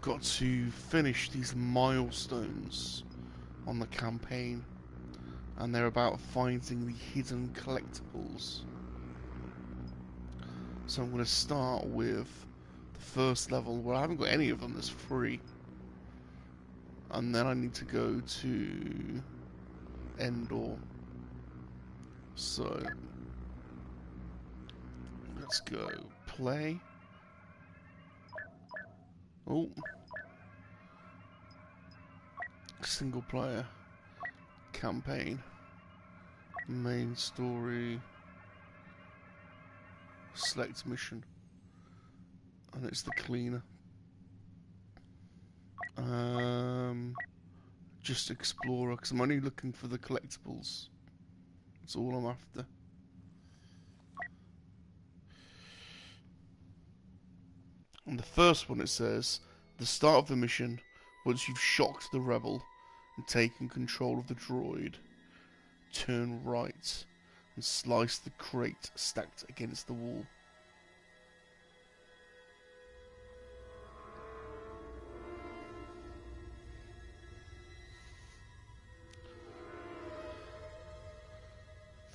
got to finish these milestones on the campaign, and they're about finding the hidden collectibles. So I'm going to start with the first level, where I haven't got any of them that's free, and then I need to go to Endor. So let's go play. Oh, single player campaign, main story, select mission, and it's the cleaner. Just explorer, because I'm only looking for the collectibles. That's all I'm after. On the first one it says, the start of the mission, once you've shocked the rebel and taken control of the droid, turn right and slice the crate stacked against the wall.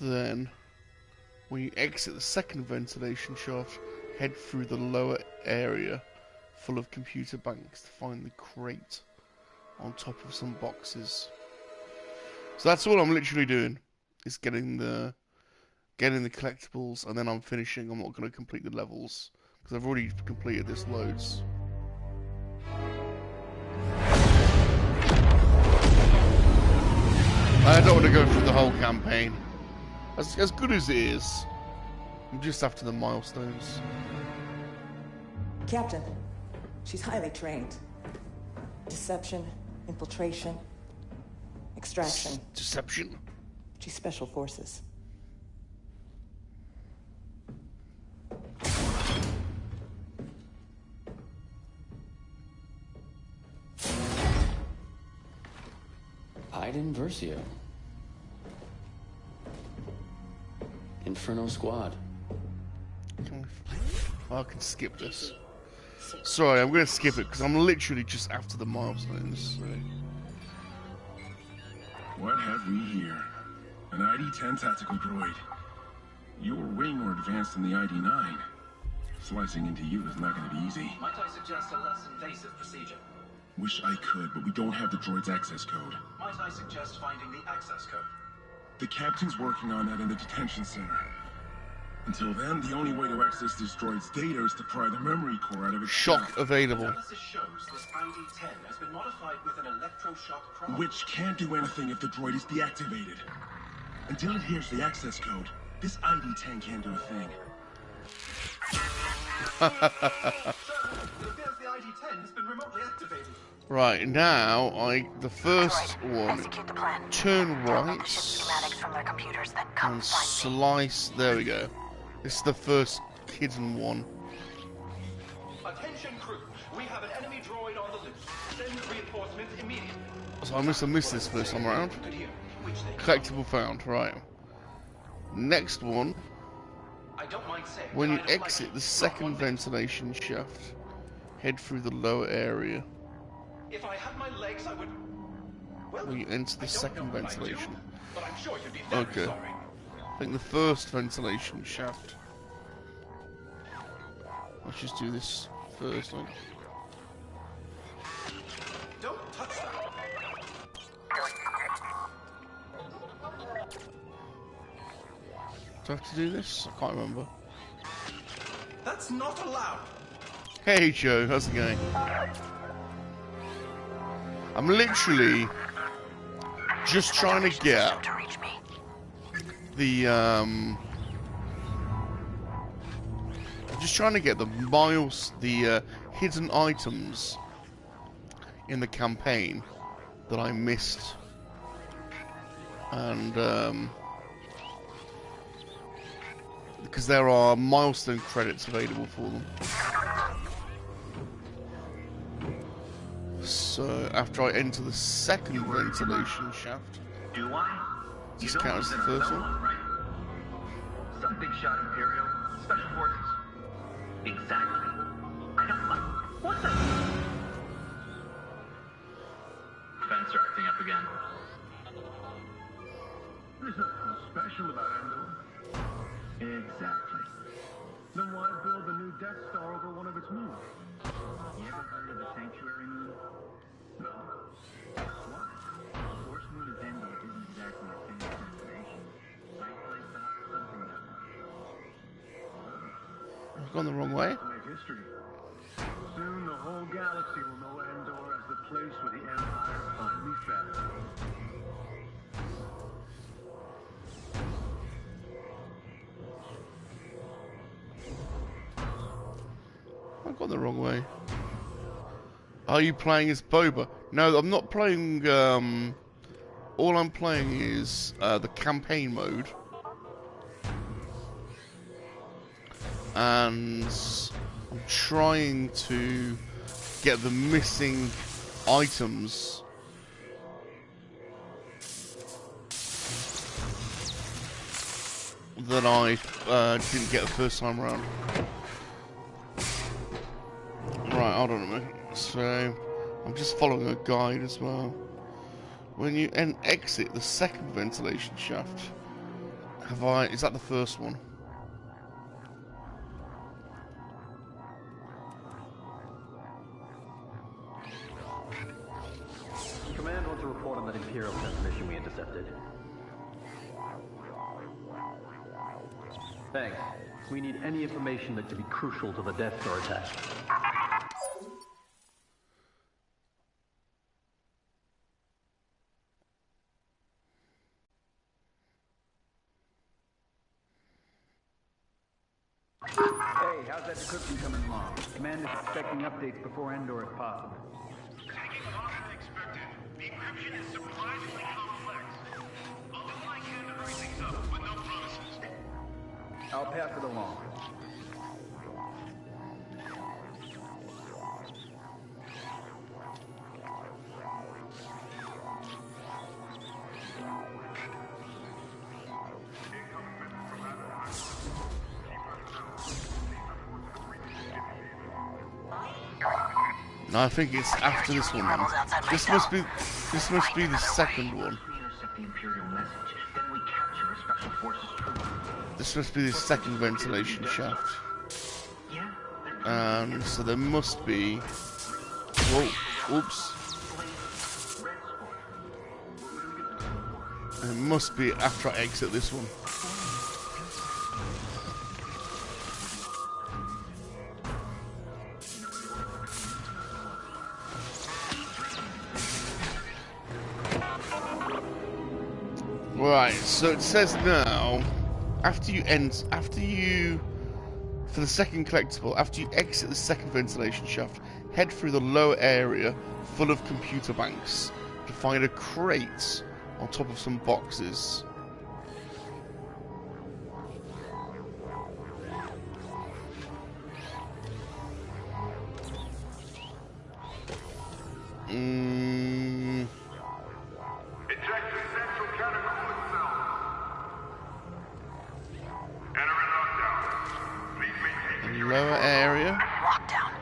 Then, when you exit the second ventilation shaft, head through the lower area full of computer banks to find the crate on top of some boxes. So that's all I'm literally doing, is getting the collectibles, and then I'm finishing. I'm not going to complete the levels, because I've already completed this loads. I don't want to go through the whole campaign. As good as it is, I'm just after the milestones. Captain, she's highly trained. Deception, infiltration, extraction. Deception? She's special forces. Iden Versio. Inferno Squad. I can skip this. Sorry, I'm going to skip it because I'm literally just after the milestones. So. What have we here? An ID-10 tactical droid. You were way more advanced than the ID-9. Slicing into you is not going to be easy. Might I suggest a less invasive procedure? Wish I could, but we don't have the droid's access code. Might I suggest finding the access code? The captain's working on that in the detention center. Until then, the only way to access this droid's data is to pry the memory core out of its Shock shell. available. Analysis shows this ID-10 has been modified with an electroshock prime. Which can't do anything if the droid is deactivated. Until it hears the access code, this ID-10 can't do a thing. Sir, it appears the ID-10 has been remotely activated. Right, now, the first one, turn right, and slice, there we go. This is the first hidden one. Attention crew, we have an enemy droid on the loose. Send reinforcements immediately. So I must have missed this first time around. Collectible found, right. Next one, I don't mind saying, when you exit the second ventilation shaft, head through the lower area. If I had my legs, I would... Well, When you enter the second what I do, ventilation. but I'm sure you'd be very Okay. sorry. I think the first ventilation shaft. Let's just do this first one. Don't touch that. Do I have to do this? I can't remember. That's not allowed. Hey Joe, how's it going? I'm literally just trying to get the hidden items in the campaign that I missed, and because there are milestone credits available for them. So after I enter the second ventilation shaft, Do I? this counts as the first one. Right? Some big shot Imperial special forces. Exactly. I don't like. What's that? jester acting up again. There's nothing special about Endor. Exactly. Then why build a new Death Star over one of its moons? You ever heard of the Sanctuary Moon? No. Why? The Force Moon of Endor isn't exactly a famous destination. Nice place to hide something that much. I've gone the wrong way. To make history. Soon the whole galaxy will know Endor as the place where the Empire finally fell. I've gone the wrong way. Are you playing as Boba? No, I'm not playing. All I'm playing is the campaign mode, and I'm trying to get the missing items. That I didn't get the first time around. Right, hold on a minute. So, I'm just following a guide as well. When you exit the second ventilation shaft, is that the first one? Command wants to report on that Imperial transmission we intercepted. Thanks. We need any information that could be crucial to the Death Star attack. Hey, how's that decryption coming along? Command is expecting updates before Endor if possible. Taking longer than expected. The encryption is surprisingly complex. I'll do what I can to hurry things up, but no promises. I'll pass it along. No, I think it's after this one. Then. This must be the second one. This must be the second ventilation shaft. And so there must be. Whoa! Oops. It must be after I exit this one. Right, so it says now, for the second collectible, after you exit the second ventilation shaft, head through the lower area full of computer banks to find a crate on top of some boxes. Lower area. Lockdown.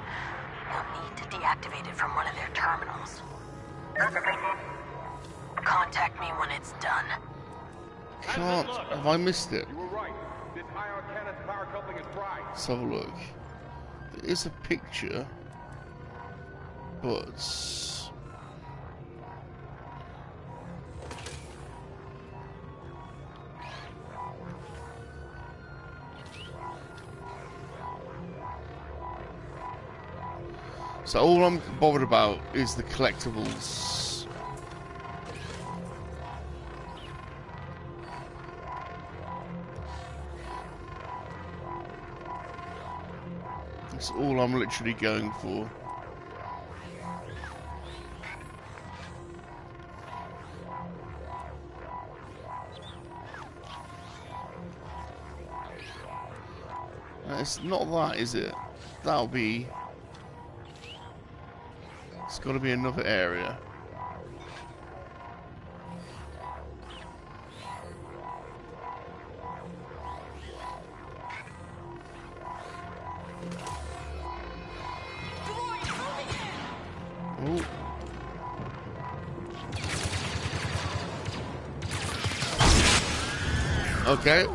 You'll need to deactivate it from one of their terminals. Contact me when it's done. Can't. Have I missed it? You were right. This IR cannon's power coupling is fried. Let's have a look. There is a picture, but so all I'm bothered about is the collectibles. That's all I'm literally going for. It's not that, is it? That'll be... It's got to be another area. Oh. Okay.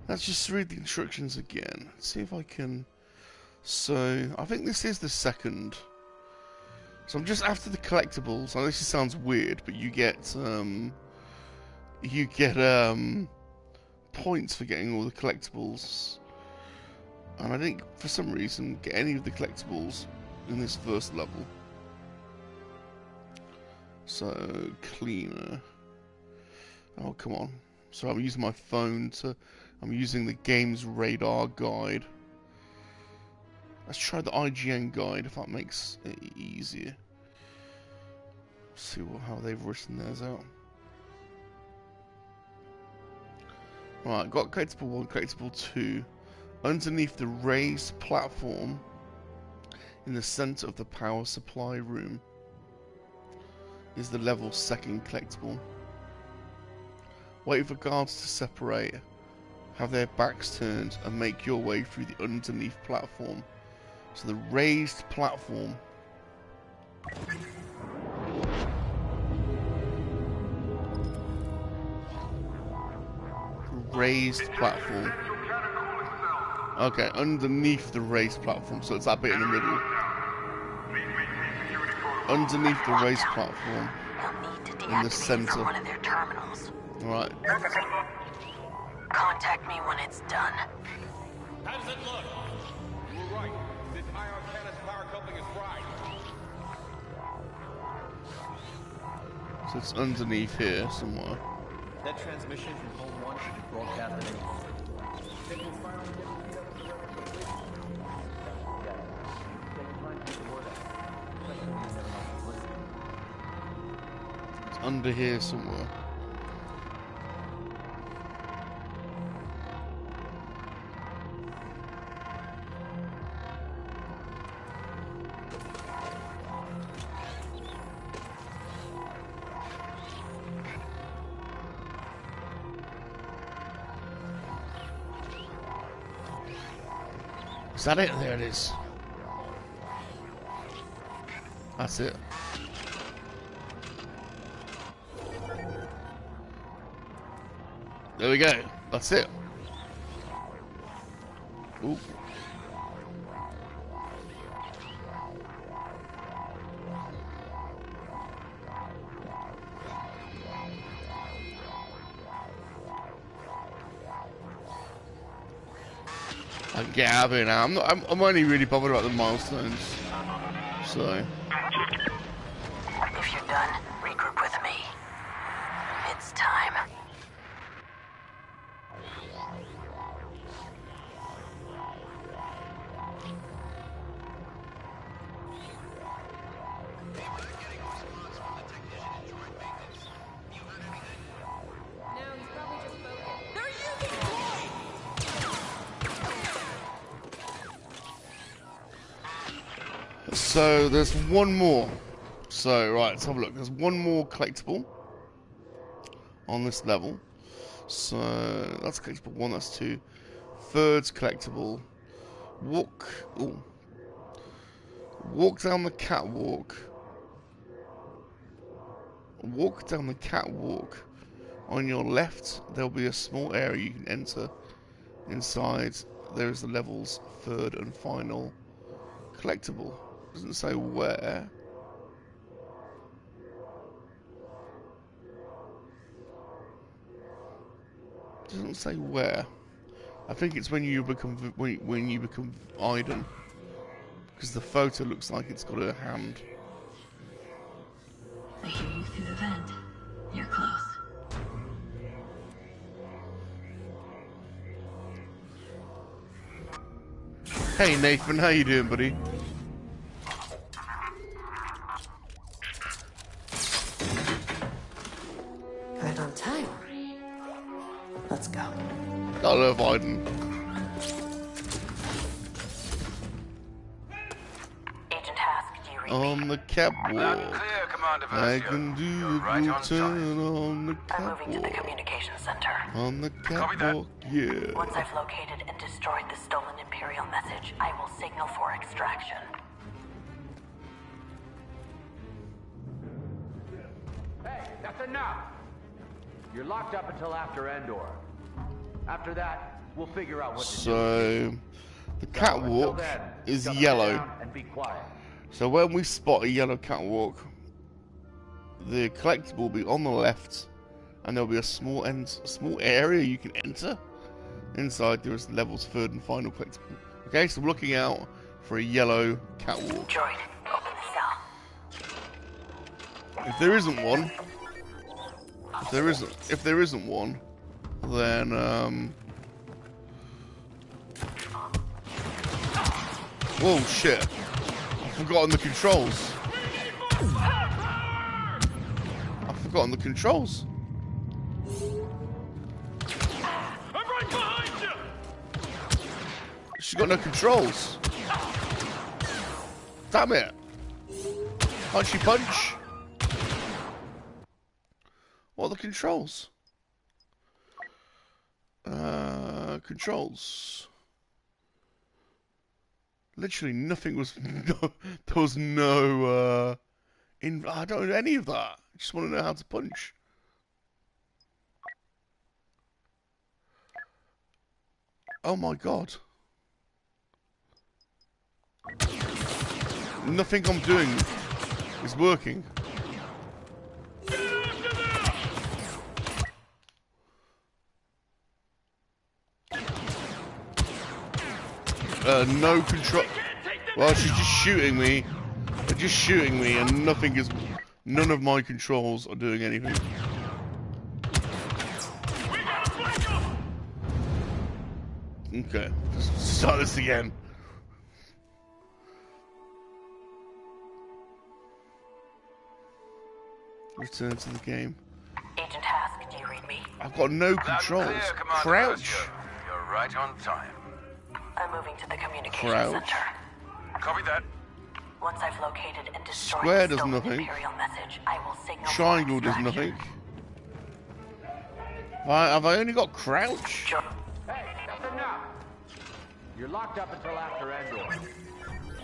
Let's just read the instructions again. Let's see if I can... So, I think this is the second. So I'm just after the collectibles. I know this sounds weird, but you get points for getting all the collectibles. And I didn't, for some reason, get any of the collectibles in this first level. So, cleaner. Oh, come on. So I'm using my phone to... I'm using the game's radar guide. Let's try the IGN guide, if that makes it easier. See how they've written theirs out. Right, got collectible 1, collectible 2. Underneath the raised platform in the center of the power supply room is the level 2nd collectible. Wait for guards to separate, have their backs turned, and make your way through the underneath platform. So the raised platform. Raised platform. Okay, underneath the raised platform, so it's that bit in the middle. Underneath the raised platform. In the center. One of their terminals. Alright. Contact me when it's done. How does it look? You were right. This ion cannon's power coupling is fried. So it's underneath here somewhere. That transmission from Home 1 should be broadcast at any moment. It will finally get the up to the record. Yeah. Take time to get the word out. Especially when you never know who's listening. It's under here somewhere. Is that it? There it is. That's it. There we go. That's it. Ooh. I can get out of here now. I'm only really bothered about the milestones. So. If you're done, regroup with me. It's time. So there's one more. So right, let's have a look. There's one more collectible on this level. So that's collectible 1, that's 2. Third's collectible. Walk down the catwalk. Walk down the catwalk. On your left, there'll be a small area you can enter. Inside, there is the level's 3rd and final collectible. Doesn't say where. Doesn't say where. I think it's when you become when you become Iden, because the photo looks like it's got a hand. I hear you through the vent. You're close. Hey Nathan, how you doing, buddy? Right on time. Let's go. I love Iden. Agent Hask, do you read me? On the catwalk. I can do a good turn on the I'm moving to the catwalk. communications center. On the catwalk, yeah. Once I've located and destroyed the stolen Imperial message, I will signal for extraction. Hey, that's enough! You're locked up until after Endor. After that, we'll figure out what to do. So the catwalk is yellow. And be quiet. So when we spot a yellow catwalk, the collectible will be on the left, and there'll be a small area you can enter. Inside there is the level's third and final collectible. Okay, so we're looking out for a yellow catwalk. Droid, open the cell. If there isn't one, if there isn't one, then whoa, shit! I've forgotten the controls. I've forgotten the controls. I'm right behind you! She's got no controls. Damn it! Can't she punch? What are the controls? Controls. Literally nothing was. There was no. I don't know any of that. I just want to know how to punch. Oh my god. Nothing I'm doing is working. No control. Well, she's just shooting me. They're just shooting me, and nothing is. None of my controls are doing anything. Okay, let's start this again. Return to the game. Agent Hask, do you read me? I've got no controls. Crouch. You're right on time. I'm moving to the communication Crouch. center. Copy that. Once I've located and destroyed Square the does stolen nothing. Imperial message, I will signal for Triangle does extraction. nothing. Have I only got crouch? Hey, that's enough! You're locked up until after Endor.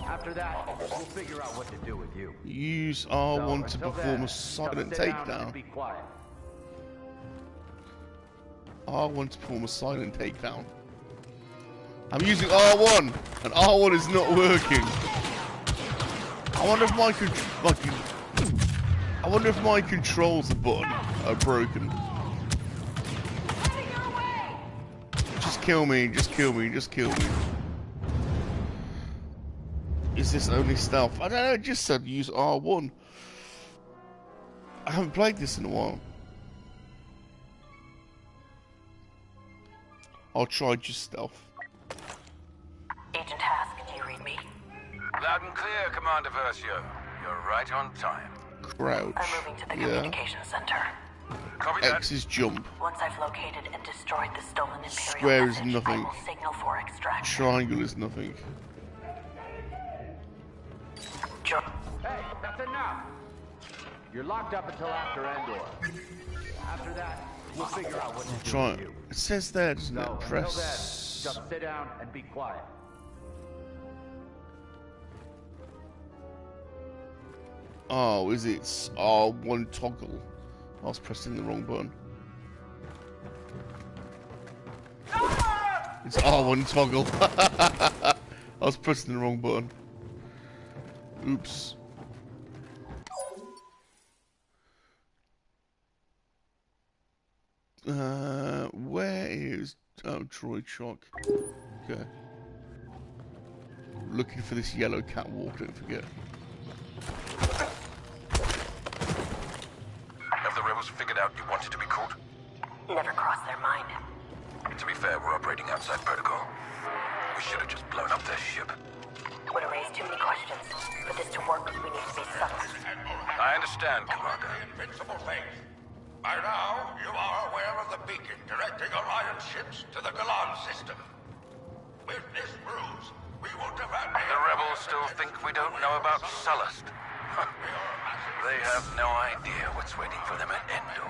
After that, we'll figure out what to do with you. Use R1 to until perform then, a silent just sit down takedown. and be quiet. R1 to perform a silent takedown. I'm using R1, and R1 is not working. I wonder if my controls button are broken. Just kill me, just kill me, just kill me. Is this only stealth? I don't know, it just said use R1. I haven't played this in a while. I'll try just stealth. Agent Hask, do you read me? Loud and clear, Commander Versio. You're right on time. Crouch. I'm moving to the communication center. Copy that. X is jump. Once I've located and destroyed the stolen Imperial Square is message, nothing. I will signal for extraction. Triangle is nothing. Hey, that's enough! You're locked up until after Endor. After that, we'll figure out what to do Try. with you. It says there, doesn't So, it? until then, Press. just sit down and be quiet. Oh, is it R1 toggle? I was pressing the wrong button. It's R1 toggle. I was pressing the wrong button. Oops. Where is... Oh, Droid Shock. Okay. Looking for this yellow catwalk, don't forget. Have the rebels figured out you wanted to be caught? Never crossed their mind. To be fair, we're operating outside protocol. We should have just blown up their ship. Would have raised too many questions. For this to work, we need to be subtle. I understand, Commander. Invincible faith. By now, you are aware of the beacon directing Alliance ships to the Galan system. With this ruse, we won't have had... The rebels still think we don't know about Sullust. They have no idea what's waiting for them at Endor.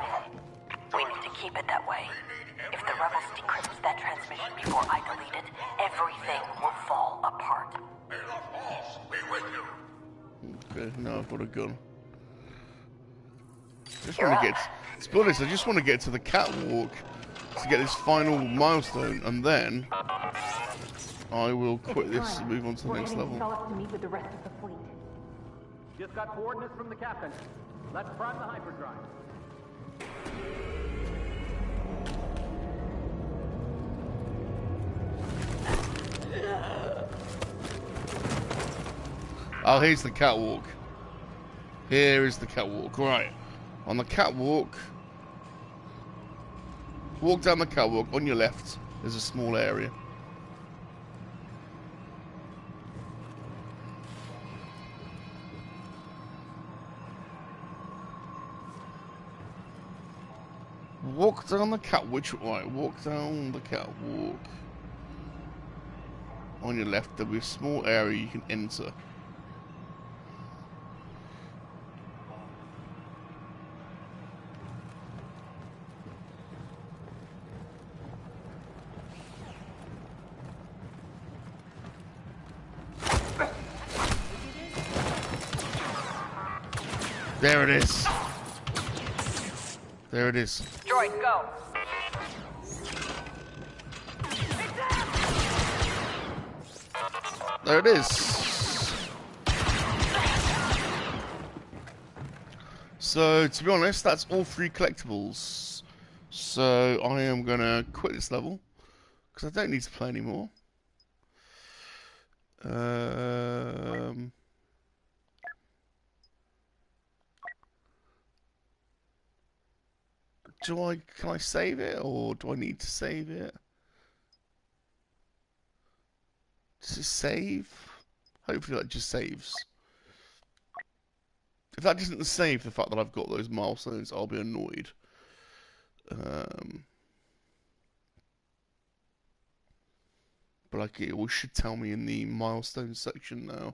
We need to keep it that way. If the rebels decrypt that transmission before I delete it, everything will fall apart. May the Force be with you. Okay, now I've got a gun. Just You're want to up. To be honest, I just want to get to the catwalk to get this final milestone, and then I will quit this and move on to the next level. To meet with the rest of the fleet. Just got coordinates from the captain. Let's prime the hyperdrive. Oh, here's the catwalk. Here is the catwalk. Right. On the catwalk, walk down the catwalk. On your left, there's a small area. Walk down the right, walk down the catwalk. On your left, there'll be a small area you can enter. There it is. There it is. Droid, go. There it is. So, to be honest, that's all 3 collectibles. So, I am going to quit this level, because I don't need to play anymore. Can I save it, or do I need to save it? Does it save? Hopefully that just saves. If that doesn't save the fact that I've got those milestones, I'll be annoyed. But like it should tell me in the milestones section now.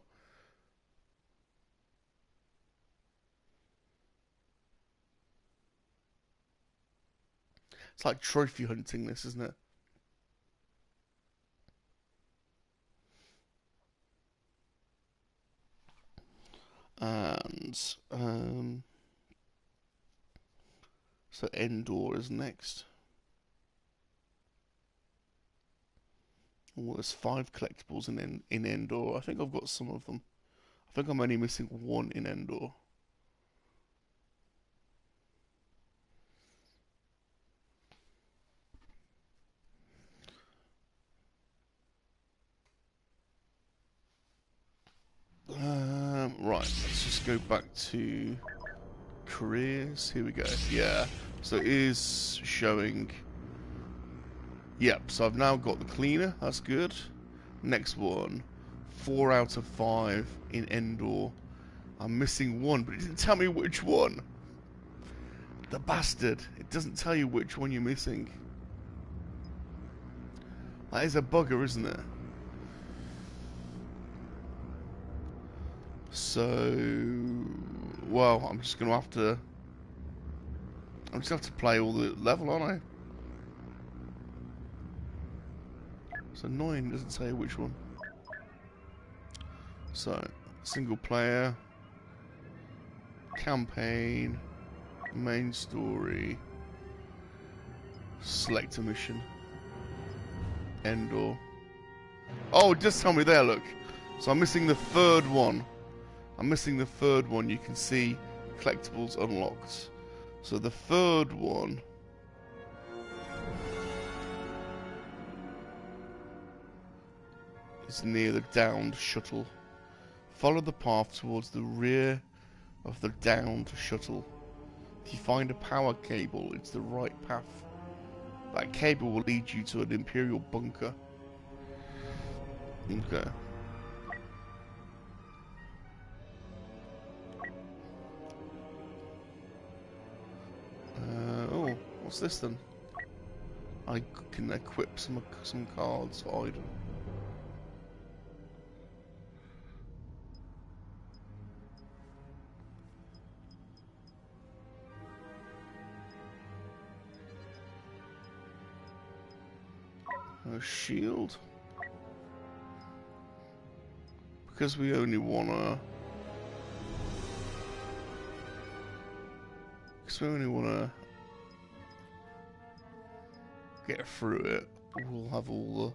It's like trophy hunting, this, isn't it? And so Endor is next. Oh, there's 5 collectibles in Endor. I think I've got some of them. I think I'm only missing 1 in Endor. Right, let's just go back to careers. Here we go. Yeah, so it is showing. Yep, so I've now got the cleaner. That's good. Next one, 4 out of 5 in Endor. I'm missing 1, but it didn't tell me which one. The bastard. It doesn't tell you which one you're missing. That is a bugger, isn't it? So, well, I'm just gonna have to play all the level, aren't I? It's annoying, it doesn't say which one. So, single player, campaign, main story, select a mission, Endor. Oh, it does tell me there, look. So I'm missing the 3rd one. You can see collectibles unlocked. So the 3rd one is near the downed shuttle. Follow the path towards the rear of the downed shuttle. If you find a power cable, it's the right path. That cable will lead you to an Imperial bunker. Okay. Oh, what's this then? I can equip some cards for Iden. A shield. Because we only wanna. get through it, we'll have all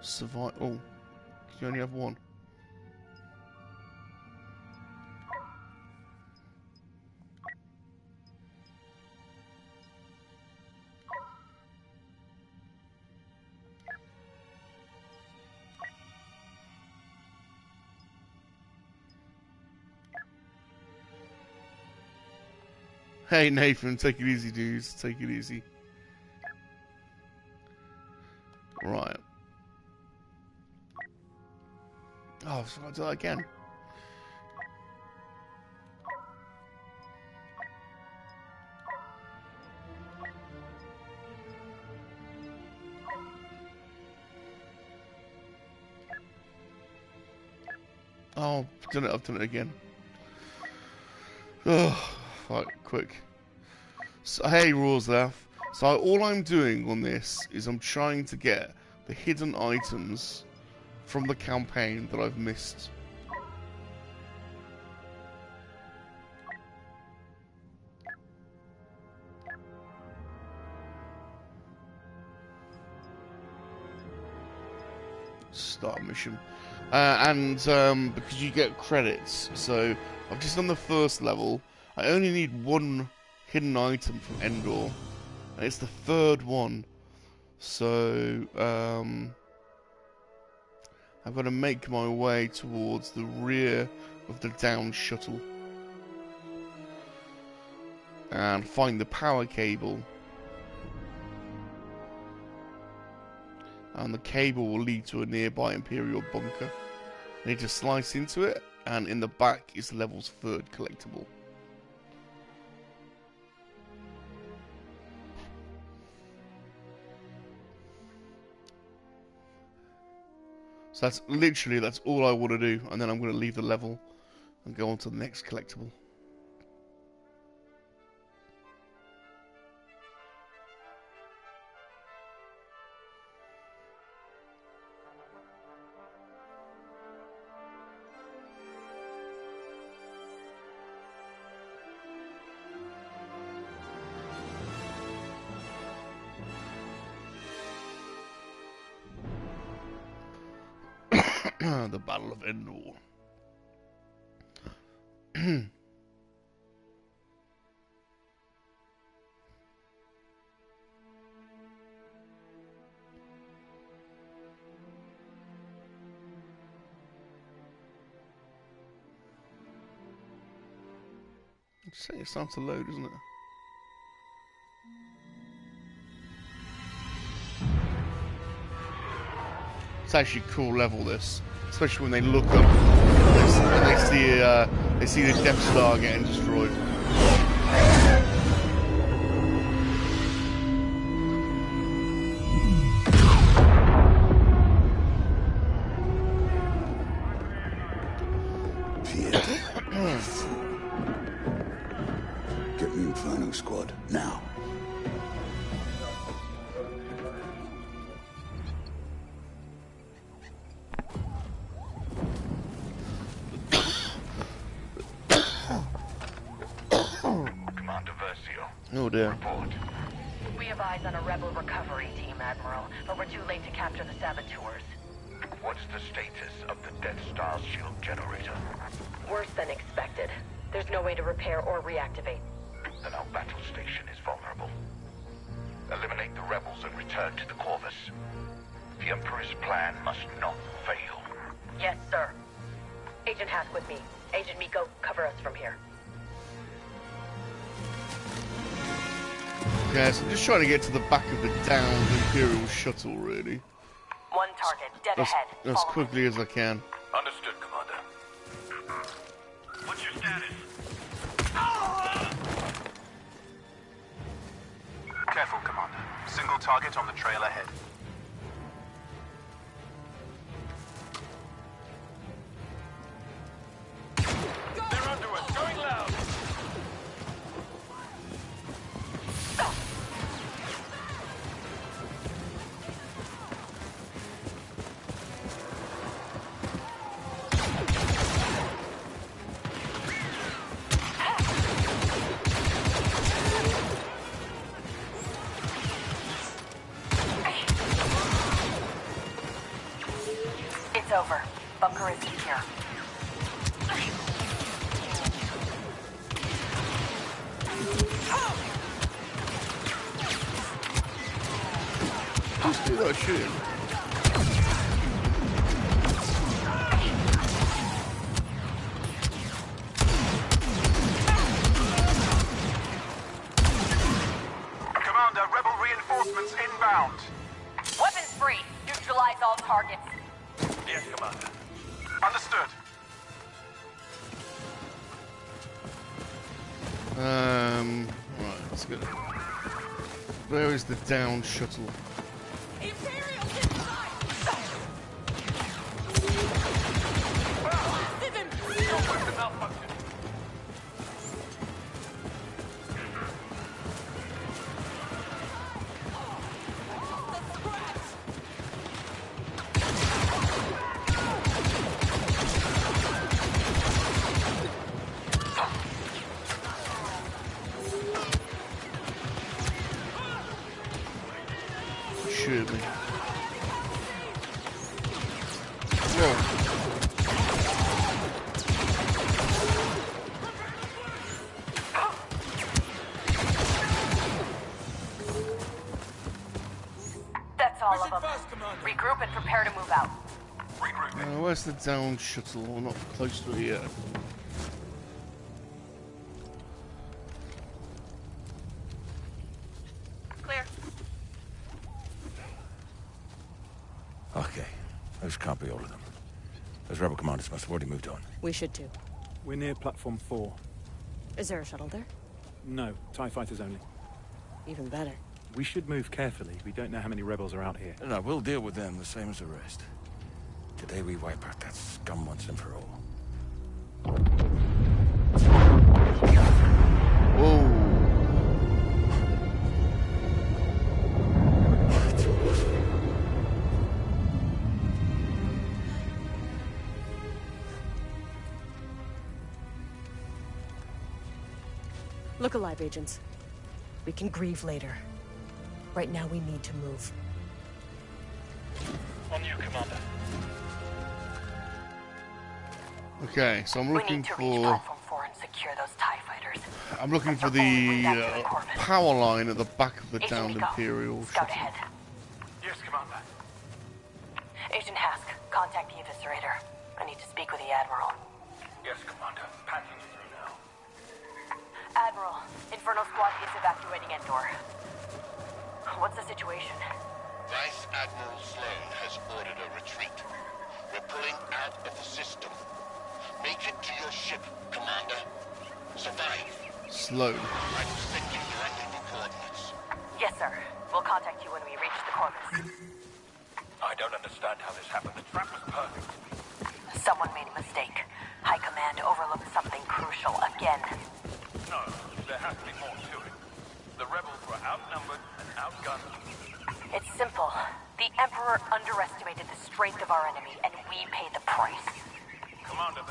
the survive. Oh, you only have one. Hey Nathan, take it easy, dudes. Take it easy. Right. Oh, so I do that again. Oh, I've done it again. Oh, right, quick. So, hey, Roslav. So all I'm doing on this is I'm trying to get the hidden items from the campaign that I've missed. Start mission. Because you get credits, so I've just done the first level. I only need one hidden item from Endor, and it's the third one. So I've got to make my way towards the rear of the down shuttle and find the power cable. And the cable will lead to a nearby Imperial bunker. I need to slice into it, and in the back is the level's third collectible. So that's all I want to do, and then I'm going to leave the level and go on to the next collectible. The Battle of Endor. It's starting to load, isn't it? It's actually a cool level, this, especially when they look up and they see the Death Star getting destroyed. Get me Inferno Squad now. Oh dear. Report. We have eyes on a rebel recovery team, Admiral, but we're too late to capture the saboteurs. What's the status of the Death Star's shield generator? Worse than expected. There's no way to repair or reactivate. Then our battle station is vulnerable. Eliminate the rebels and return to the Corvus. The Emperor's plan must not fail. Yes, sir. Agent Hask with me. Agent Miko, cover us from here. Yeah, so I'm just trying to get to the back of the downed Imperial shuttle, really. One target, dead ahead. As quickly as I can. Understood, Commander. What's your status? Careful, Commander. Single target on the trail ahead. They're under us, going loud. perimeter is secure. Just do that shit. Commander, rebel reinforcements inbound. Weapons free. Neutralize all targets. Yes, Commander. Understood. Right, let's go. Where is the down shuttle? Imperials inside! Shoot me. Whoa. That's all of them. Regroup and prepare to move out. Where's the down shuttle? We're not close to it yet. Clear. Okay. Those can't be all of them. Those rebel commanders must have already moved on. We should too. We're near platform 4. Is there a shuttle there? No, TIE fighters only. Even better. We should move carefully. We don't know how many rebels are out here. No, we'll deal with them the same as the rest. Today we wipe out that scum once and for all. Whoa. Look alive, agents. We can grieve later. Right now we need to move. On you, Commander. Okay, so I'm looking reach for. platform 4 and secure those TIE fighters. I'm looking for the power line at the back of the Agent downed Miko, Imperial scout shuttle. ahead. Yes, Commander. Agent Hask, contact the Eviscerator. I need to speak with the Admiral. Yes, Commander. Patching you through now. Admiral, Inferno Squad is evacuating Endor. What's the situation? Vice Admiral Sloan has ordered a retreat. We're pulling out of the system. Make it to your ship, Commander. Survive. Slow. I will send you rendezvous coordinates. Yes, sir. We'll contact you when we reach the Corvus. I don't understand how this happened. The trap was perfect. Someone made a mistake. High Command overlooked something crucial again. No, there has to be more to it. The rebels were outnumbered and outgunned. It's simple. The Emperor underestimated the strength of our enemy, and we paid the price. Commander,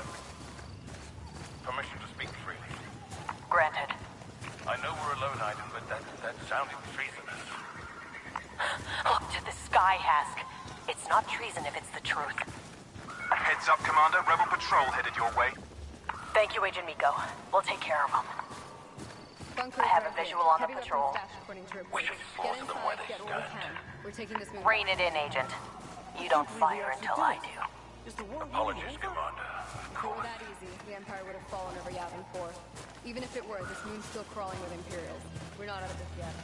permission to speak freely. Granted. I know we're a lone item, but that sounded treasonous. Look to the sky, Hask. It's not treason if it's the truth. Heads up, Commander. Rebel patrol headed your way. Thank you, Agent Miko. We'll take care of them. I have a visual on the patrol. We should slaughter them where they stand. We're taking this move. Rein it in, Agent. You don't fire until I do. Apologies, Commander. If it were that easy, the Empire would have fallen over Yavin 4. Even if it were, this moon's still crawling with Imperials. We're not out of this yet.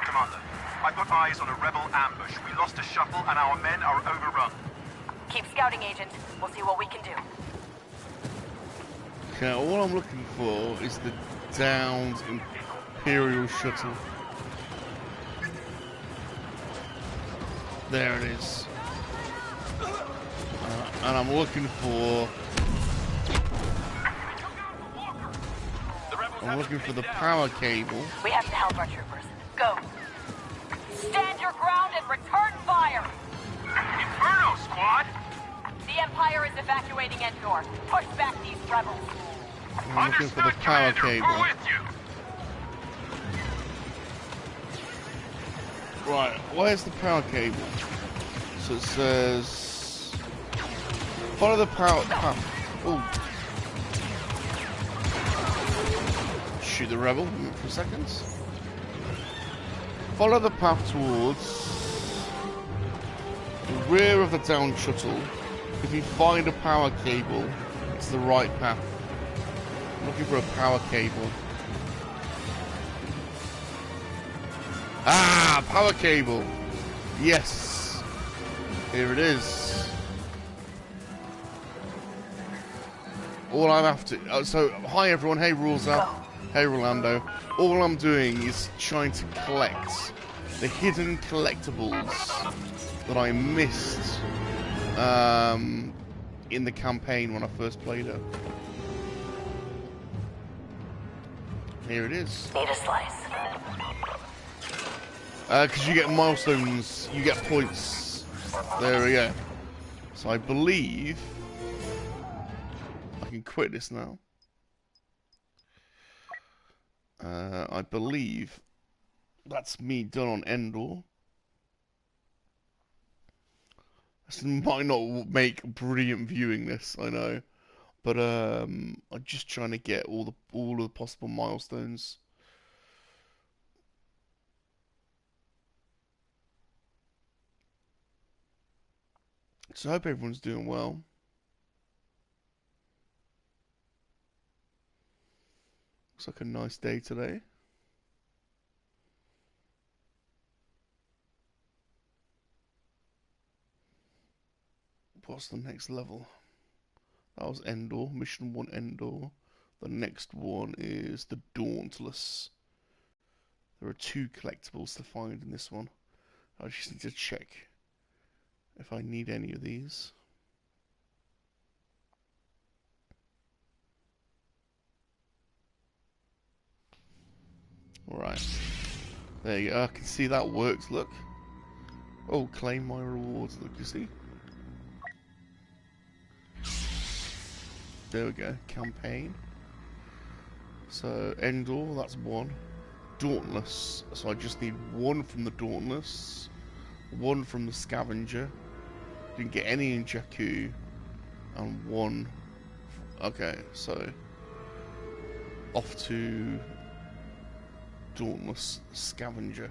Commander, I've got eyes on a rebel ambush. We lost a shuttle and our men are overrun. Keep scouting, Agent. We'll see what we can do. Okay, all I'm looking for is the downed Imperial shuttle. There it is. And I'm looking for... the power cable. We have to help our troopers. Go. Stand your ground and return fire! Inferno, squad! The Empire is evacuating Endor. Push back these rebels. I'm looking for the power cable. We're with you. Right, where's the power cable? So it says... Follow the power path. Oh. Shoot the rebel for a second. Follow the path towards the rear of the down shuttle. If you find a power cable, it's the right path. I'm looking for a power cable. Ah, power cable. Yes. Here it is. All I'm after. So, hi everyone. Hey, Rules-Up. Hey, Rolando. All I'm doing is trying to collect the hidden collectibles that I missed in the campaign when I first played it. Here it is. Need a slice. Because you get milestones, you get points. There we go. So I believe I can quit this now. I believe that's me done on Endor. This might not make brilliant viewing, this, I know, but I'm just trying to get all of the possible milestones. So I hope everyone's doing well. Looks like a nice day today. What's the next level? That was Endor, Mission 1 Endor. The next one is the Dauntless. There are 2 collectibles to find in this one. I just need to check if I need any of these. Alright. There you go. I can see that works, look. Oh, claim my rewards, look, you see? There we go. Campaign. So, Endor, that's 1. Dauntless. So I just need 1 from the Dauntless. 1 from the Scavenger. Didn't get any in Jakku. And 1... Okay, so... Off to... Dauntless Scavenger.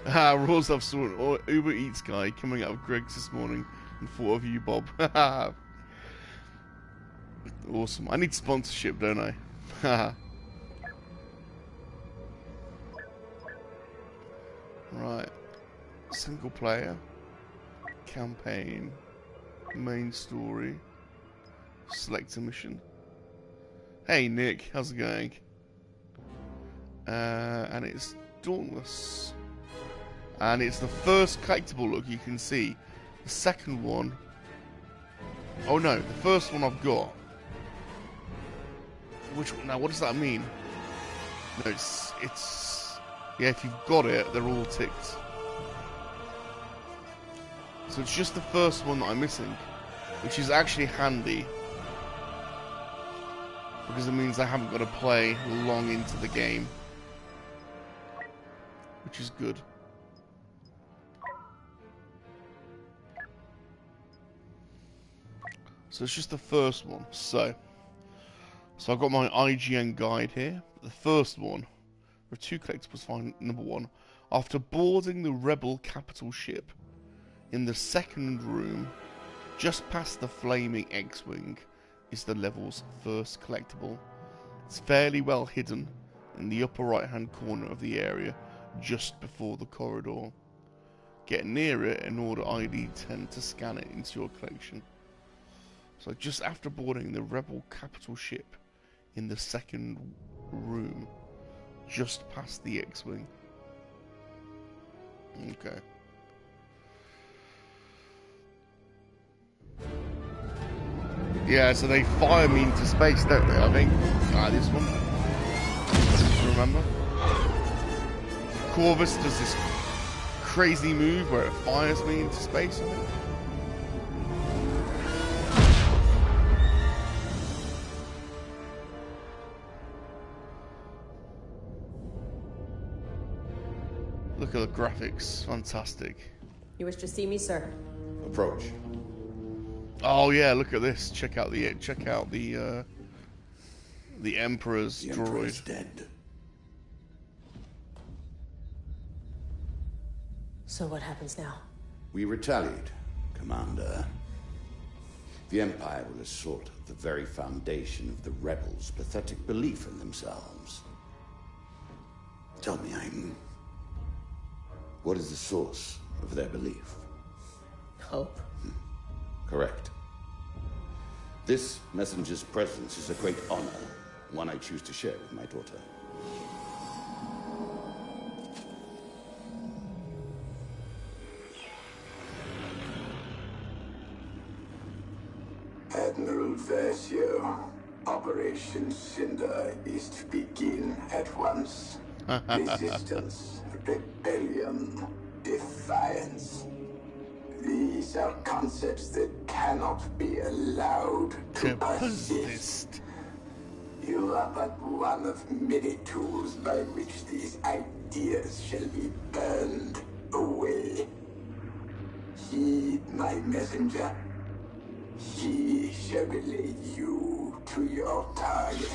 Ah, Rosov saw an Uber Eats guy coming out of Greg's this morning and thought of you, Bob. Awesome. I need sponsorship, don't I? Right. Single player. Campaign. Main story. Select a mission. Hey Nick, how's it going? And it's Dauntless. And it's the first collectible, look, you can see. The second one... Oh no, the first one I've got. Which one? Now, what does that mean? No, it's... Yeah, if you've got it, they're all ticked. So it's just the first one that I'm missing. Which is actually handy. Because it means I haven't got to play long into the game. Which is good. So it's just the first one. So I've got my IGN guide here. The first one. There are 2 collectibles find. Number 1. After boarding the Rebel capital ship, in the second room, just past the flaming X-Wing, is the level's first collectible. It's fairly well hidden in the upper right hand corner of the area, just before the corridor. Get near it in order ID 10 to scan it into your collection. So just after boarding the Rebel capital ship, in the second room, just past the X-Wing. Okay. Yeah, so they fire me into space, don't they, I think? This one. Remember? Corvus does this crazy move where it fires me into space, I think. Look at the graphics, fantastic. You wish to see me, sir? Approach. Oh yeah, look at this. Check out the Emperor's The droid. Emperor's dead. So what happens now? We retaliate, Commander. The Empire will assault the very foundation of the rebels' pathetic belief in themselves. Tell me, Aiden, what is the source of their belief? Hope. Correct. This messenger's presence is a great honor, one I choose to share with my daughter. Admiral Versio, Operation Cinder is to begin at once. Resistance, rebellion, defiance. These are concepts that cannot be allowed to persist. You are but one of many tools by which these ideas shall be burned away. Heed my messenger. He shall relay you to your target.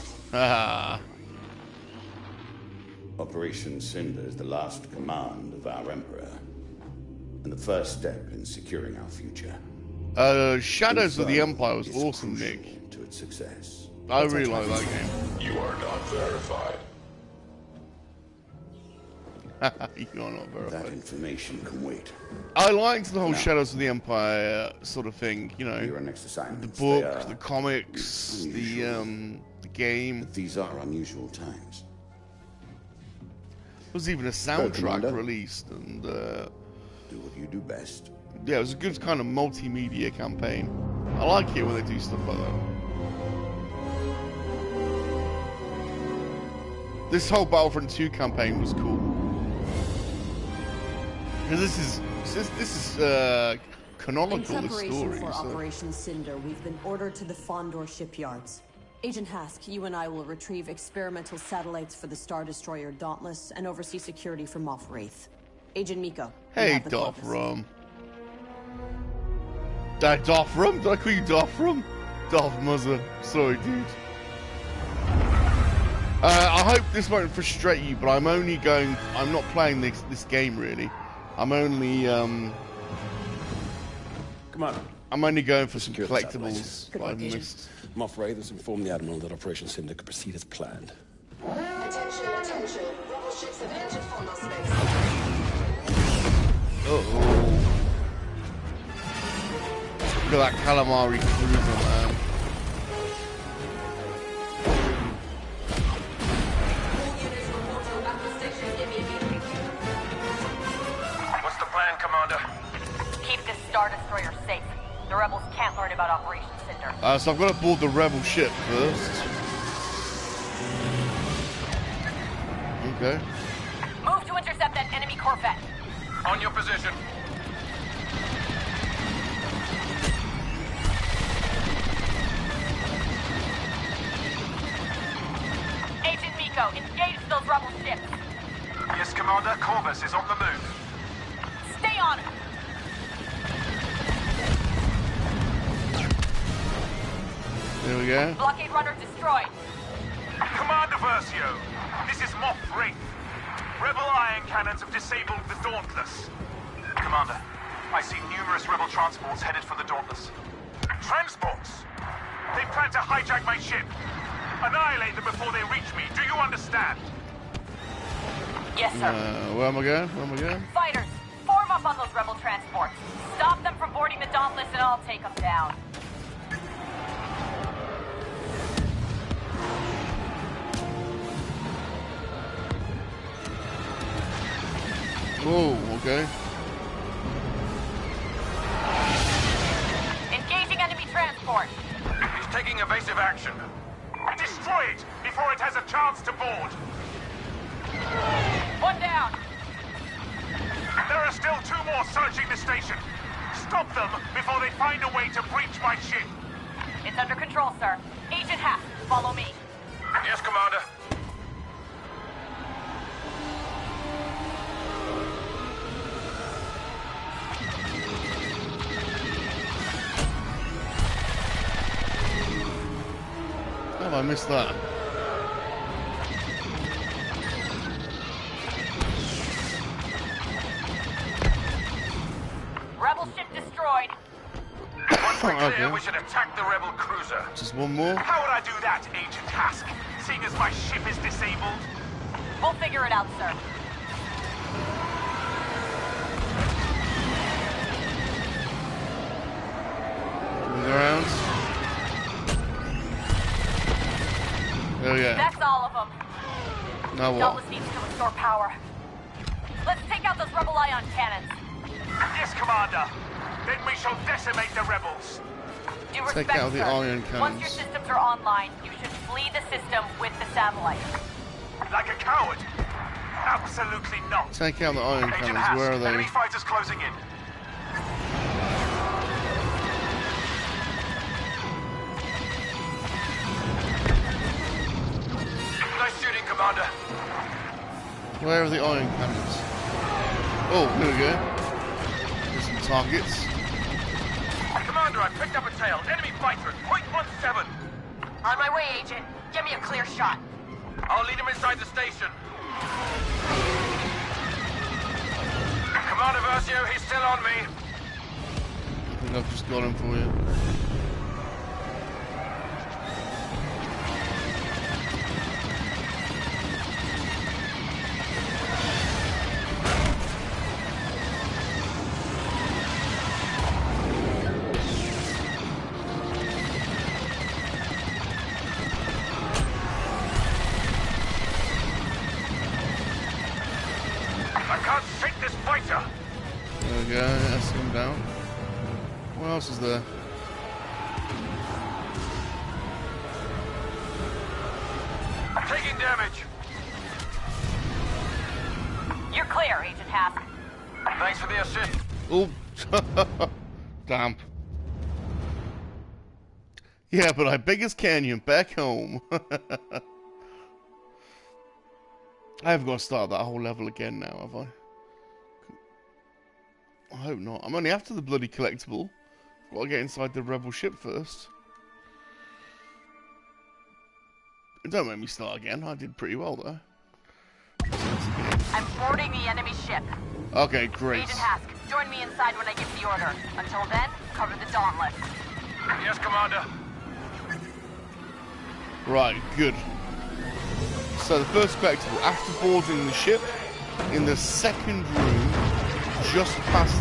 Operation Cinder is the last command of our Emperor, and the first step in securing our future. Shadows of the Empire was awesome, Nick. To its success. I really like that game. You are not verified. You're not verified. That information can wait. I liked the whole Shadows of the Empire sort of thing, you know. The book, the comics, the game. But these are unusual times. There was even a soundtrack released, and do what you do best. Yeah, it was a good kind of multimedia campaign. I like it when they do stuff like that. This whole Battlefront 2 campaign was cool. Because this is canonical, In this preparation story. for So. Operation Cinder, we've been ordered to the Fondor shipyards. Agent Hask, you and I will retrieve experimental satellites for the Star Destroyer Dauntless and oversee security for Moff Wraith. Agent Miko. Hey, Darth Rum. Darth Rum? Did I call you Darth Rum? Darth Muzzer. Sorry, dude. I hope this won't frustrate you, but I'm not playing this game really. I'm only, Come on. I'm only going for some Secure the collectibles. satellites. Like missed. Moff Wraith has informed the Admiral that Operation Cinder could proceed as planned. Attention, attention. Rebel ships have entered Fondor space. Uh-oh. Look at that calamari cruiser, man. What's the plan, Commander? Keep this Star Destroyer safe. The rebels can't learn about Operation Cinder. So I've got to board the rebel ship first. Okay. Move to intercept that enemy corvette. On your position. Agent Miko, engage those rebel ships. Yes, Commander. Corvus is on the move. Stay on it. There we go. Blockade runner destroyed. Commander Versio, this is Moff Wraith. Rebel iron cannons have disabled the Dauntless. Commander, I see numerous rebel transports headed for the Dauntless. Transports? They plan to hijack my ship. Annihilate them before they reach me. Do you understand? Yes, sir. Where am I going? Where am I going? Fighters, form up on those rebel transports. Stop them from boarding the Dauntless and I'll take them down. Oh, okay. Engaging enemy transport. He's taking evasive action. Destroy it before it has a chance to board. One down. There are still two more searching the station. Stop them before they find a way to breach my ship. It's under control, sir. Agent Hask, follow me. Yes, Commander. have I missed that? Rebel ship destroyed. Once we're clear, Okay. we should attack the rebel cruiser. Just one more. How would I do that, Agent Hask? Seeing as my ship is disabled? We'll figure it out, sir. Moving around. Oh yeah. That's all of them. Now what? Dauntless needs to restore power. Let's take out those rebel ion cannons. Yes, Commander. Then we shall decimate the rebels. Due Take respect, out the sir. ion Once your cannons. systems are online, you should flee the system with the satellite. Like a coward? Absolutely not. Take out the ion Agent cannons. Hask, Where are enemy they? fighters closing in. Nice shooting, Commander. Where are the ion cannons? Oh, here we go. There's some targets. Commander, I picked up a tail. Enemy fighter at .17. On my way, Agent. Give me a clear shot. I'll lead him inside the station. Commander Versio, he's still on me. I think I've just got him for you. I can't take this fighter. There we go. That's him down. What else is there? I'm taking damage. You're clear, Agent Hask. Thanks for the assist. Oh, damn. Yeah, but I beg his canyon back home. I haven't got to start that whole level again now, have I? I hope not. I'm only after the bloody collectible. I've got to get inside the rebel ship first. Don't make me start again. I did pretty well though. I'm boarding the enemy ship. Okay, great. Agent Hask, join me inside when I give the order. Until then, cover the Dauntless. Yes, Commander. Right, good. So the first collectible, after boarding the ship, in the second room, just past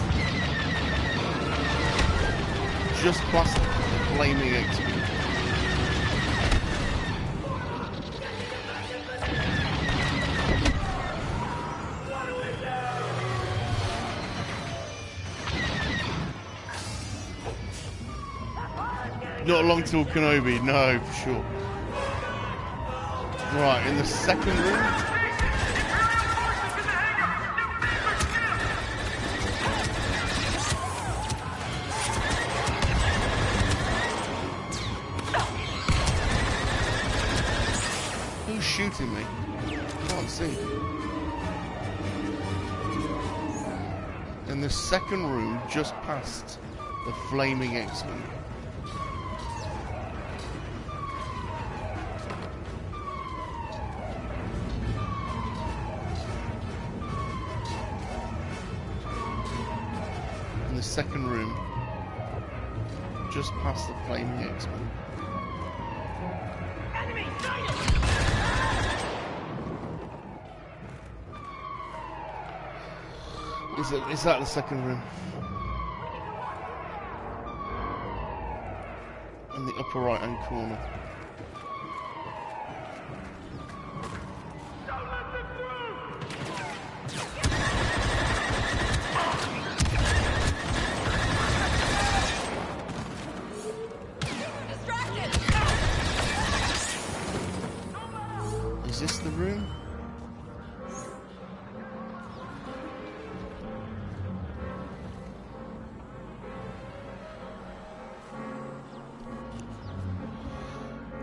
the flaming explosion. Not long till Kenobi, no, for sure. Right, in the second room. Who's shooting me? Can't see. In the second room, just past the flaming X-Men. In the second room, just past the flaming X-Men. Is that the second room? In the upper right hand corner. Is this the room?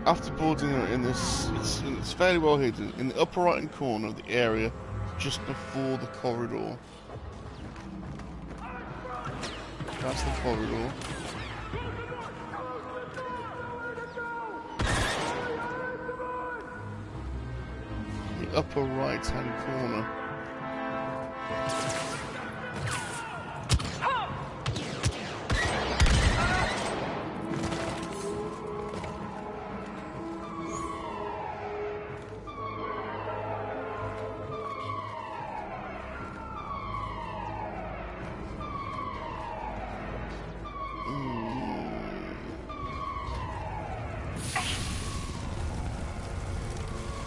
After boarding in this, it's fairly well hidden in the upper right hand corner of the area, just before the corridor. That's the corridor. the upper right-hand corner.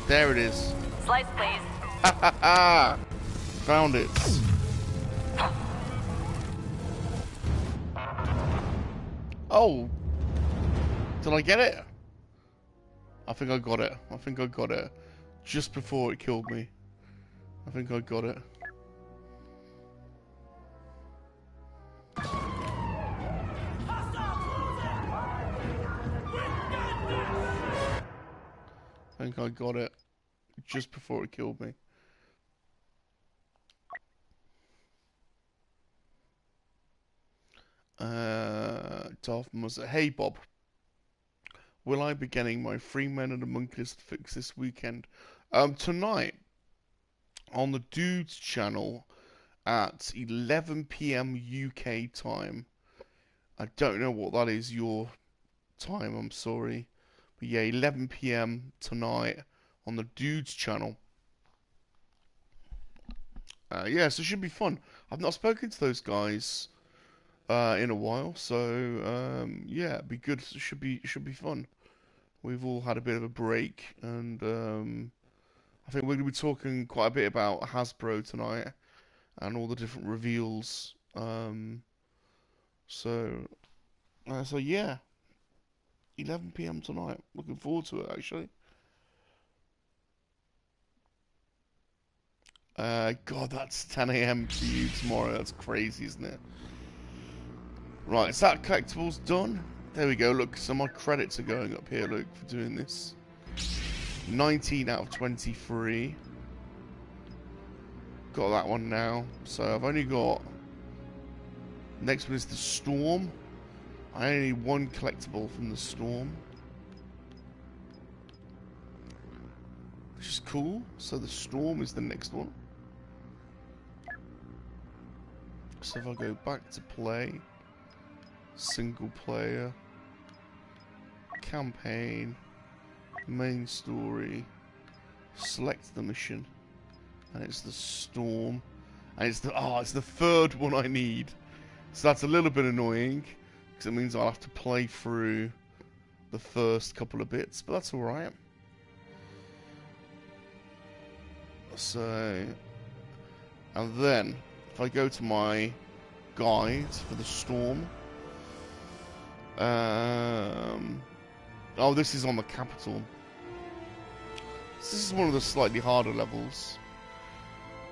There it is. Slice, please. Ha ha ha! Found it. Oh! Did I get it? I think I got it. I think I got it. Just before it killed me. I think I got it. I think I got it. Just before it killed me. Darth Muzzer. Hey Bob. Will I be getting my 3 Men and a Monk-List fix this weekend? Tonight. On the Dudes channel. At 11 PM UK time. I don't know what that is your time, I'm sorry. But yeah, 11 PM tonight. On the Dudes channel. Yeah, so it should be fun. I've not spoken to those guys in a while, so yeah, it'd be good. It should be fun. We've all had a bit of a break, and I think we're going to be talking quite a bit about Hasbro tonight and all the different reveals. So yeah, 11 PM tonight. Looking forward to it, actually. God, that's 10 AM for you tomorrow. That's crazy, isn't it? Right, is that collectibles done? There we go. Look, so my credits are going up here, look, for doing this. 19 out of 23. Got that one now. So I've only got... Next one is the Storm. I only need one collectible from the Storm. Which is cool. So the Storm is the next one. So if I go back to play, single player, campaign, main story, select the mission, and it's the Storm, and it's the third one I need. So that's a little bit annoying, because it means I'll have to play through the first couple of bits, but that's alright. So, and then, if I go to my guide for the Storm, oh, this is on the capital. This is one of the slightly harder levels.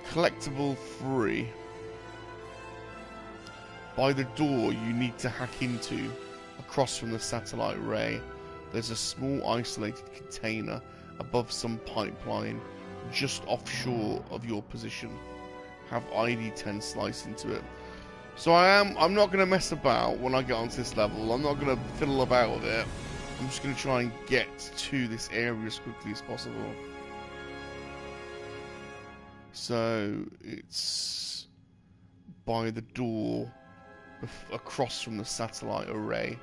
Collectible 3. By the door you need to hack into, across from the satellite array, there's a small isolated container above some pipeline just offshore of your position. Have ID 10 slice into it. So I'm not going to mess about when I get onto this level. I'm not going to fiddle about with it. I'm just going to try and get to this area as quickly as possible. So it's by the door across from the satellite array.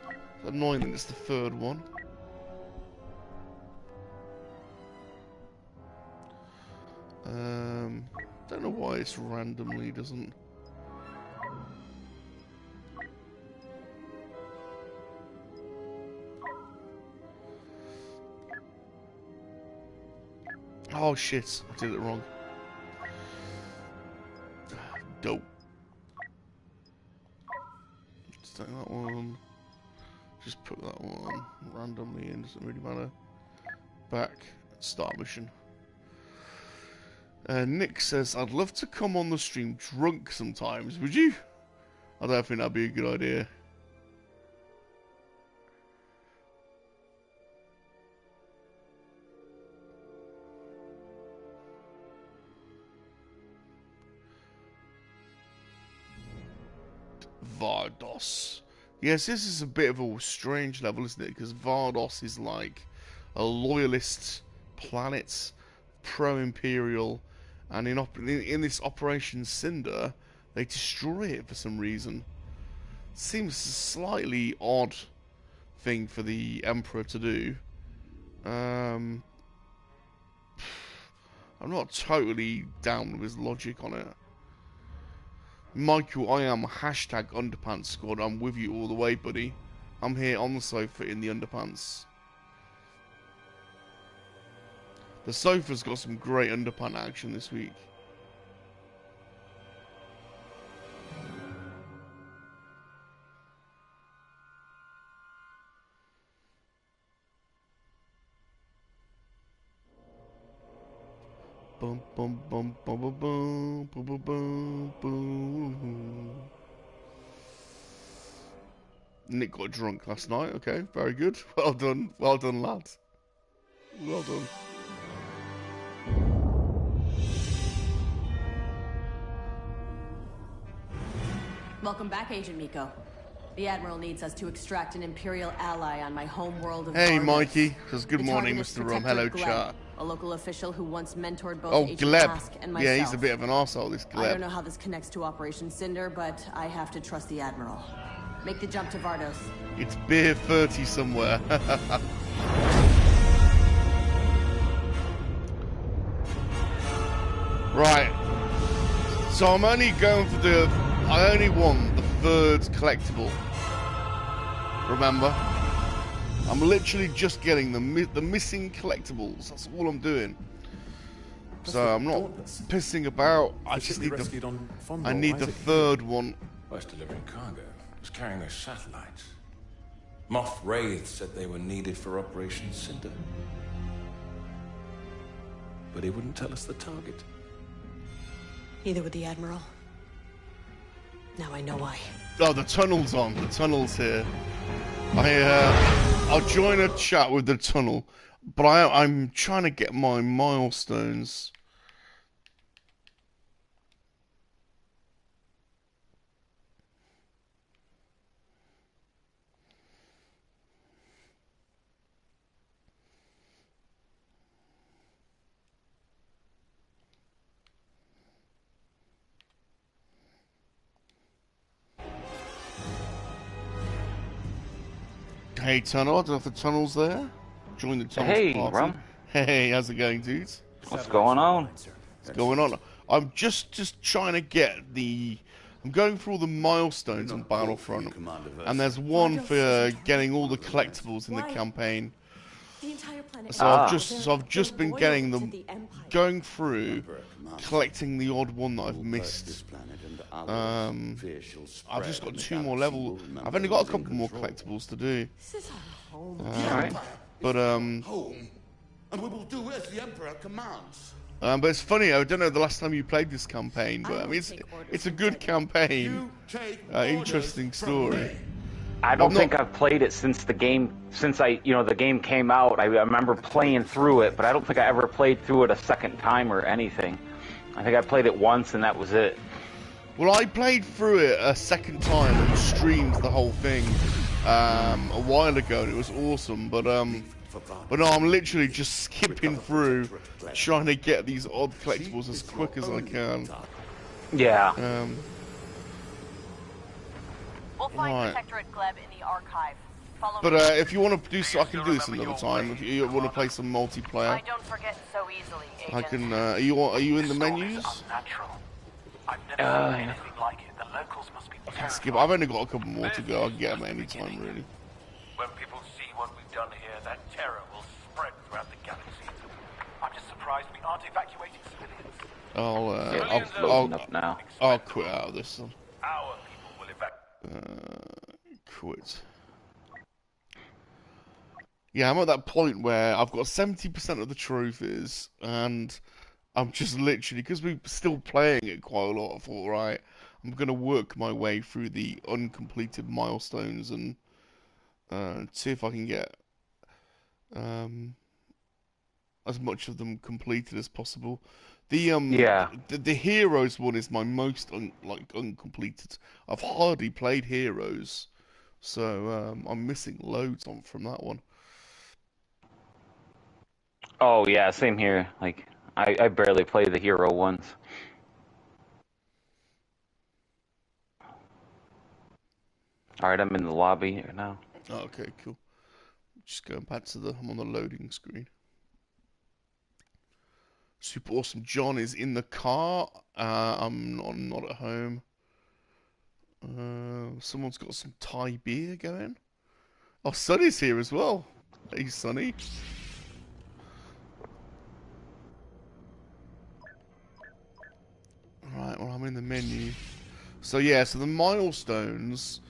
It's annoying that it's the third one. Don't know why it's randomly doesn't. Oh shit, I did it wrong. Dope. Just take that one. Just put that one randomly in, doesn't really matter. Back, start mission. Nick says, I'd love to come on the stream drunk sometimes, would you? I don't think that'd be a good idea. Vardos. Yes, this is a bit of a strange level, isn't it? Because Vardos is like a loyalist planets pro-imperial, and in this Operation Cinder, they destroy it for some reason. Seems a slightly odd thing for the Emperor to do. I'm not totally down with his logic on it. Michael, I am hashtag underpants squad. I'm with you all the way, buddy. I'm here on the sofa in the underpants. The sofa's got some great underpant action this week. Bum bum bum bum bum bum bum bum bum bum. Nick got drunk last night. Okay, very good. Well done, lads. Well done. Welcome back, Agent Miko. The Admiral needs us to extract an Imperial ally on my home world of Hey, Vardos. Mikey. Says good The morning, target is Mr. Rum. Protector Hello, Gleb, chat. a local official who once mentored both Oh, Agent Gleb. Hask and myself. Yeah, he's a bit of an arsehole, this I don't Gleb. know how this connects to Operation Cinder, but I have to trust the Admiral. Make the jump to Vardos. It's beer 30 somewhere. Right. So I'm only going for I only want the third collectible. Remember? I'm literally just getting the missing collectibles. That's all I'm doing. So I'm not pissing about. I just need the third one. Was delivering cargo. Was carrying their satellites. Moff Wraith said they were needed for Operation Cinder. But he wouldn't tell us the target. Neither would the Admiral. Now I know why. Oh, the tunnel's on. The tunnel's here. I'll join a chat with the tunnel, but I'm trying to get my milestones. Hey, Tunnel, I don't know if the Tunnel's there. Join the Tunnel's party. Rum. Hey, how's it going, dudes? What's going on? What's going on? I'm just trying to get I'm going through all the milestones on Battlefront, and there's one for getting all the collectibles in the campaign. So I've just been getting them, going through, collecting the odd one that I've missed. I've just got 2 more levels. I've only got a couple more collectibles to do. But home, and we will do as the Emperor commands. But it's funny. I don't know the last time you played this campaign, but I mean it's a good campaign. Interesting story. I don't think I've played it since the game came out. I remember playing through it, but I don't think I ever played through it a second time or anything. I think I played it once and that was it. Well, I played through it a second time and streamed the whole thing a while ago, and it was awesome. But no, I'm literally just skipping through, trying to get these odd collectibles as quick as I can. Yeah. We'll find Protectorate Gleb in the archive. But if you want to do so, I can do this another time. If you want to play some multiplayer, I don't forget so easily, Agent. I can. Are you in the menus? Anything like it. The locals must be I can skip. I've only got a couple more to go. I can get them any time, really. When people see what we've done here, that terror will spread throughout the galaxy. I'm just surprised we aren't evacuating civilians. I'll quit out of this one. Our people will evacuate. Quit. Yeah, I'm at that point where I've got 70% of the trophies, and I'm just literally, because we're still playing it quite a lot, I thought, right, I'm going to work my way through the uncompleted milestones and see if I can get as much of them completed as possible. The Heroes one is my most uncompleted. I've hardly played Heroes, so I'm missing loads from that one. Oh yeah, same here. Like I barely play the hero ones. All right, I'm in the lobby here now. Oh, okay, cool. Just going back to I'm on the loading screen. Super awesome. John is in the car. I'm not at home. Someone's got some Thai beer going. Oh, Sonny's here as well. Hey, Sonny. Right, well, I'm in the menu. So, yeah, so the milestones,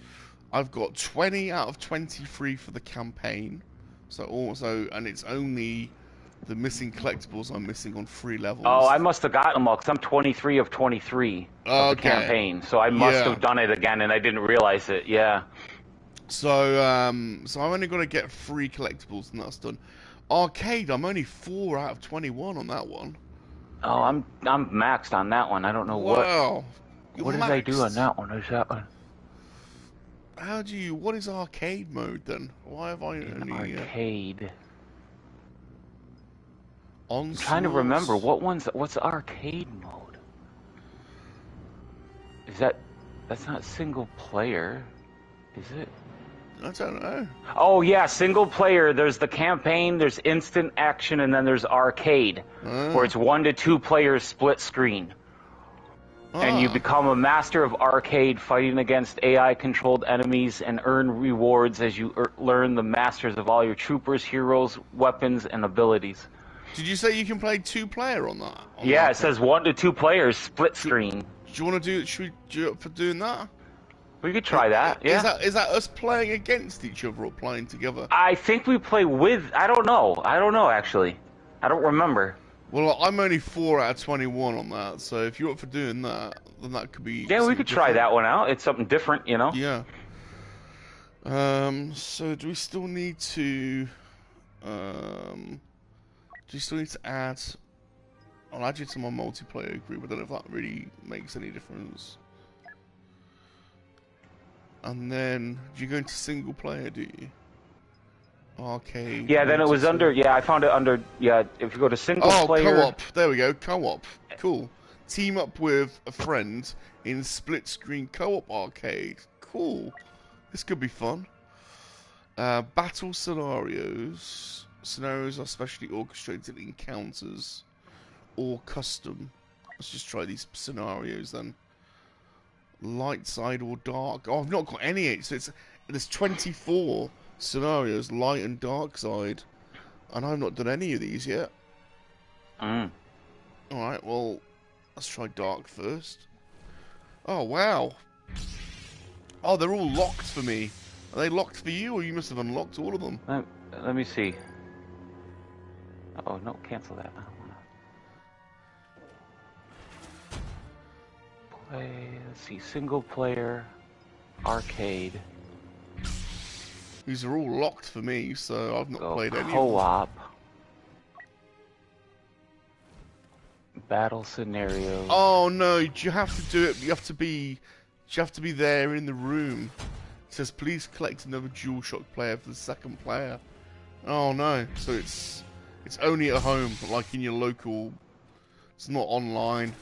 I've got 20 out of 23 for the campaign. So, also, and it's only the missing collectibles I'm missing on 3 levels. Oh, I must have gotten them all, because I'm 23 of 23 of the campaign. So I must have done it again, and I didn't realize it, yeah. So, so I've only got to get 3 collectibles, and that's done. Arcade, I'm only 4 out of 21 on that one. Oh, I'm maxed on that one. I don't know what. Wow. What did I do on that one? Is that one? How do you? What is arcade mode then? Why have I only arcade? I'm trying to remember what's arcade mode. Is that's not single player, is it? I don't know. Oh yeah, single player. There's the campaign, there's instant action, and then there's arcade, where it's 1 to 2 players split screen. And you become a master of arcade, fighting against AI-controlled enemies, and earn rewards as you learn the masters of all your troopers, heroes, weapons, and abilities. Did you say you can play 2-player on that? Yeah, it says 1 to 2 players, split screen. Do you want to do? Should we do it for doing that? We could try that. Yeah. Is that us playing against each other or playing together? I think we play with. I don't know actually. I don't remember. Well, I'm only 4 out of 21 on that, so if you're up for doing that, then that could be. Yeah, we could try that one out. It's something different, you know. Yeah. So do we still need to? Add? I'll add you to my multiplayer group. I don't know if that really makes any difference. And then, do you go into single player? Do you? Arcade. Yeah, then it was under. Yeah, I found it under. Yeah, if you go to single player. Oh, co-op. There we go. Co-op. Cool. Team up with a friend in split-screen co-op arcade. Cool. This could be fun. Battle scenarios. Scenarios are specially orchestrated encounters or custom. Let's just try these scenarios then. Light side or dark. Oh, I've not got any. So there's 24 scenarios, light and dark side, and I've not done any of these yet. Alright, well, let's try dark first. Oh, wow. Oh, they're all locked for me. Are they locked for you, or you must have unlocked all of them? Let me see. Oh, no, cancel that. Let's see, single player, arcade. These are all locked for me, so I've not played any of them. Co-op. Battle scenario. Oh no, you have to do it. You have to be there in the room. It says please collect another DualShock player for the second player. Oh no, so it's only at home, like in your local. It's not online.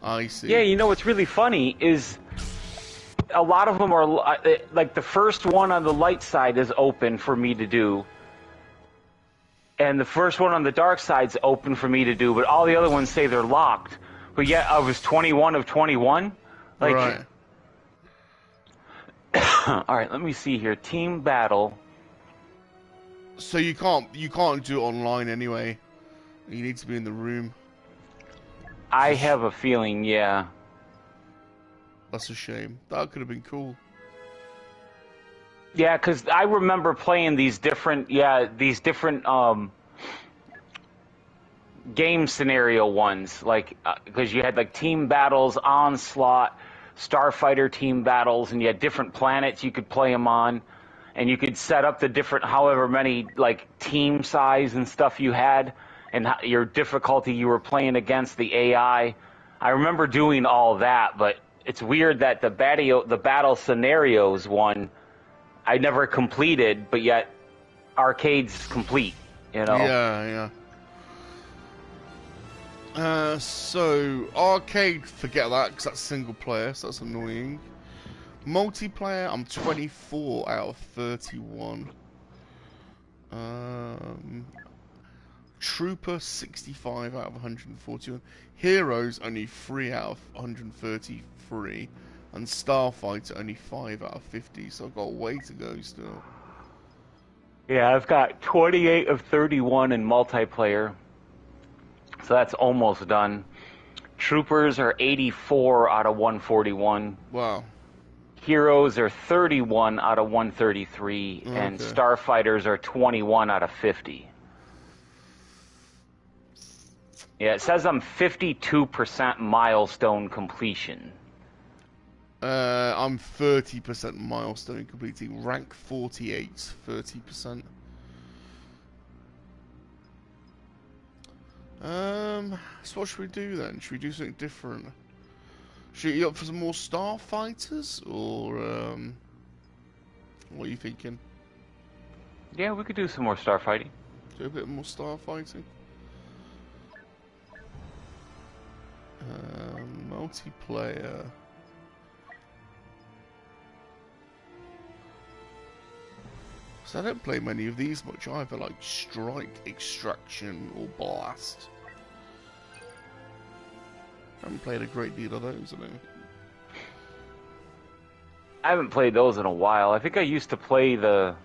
I see. Yeah, you know what's really funny is a lot of them are like the first one on the light side is open for me to do, and the first one on the dark side's open for me to do, but all the other ones say they're locked. But yet I was 21 of 21. Like, right. All right, let me see here. Team battle. So you can't do it online anyway. You need to be in the room. I have a feeling, yeah. That's a shame. That could have been cool. Yeah, because I remember playing these different game scenario ones, like because you had like team battles, onslaught, starfighter team battles, and you had different planets you could play them on, and you could set up the different however many like team size and stuff you had, and your difficulty you were playing against the AI. I remember doing all that, but it's weird that the battle scenarios one I never completed, but yet arcade's complete, you know. Yeah, yeah. So arcade, forget that because that's single player, so that's annoying. Multiplayer, I'm 24 out of 31. Trooper, 65 out of 141. Heroes, only 3 out of 133. And Starfighter, only 5 out of 50. So I've got a way to go still. Yeah, I've got 28 of 31 in multiplayer. So that's almost done. Troopers are 84 out of 141. Wow. Heroes are 31 out of 133. Okay. And Starfighters are 21 out of 50. Yeah, it says I'm 52% milestone completion. I'm 30% milestone completing. Rank 48, 30%. So what should we do then? Should we do something different? Should you up for some more Starfighters, or what are you thinking? Yeah, we could do some more starfighting. Do a bit more starfighting. Multiplayer. So I don't play many of these much either, like Strike, Extraction, or Blast. I haven't played a great deal of those, I think. I haven't played those in a while. I think I used to play the...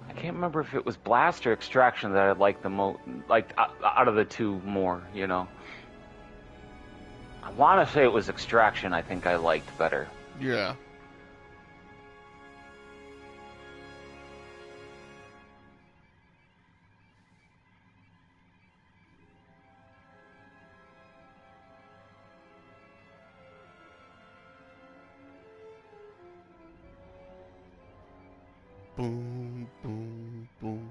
I can't remember if it was Blast or Extraction that I liked the most, like out of the two more, you know. I want to say it was Extraction I think I liked better. Yeah. Boom, boom, boom.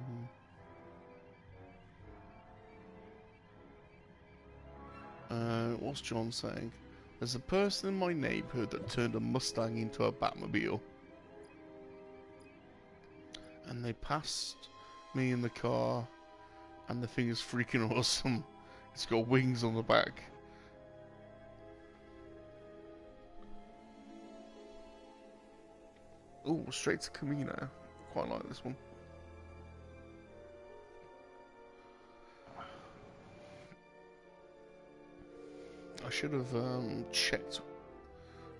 What's John saying? There's a person in my neighborhood that turned a Mustang into a Batmobile. And they passed me in the car, and the thing is freaking awesome. It's got wings on the back. Ooh, straight to Camino. Quite like this one. I should have checked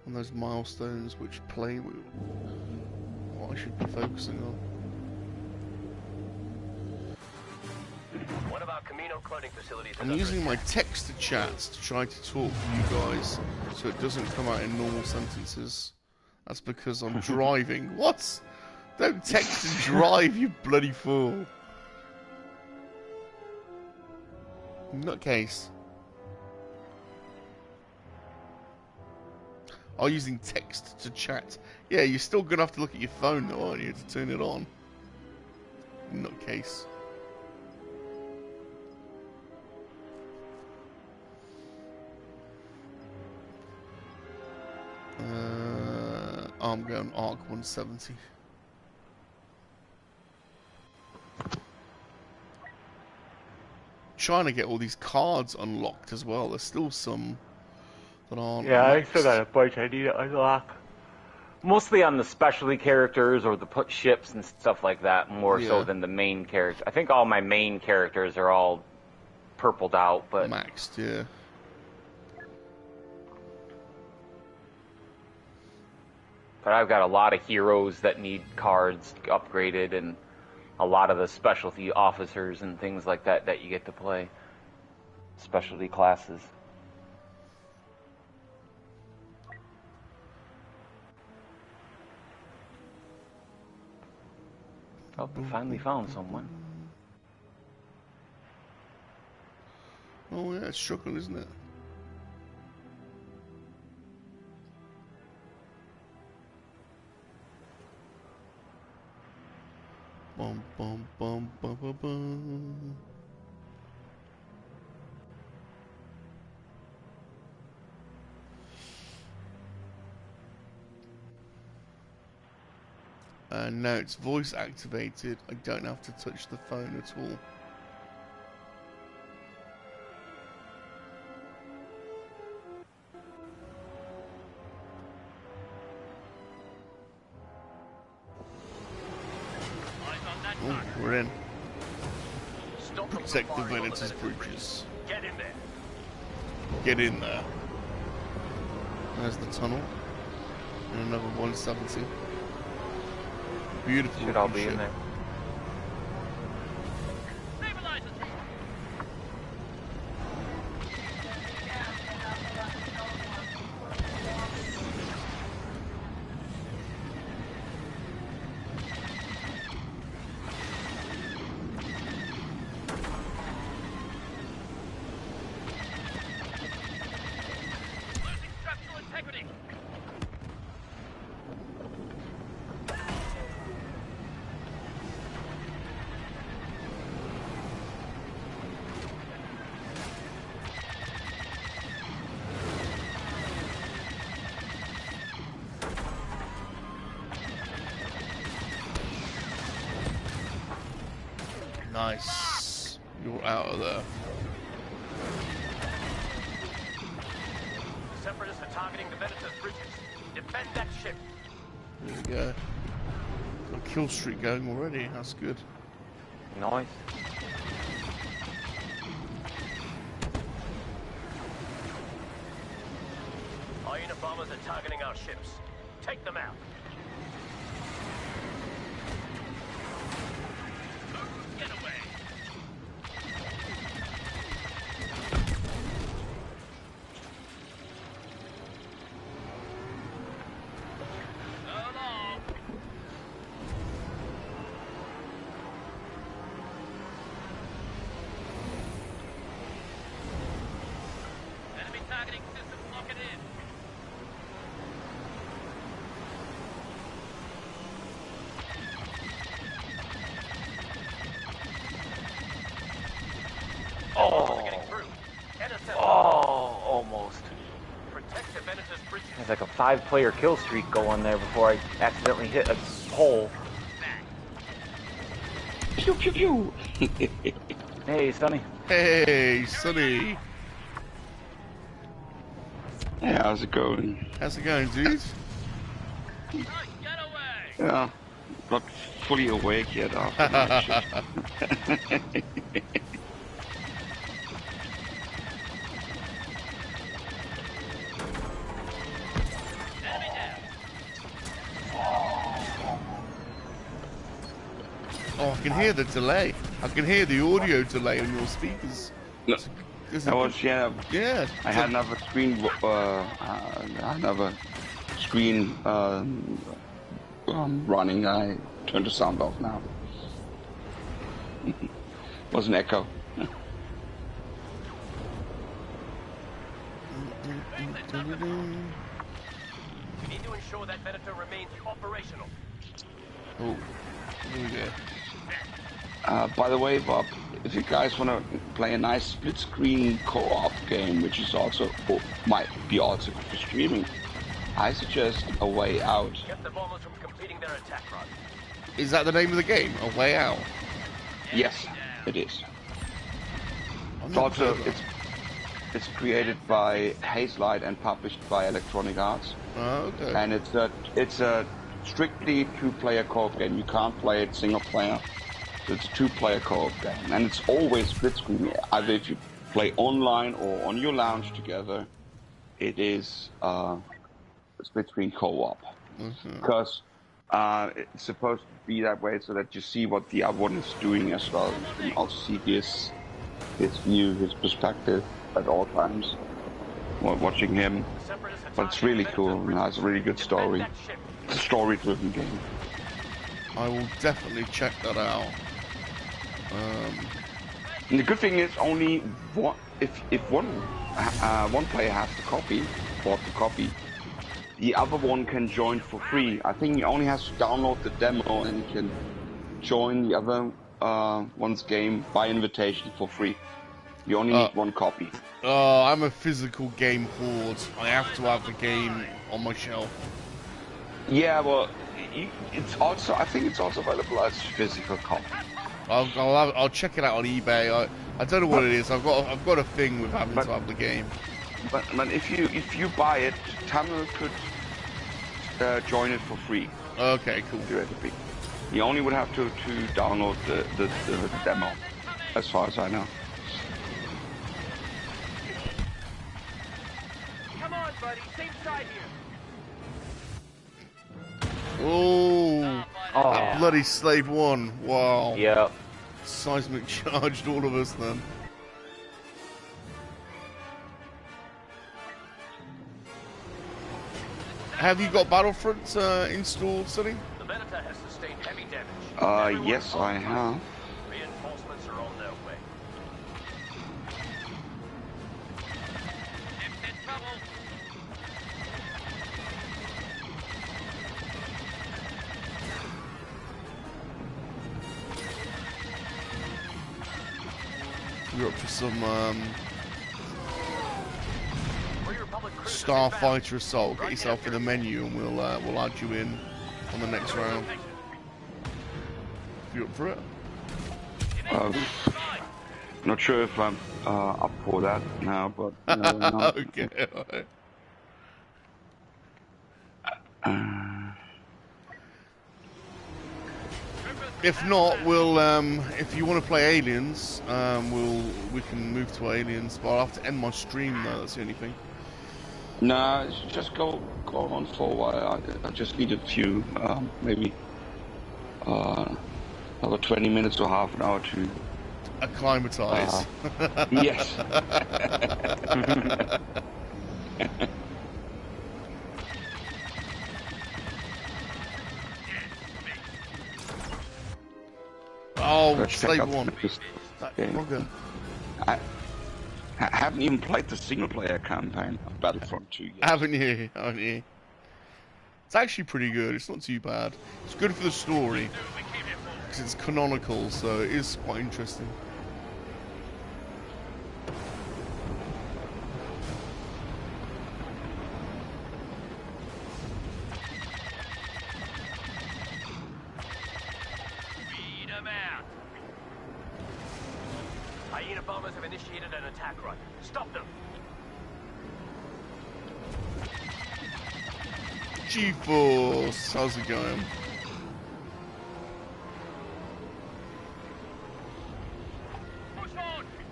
on those milestones which play with what I should be focusing on. One of our Camino cloning facilities I'm using my text to chat to try to talk to you guys so it doesn't come out in normal sentences. That's because I'm driving. What? Don't text and drive, you bloody fool. Nutcase. Oh, using text to chat. Yeah, you're still gonna have to look at your phone though, aren't you, to turn it on? Nutcase. I'm going Arc 170. Trying to get all these cards unlocked as well. There's still some that aren't. Yeah, I still got a bunch I need to unlock. Mostly on the specialty characters or the put ships and stuff like that, more so than the main character. I think all my main characters are all purpled out, but maxed, yeah. But I've got a lot of heroes that need cards upgraded, and a lot of the specialty officers and things like that that you get to play. Specialty classes. Oh, I finally found someone. Oh yeah, it's struggling, isn't it? Bum bum bum bum bum bum. And now it's voice activated. I don't have to touch the phone at all. Oh, we're in. Protect the Venator's bridges. Get in there. Get in there. There's the tunnel. And another 170. Beautiful. Should all be in there. Nice. You're out of there. The Separatists are targeting the Venator's bridges. Defend that ship. There we go. Got a kill streak going already. That's good. Nice. Our Unabombers are targeting our ships. Take them out. Get away. Enemy targeting system lock it in. Almost. There's like a 5-player kill streak going there before I accidentally hit a hole. Pew pew pew. Hey, Sonny. Hey, Sonny. Hey, how's it going? How's it going, dude? Yeah, not fully awake yet after night shift. Oh, I can hear the delay. I can hear the audio delay on your speakers. No, I was, yeah. I had another screen, running. I turned the sound off now. Was an echo. We need to ensure that Venator remains operational. Oh, here we go. By the way, Bob, if you guys want to play a nice split-screen co-op game, which is also might be also good for streaming, I suggest A Way Out. Get the bombers from completing their attack run. Is that the name of the game? A Way Out? Yes, it is. Also, it's created by Hazelight and published by Electronic Arts. Oh, okay. And it's a strictly 2-player co-op game. You can't play it single player. So it's a 2-player co-op game, and it's always split screen. Either if you play online or on your lounge together, it is split screen co-op. Because it's supposed to be that way so that you see what the other one is doing as well. You can also see his view, his perspective at all times while watching him. But it's really cool and it has a really good story. It's a story-driven game. I will definitely check that out. And the good thing is only one. If one player has bought the copy, the other one can join for free. I think he only has to download the demo and he can join the other one's game by invitation for free. You only need one copy. Oh, I'm a physical game hoard. I have to have the game on my shelf. Yeah, well, it's also, I think it's also available as physical copy. I'll check it out on eBay. I don't know what it is. I've got a thing with having to have the game. But if you buy it, Tamil could join it for free. Okay, cool. You only would have to download the demo, as far as I know. Come on, buddy. Same side here. Oh, that bloody Slave 1. Wow. Yep. Seismic charged all of us then. Have you got Battlefront installed, Sonny? The Venator has sustained heavy damage. Yes, I have. Reinforcements are on their way. You're up for some Starfighter Assault. Get yourself in the menu and we'll add you in on the next round. If you're up for it. Not sure if I'm up for that now, but no. Okay. If not, we'll if you want to play Aliens, we can move to Aliens. But I'll have to end my stream though. That's the only thing. Nah, just go on for a while. I just need a few, maybe another 20 minutes or half an hour to acclimatize. Yes. Oh, Slave 1. I haven't even played the single-player campaign of Battlefront 2 yet. Haven't you? It's actually pretty good. It's not too bad. It's good for the story because it's canonical, so it is quite interesting. Hyena bombers have initiated an attack run. Stop them! G-Force, how's it going?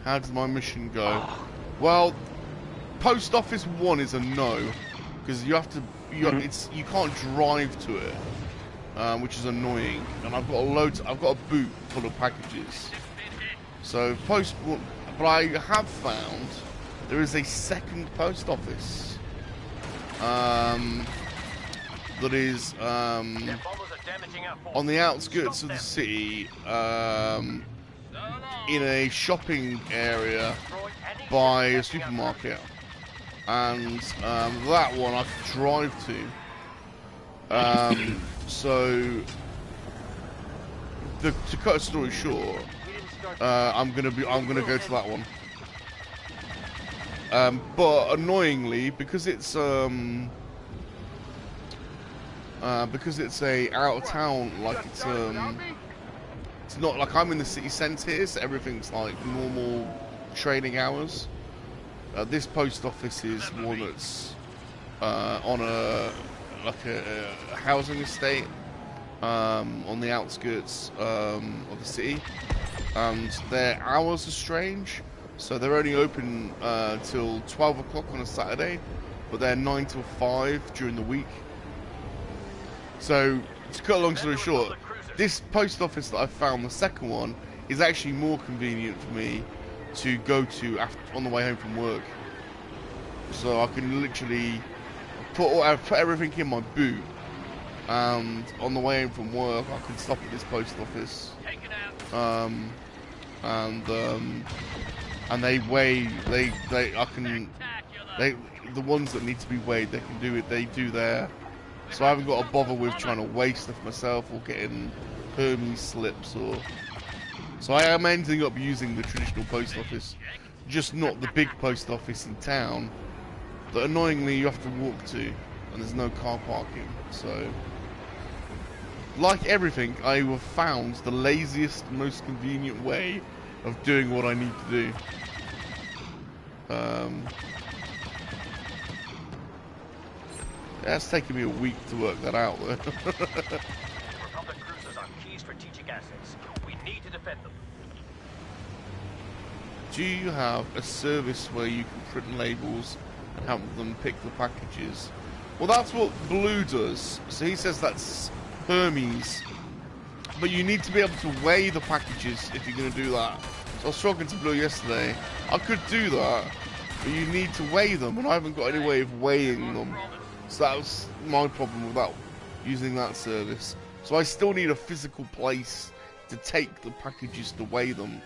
How did my mission go? Well, Post Office 1 is a no, because you have to, you can't drive to it, which is annoying. And I've got I've got a boot full of packages. So Post 1, but I have found there is a second post office that is on the outskirts of the city, in a shopping area by a supermarket, and that one I could drive to. So to cut a story short, I'm gonna go to that one. But annoyingly, because it's a out of town, like it's not like I'm in the city centre here, so everything's like normal trading hours. This post office is one that's on a housing estate on the outskirts of the city, and their hours are strange. So they're only open till 12 o'clock on a Saturday, but they're 9 till 5 during the week. So to cut a long story short, this post office that I found, the second one, is actually more convenient for me to go to on the way home from work. So I can literally put everything in my boot, and on the way home from work I can stop at this post office. And they weigh, the ones that need to be weighed, they can do it, they do there. So I haven't got to bother with trying to weigh stuff myself or getting Hermes slips or... So I am ending up using the traditional post office, just not the big post office in town that annoyingly you have to walk to, and there's no car parking, so... like everything, I have found the laziest, most convenient way of doing what I need to do. Yeah, it's taken me a week to work that out, though. Republic cruisers are key strategic assets. We need to defend them. Do you have a service where you can print labels and help them pick the packages? Well, that's what Blue does. So he says that's Hermes. But you need to be able to weigh the packages if you're going to do that. So I was talking to Blue yesterday. I could do that, but you need to weigh them, and I haven't got any way of weighing them. So that was my problem without using that service. So I still need a physical place to take the packages to weigh them,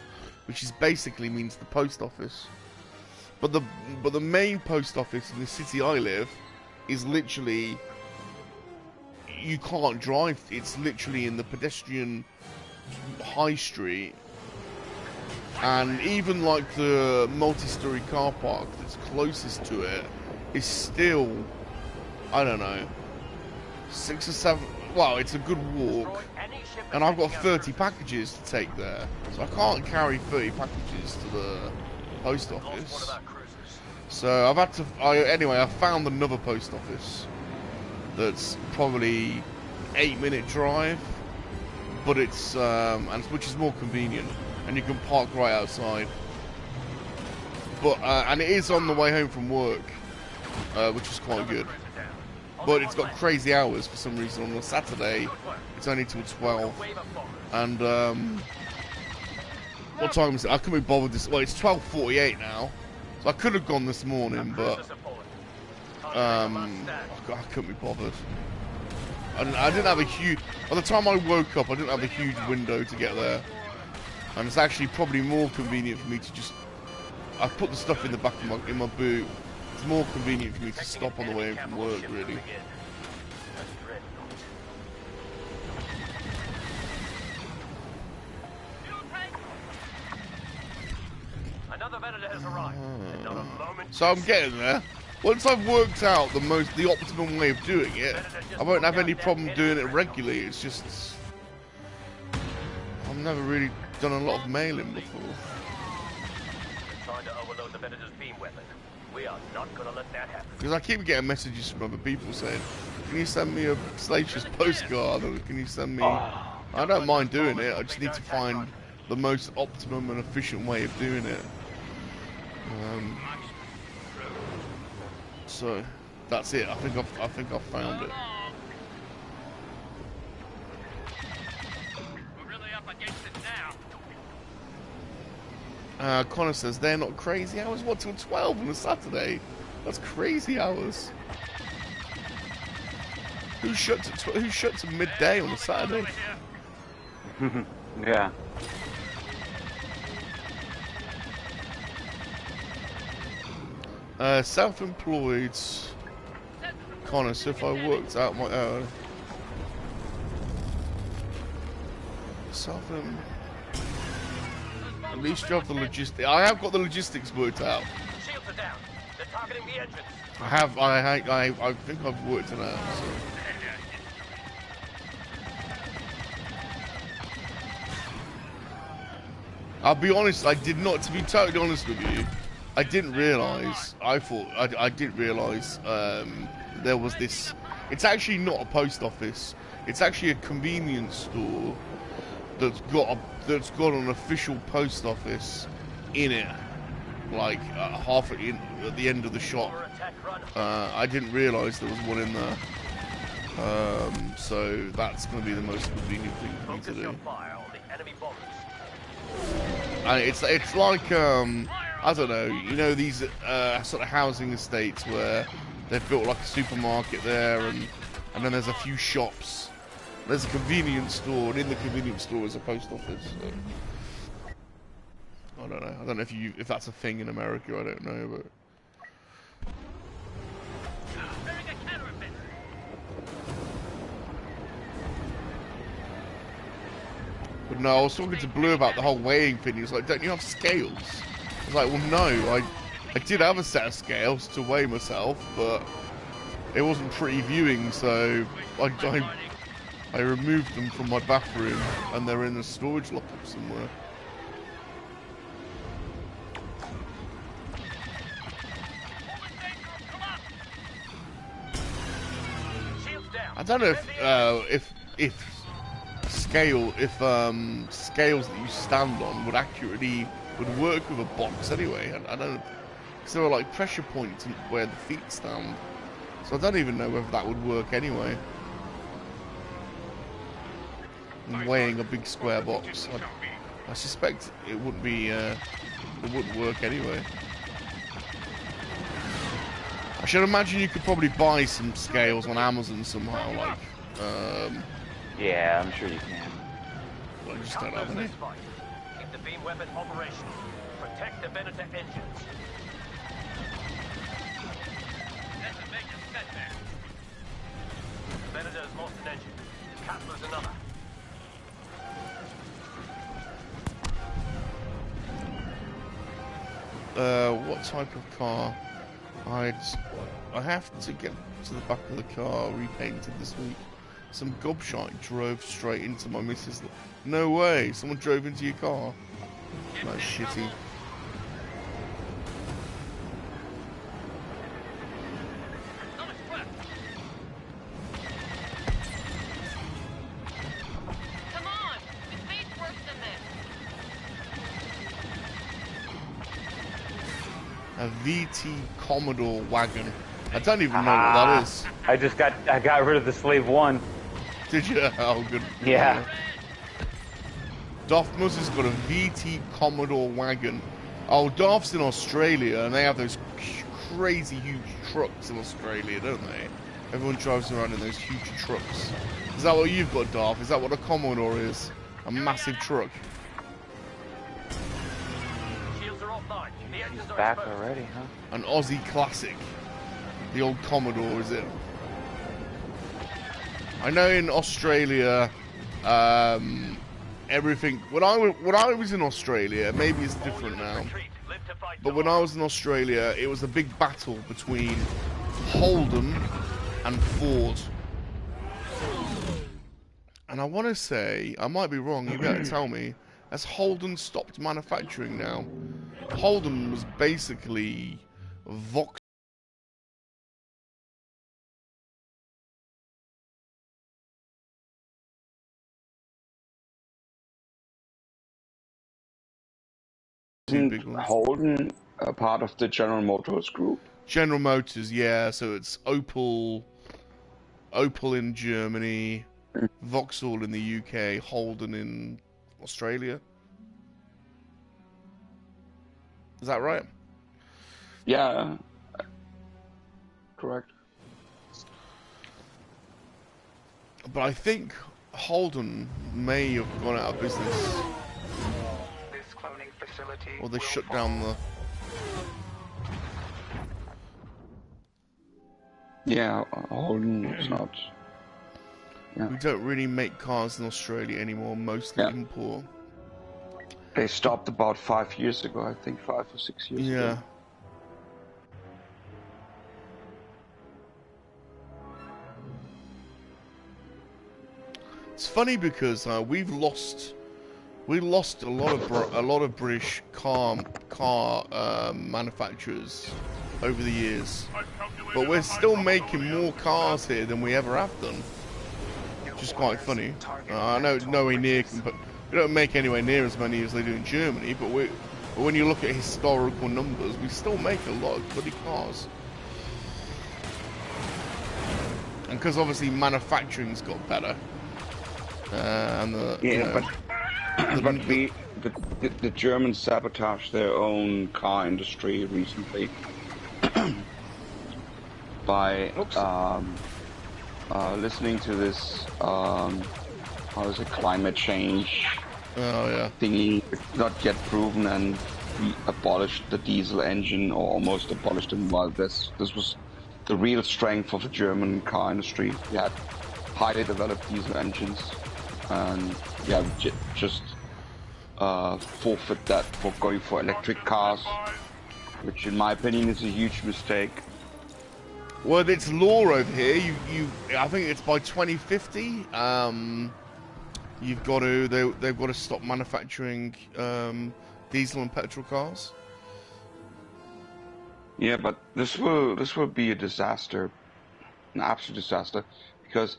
which is basically means the post office. But the main post office in the city I live is literally, you can't drive. It's literally in the pedestrian high street, and even like the multi-story car park that's closest to it is still, I don't know, 6 or 7. Well, it's a good walk, and I've got 30 packages to take there, so I can't carry 30 packages to the post office. So I've had to. Anyway, I found another post office that's probably 8-minute drive, but it's which is more convenient, and you can park right outside. But and it is on the way home from work, which is quite good. But it's got crazy hours for some reason. On a Saturday, it's only till 12. And what time is it? I couldn't be bothered this. Well, it's 12:48 now, so I could have gone this morning, but I couldn't be bothered. I didn't have a huge. By the time I woke up, I didn't have a huge window to get there, and it's actually probably more convenient for me to just. I put the stuff in the back of my boot. It's more convenient for me to stop on the way home from work, really. Another vendor has arrived. And not a moment. So I'm getting there. Once I've worked out the optimum way of doing it, I won't have any problem doing it regularly. It's just I've never really done a lot of mailing before. Trying to overload the vendor's beam weapon. We are not going to let that happen. Because I keep getting messages from other people saying, "Can you send me a Salacious postcard?" Or "Can you send me?" I don't mind doing it. I just need to find the most optimum and efficient way of doing it. So that's it. I think I've found it. We're really up against it now. Connor says they're not crazy hours. What, till 12 on a Saturday? That's crazy hours. Who shuts at midday on a Saturday? Yeah. Self-employed. Connor, so if I worked out my at least you have the logistics. I have got the logistics worked out. Shields are down. They're targeting the engines. I think I've worked it out. So. I'll be honest. I did not. To be totally honest with you, I didn't realise. I didn't realise there was this. It's actually not a post office. It's actually a convenience store that's got an official post office in it, like half at the end of the shop. I didn't realise there was one in there. So that's going to be the most convenient thing for me to do. And it's like I don't know, you know, these sort of housing estates where they've built like a supermarket there, and then there's a few shops. There's a convenience store, and in the convenience store is a post office. So. I don't know. I don't know if that's a thing in America. I don't know, but. But no, I was talking to Blue about the whole weighing thing. He was like, "Don't you have scales?" I was like, "Well, no. I did have a set of scales to weigh myself, but it wasn't pretty viewing, so I removed them from my bathroom, and they're in a storage lockup somewhere. I don't know if scales that you stand on would work with a box anyway. I don't know, because there are like pressure points where the feet stand, so I don't even know whether that would work anyway. And weighing a big square box, I suspect it wouldn't be it wouldn't work anyway. I should imagine you could probably buy some scales on Amazon somehow, like. Yeah, I'm sure you can. Well, I just don't have any. Keep the beam weapon operational. Protect the Venator engines. That's a major setback. Venator has lost an engine. Cutler's another. What type of car? I have to get to the back of the car repainted this week. Some gobshite drove straight into my missus. No way! Someone drove into your car? That's shitty. Come on! This mate's worse than this. A VT Commodore wagon. I don't even know what that is. I got rid of the Slave 1. Did you? Oh, good. Yeah. Darth Mus has got a VT Commodore wagon. Oh, Darth's in Australia, and they have those crazy huge trucks in Australia, don't they? Everyone drives around in those huge trucks. Is that what you've got, Darth? Is that what a Commodore is? A massive truck? He's back already, huh? An Aussie classic. The old Commodore, is it? I know in Australia, everything. When I was in Australia, maybe it's different now. But when I was in Australia, it was a big battle between Holden and Ford. And I want to say, I might be wrong. You better tell me. Has Holden stopped manufacturing now? Holden was basically Vox. Isn't Holden a part of the General Motors group? General Motors, yeah. So it's Opel in Germany, Vauxhall in the UK, Holden in Australia. Is that right? Yeah. Correct. But I think Holden may have gone out of business. Or they shut down the... Yeah, Holden is not... Yeah. We don't really make cars in Australia anymore, mostly import. They stopped about 5 years ago, I think 5 or 6 years ago. Yeah. It's funny because we lost a lot of British car manufacturers over the years, but we're still making more cars here than we ever have done, which is quite funny. I know it's nowhere near, but we don't make anywhere near as many as they do in Germany. But when you look at historical numbers, we still make a lot of bloody cars, and because obviously manufacturing's got better. And the Germans sabotaged their own car industry recently by listening to this how is it, climate change thingy. It's not yet proven, and we abolished the diesel engine, or almost abolished it. While this was the real strength of the German car industry. We had highly developed diesel engines. And yeah, just forfeit that for going for electric cars, which in my opinion is a huge mistake. Well, it's law over here. I think it's by 2050. You've got to. They've got to stop manufacturing diesel and petrol cars. Yeah, but this will be a disaster, an absolute disaster, because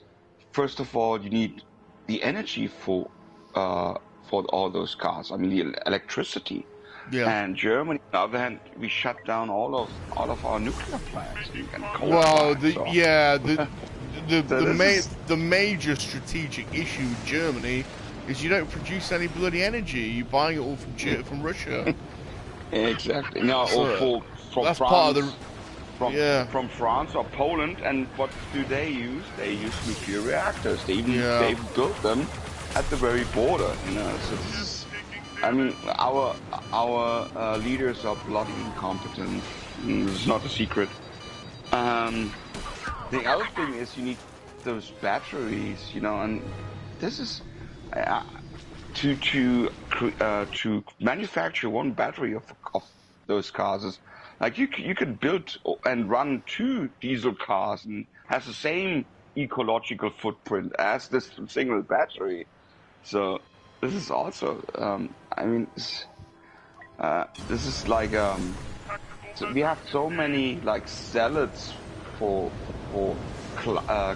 first of all, you need the energy for all those cars. I mean, the electricity. Yeah. And Germany, on the other hand, we shut down all of our nuclear plants and coal Well, plants. The major strategic issue with Germany is you don't produce any bloody energy. You're buying it all from Russia. Exactly. No, So, from that's France, part of the from France or Poland. And what do they use? They use nuclear reactors. They built them at the very border. You know, so this is. I mean, our leaders are bloody incompetent. It's not a secret. The other thing is you need those batteries, you know, and this is to manufacture one battery of those cars is like you can build and run 2 diesel cars and has the same ecological footprint as this single battery. So this is also, I mean, this is like so we have so many like zealots for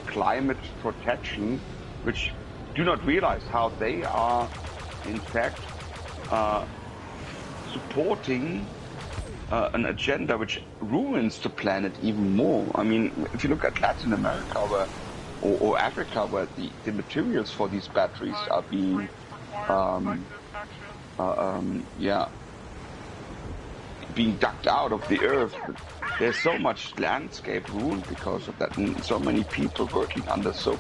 climate protection, which do not realize how they are, in fact, supporting an agenda which ruins the planet even more. I mean, if you look at Latin America or Africa, where the materials for these batteries are being, being dug out of the earth, there's so much landscape ruined because of that, and so many people working under so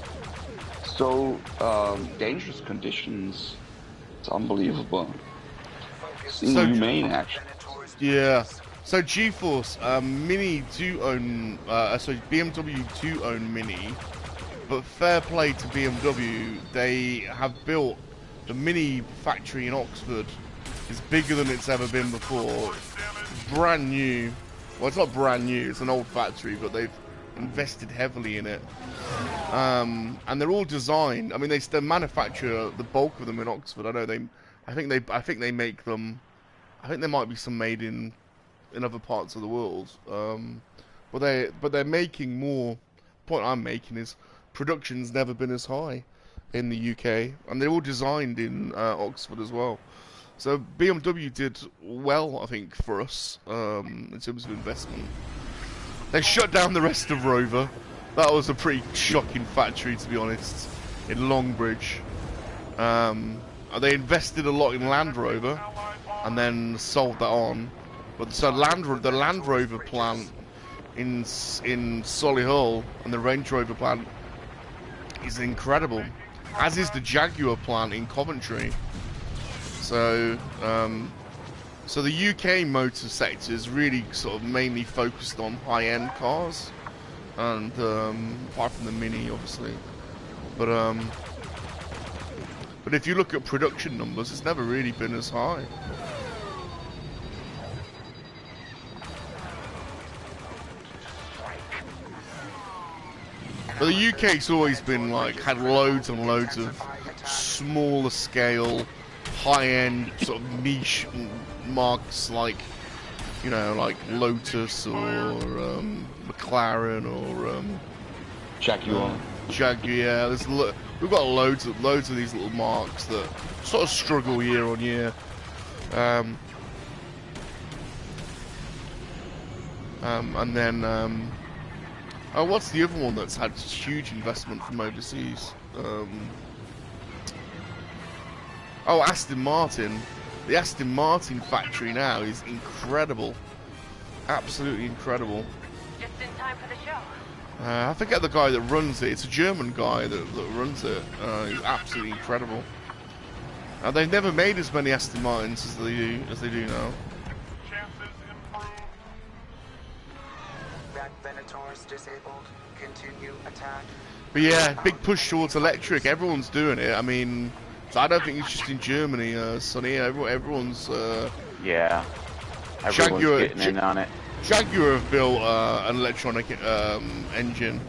dangerous conditions. It's unbelievable. It's inhumane, actually. Yeah. So GeForce, Mini do own, BMW do own Mini, but fair play to BMW, they have built the Mini factory in Oxford. It's bigger than it's ever been before. It's brand new. Well, it's not brand new, it's an old factory, but they've invested heavily in it. And they're all designed. I mean, they manufacture the bulk of them in Oxford. I know I think they make them. I think there might be some made in other parts of the world. But they're making more. The point I'm making is production's never been as high in the UK, and they're all designed in Oxford as well. So BMW did well, I think, for us in terms of investment. They shut down the rest of Rover. That was a pretty shocking factory, to be honest, in Longbridge. They invested a lot in Land Rover and then sold that on. But so the Land Rover plant in Solihull and the Range Rover plant is incredible, as is the Jaguar plant in Coventry. So, so the UK motor sector is really sort of mainly focused on high-end cars, and apart from the Mini, obviously. But if you look at production numbers, it's never really been as high. But the UK's always been like had loads and loads of smaller scale, high-end sort of niche marks, like, you know, like Lotus or McLaren or Jaguar. Yeah, we've got loads of these little marks that sort of struggle year on year. And then oh, what's the other one that's had huge investment from overseas? Oh, Aston Martin. The Aston Martin factory now is incredible. Absolutely incredible. Just in time for the show. I forget the guy that runs it. It's a German guy that runs it. He's absolutely incredible. They've never made as many Aston Martins as they do now. Disabled. Continue attack. But yeah, big push towards electric. Everyone's doing it. I mean, so I don't think it's just in Germany, Sonny. Everyone's yeah, everyone's getting in on it. Jaguar have built an electronic engine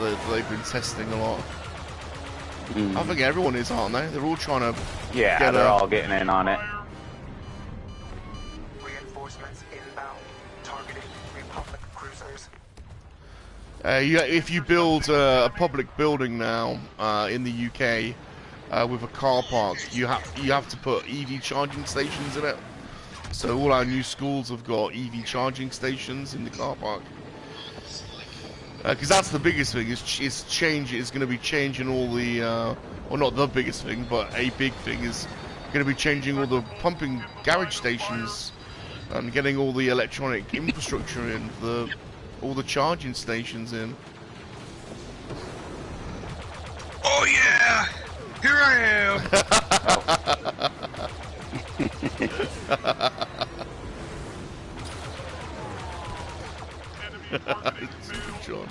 that they've been testing a lot. I think everyone is, aren't they? They're all trying to. Yeah, they're all getting in on it. Reinforcements inbound, targeting Republic cruisers. If you build a public building now in the UK with a car park, you have to put EV charging stations in it. So all our new schools have got EV charging stations in the car park. Because that's the biggest thing. It's going to be changing all the, well, not the biggest thing, but a big thing is going to be changing all the pumping garage stations and getting all the electronic infrastructure in, all the charging stations in. Oh yeah, here I am. John.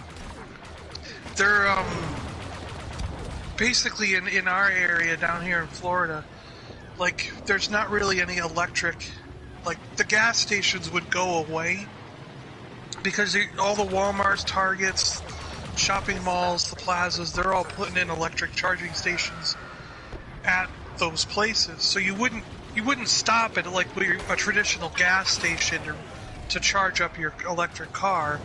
They're basically in our area down here in Florida, like there's not really any electric. Like the gas stations would go away because all the Walmarts, Targets, shopping malls, the plazas, they're all putting in electric charging stations at those places. So you wouldn't stop at like a traditional gas station to charge up your electric car.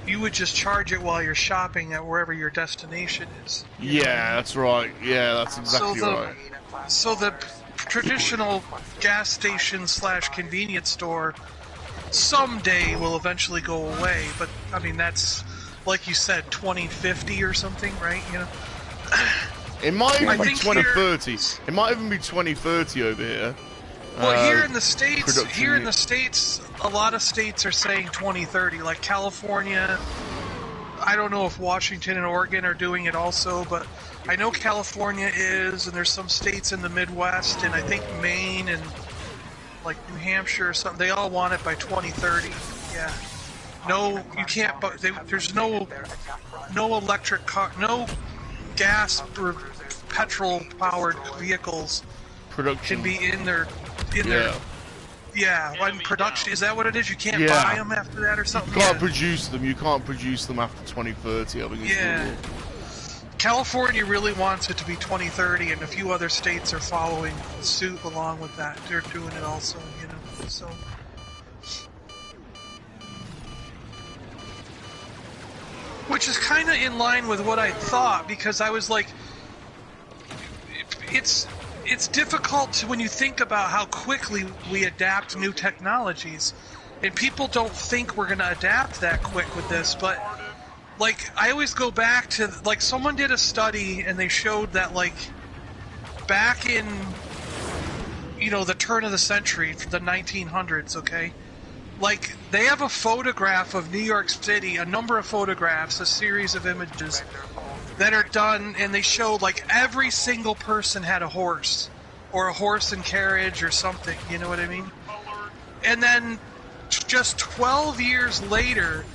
You would just charge it while you're shopping at wherever your destination is. Yeah, that's right. Yeah, that's exactly right. So the traditional gas station / convenience store someday will eventually go away, but I mean that's like you said, 2050 or something, right? You know. It might even be 2030. It might even be 2030 over here. Well, here in the states, a lot of states are saying 2030. Like California, I don't know if Washington and Oregon are doing it also, but I know California is, and there's some states in the Midwest, and I think Maine and like New Hampshire or something. They all want it by 2030. Yeah. No, you can't. But there's no electric car, no gas or petrol-powered vehicles. Production can be in their. Yeah, when production, is that what it is? You can't buy them after that or something? You can't produce them. You can't produce them after 2030. I think it's California really wants it to be 2030, and a few other states are following suit along with that. They're doing it also, you know. So, which is kind of in line with what I thought, because I was like, it's difficult when you think about how quickly we adapt new technologies, and people don't think we're going to adapt that quick with this, but like I always go back to like someone did a study and they showed that like back in the turn of the century, the 1900s, okay, like they have a photograph of New York City, a number of photographs, a series of images that are done, and they showed like every single person had a horse or a horse and carriage or something, you know what I mean? And then just 12 years later,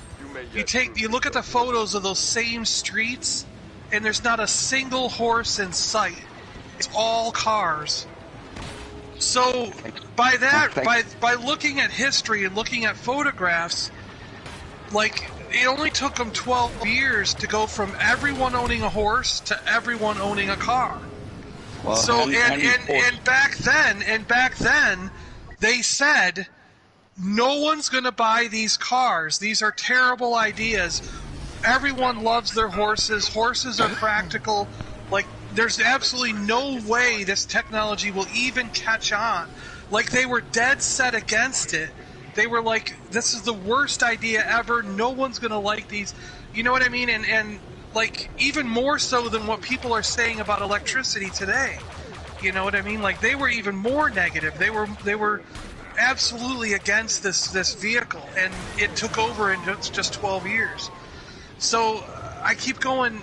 you look at the photos of those same streets, and there's not a single horse in sight. It's all cars. So by that, by looking at history and looking at photographs, like it only took them 12 years to go from everyone owning a horse to everyone owning a car. Well, so and back then they said no one's going to buy these cars. These are terrible ideas. Everyone loves their horses. Horses are practical. Like there's absolutely no way this technology will even catch on. Like they were dead set against it. They were like, this is the worst idea ever. No one's going to like these. You know what I mean? And like, even more so than what people are saying about electricity today. You know what I mean? Like, they were even more negative. They were absolutely against this vehicle. And it took over in just 12 years. So, I keep going,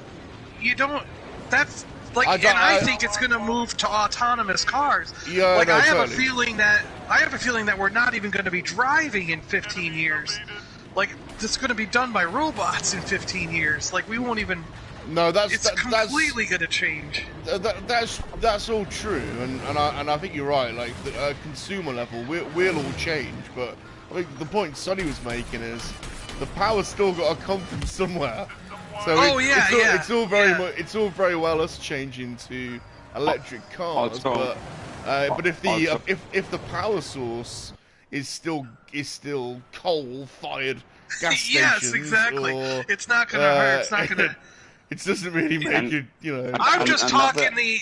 I think it's going to move to autonomous cars. Yeah, like I have a feeling that we're not even going to be driving in 15 years. Like it's going to be done by robots in 15 years. Like we won't even. No, it's completely going to change. That's all true, and I think you're right. Like the consumer level, we'll all change, but I think the point Sonny was making is the power's still got to come from somewhere. So it's all very well us changing to electric cars, but if the power source is still coal-fired gas stations, yes, exactly. or, it's not gonna hurt. It's not gonna. It doesn't really make it, you know. I'm just talking the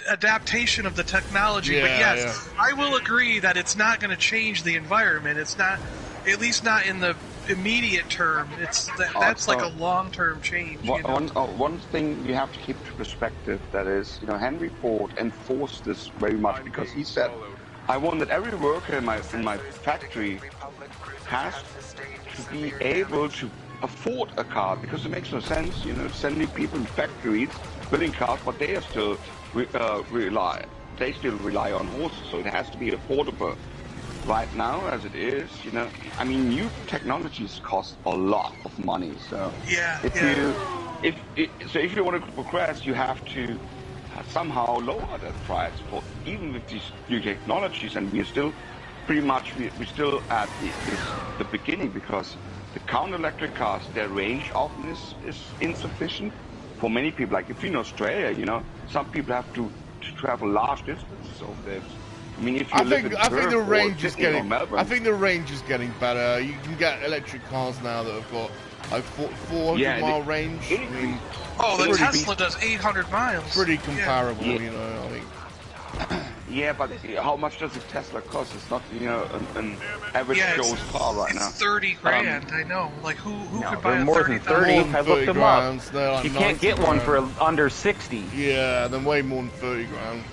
adaptation of the technology. But yes, I will agree that it's not going to change the environment. It's not, at least not in the immediate term. That's like a long-term change. One thing you have to keep to perspective, that is, you know, Henry Ford enforced this very much because he said, I want that every worker in my factory has to be able to afford a car, because it makes no sense, you know, sending people in factories building cars, but they are still rely on horses, so it has to be affordable. Right now, as it is, you know, I mean, new technologies cost a lot of money, so if you want to progress, you have to somehow lower the price for even with these new technologies, and we're still pretty much we're still at the beginning, because the counter electric cars, their range often is insufficient for many people. Like if you're in Australia, you know, some people have to travel large distances over there. I mean, if you I think the range is getting. I think the range is getting better. You can get electric cars now that have got like 400-mile range. I mean, the Tesla does 800 miles. Pretty comparable, you know. I think. Yeah, but how much does a Tesla cost? It's not, you know, an average Joe's car right now. It's 30 grand. I know. Like who could buy a more than 30? I looked them up. Like you can't get one for under 60. Yeah, then way more than 30 grand.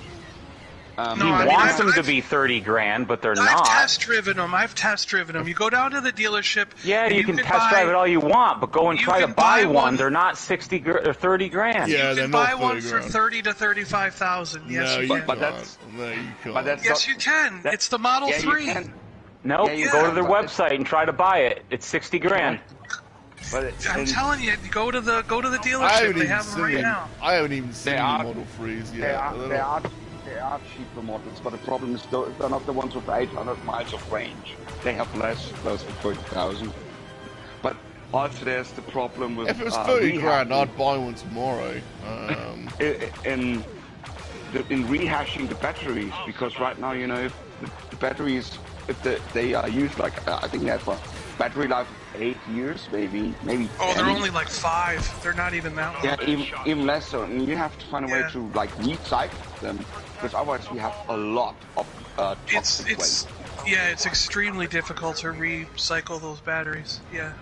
He wants them to be 30 grand, but they're not. I've test driven them. You go down to the dealership. Yeah, you can test drive it all you want, but go and try to buy one. They're not 60 or 30 grand. Yeah, you can buy one for 30 to 35,000. Yes, you can. Yes, you can. It's the Model 3. Nope. Go to their website and try to buy it. It's 60 grand. But I'm telling you, go to the dealership. They have them right now. I haven't even seen the Model 3s yet. There are cheaper models, but the problem is they're not the ones with 800 miles of range. They have less, close to 30,000. But also there's the problem with... If it was 30 grand, I'd buy one tomorrow. In rehashing the batteries, because right now, you know, if the batteries, if they are used like, I think they have a battery life of 8 years, maybe 10. Oh, they're only like 5. They're not even that long. Yeah, even less so. And you have to find a way to like recycle them, because otherwise we have a lot of toxic waste. Yeah, it's extremely difficult to recycle those batteries. Yeah.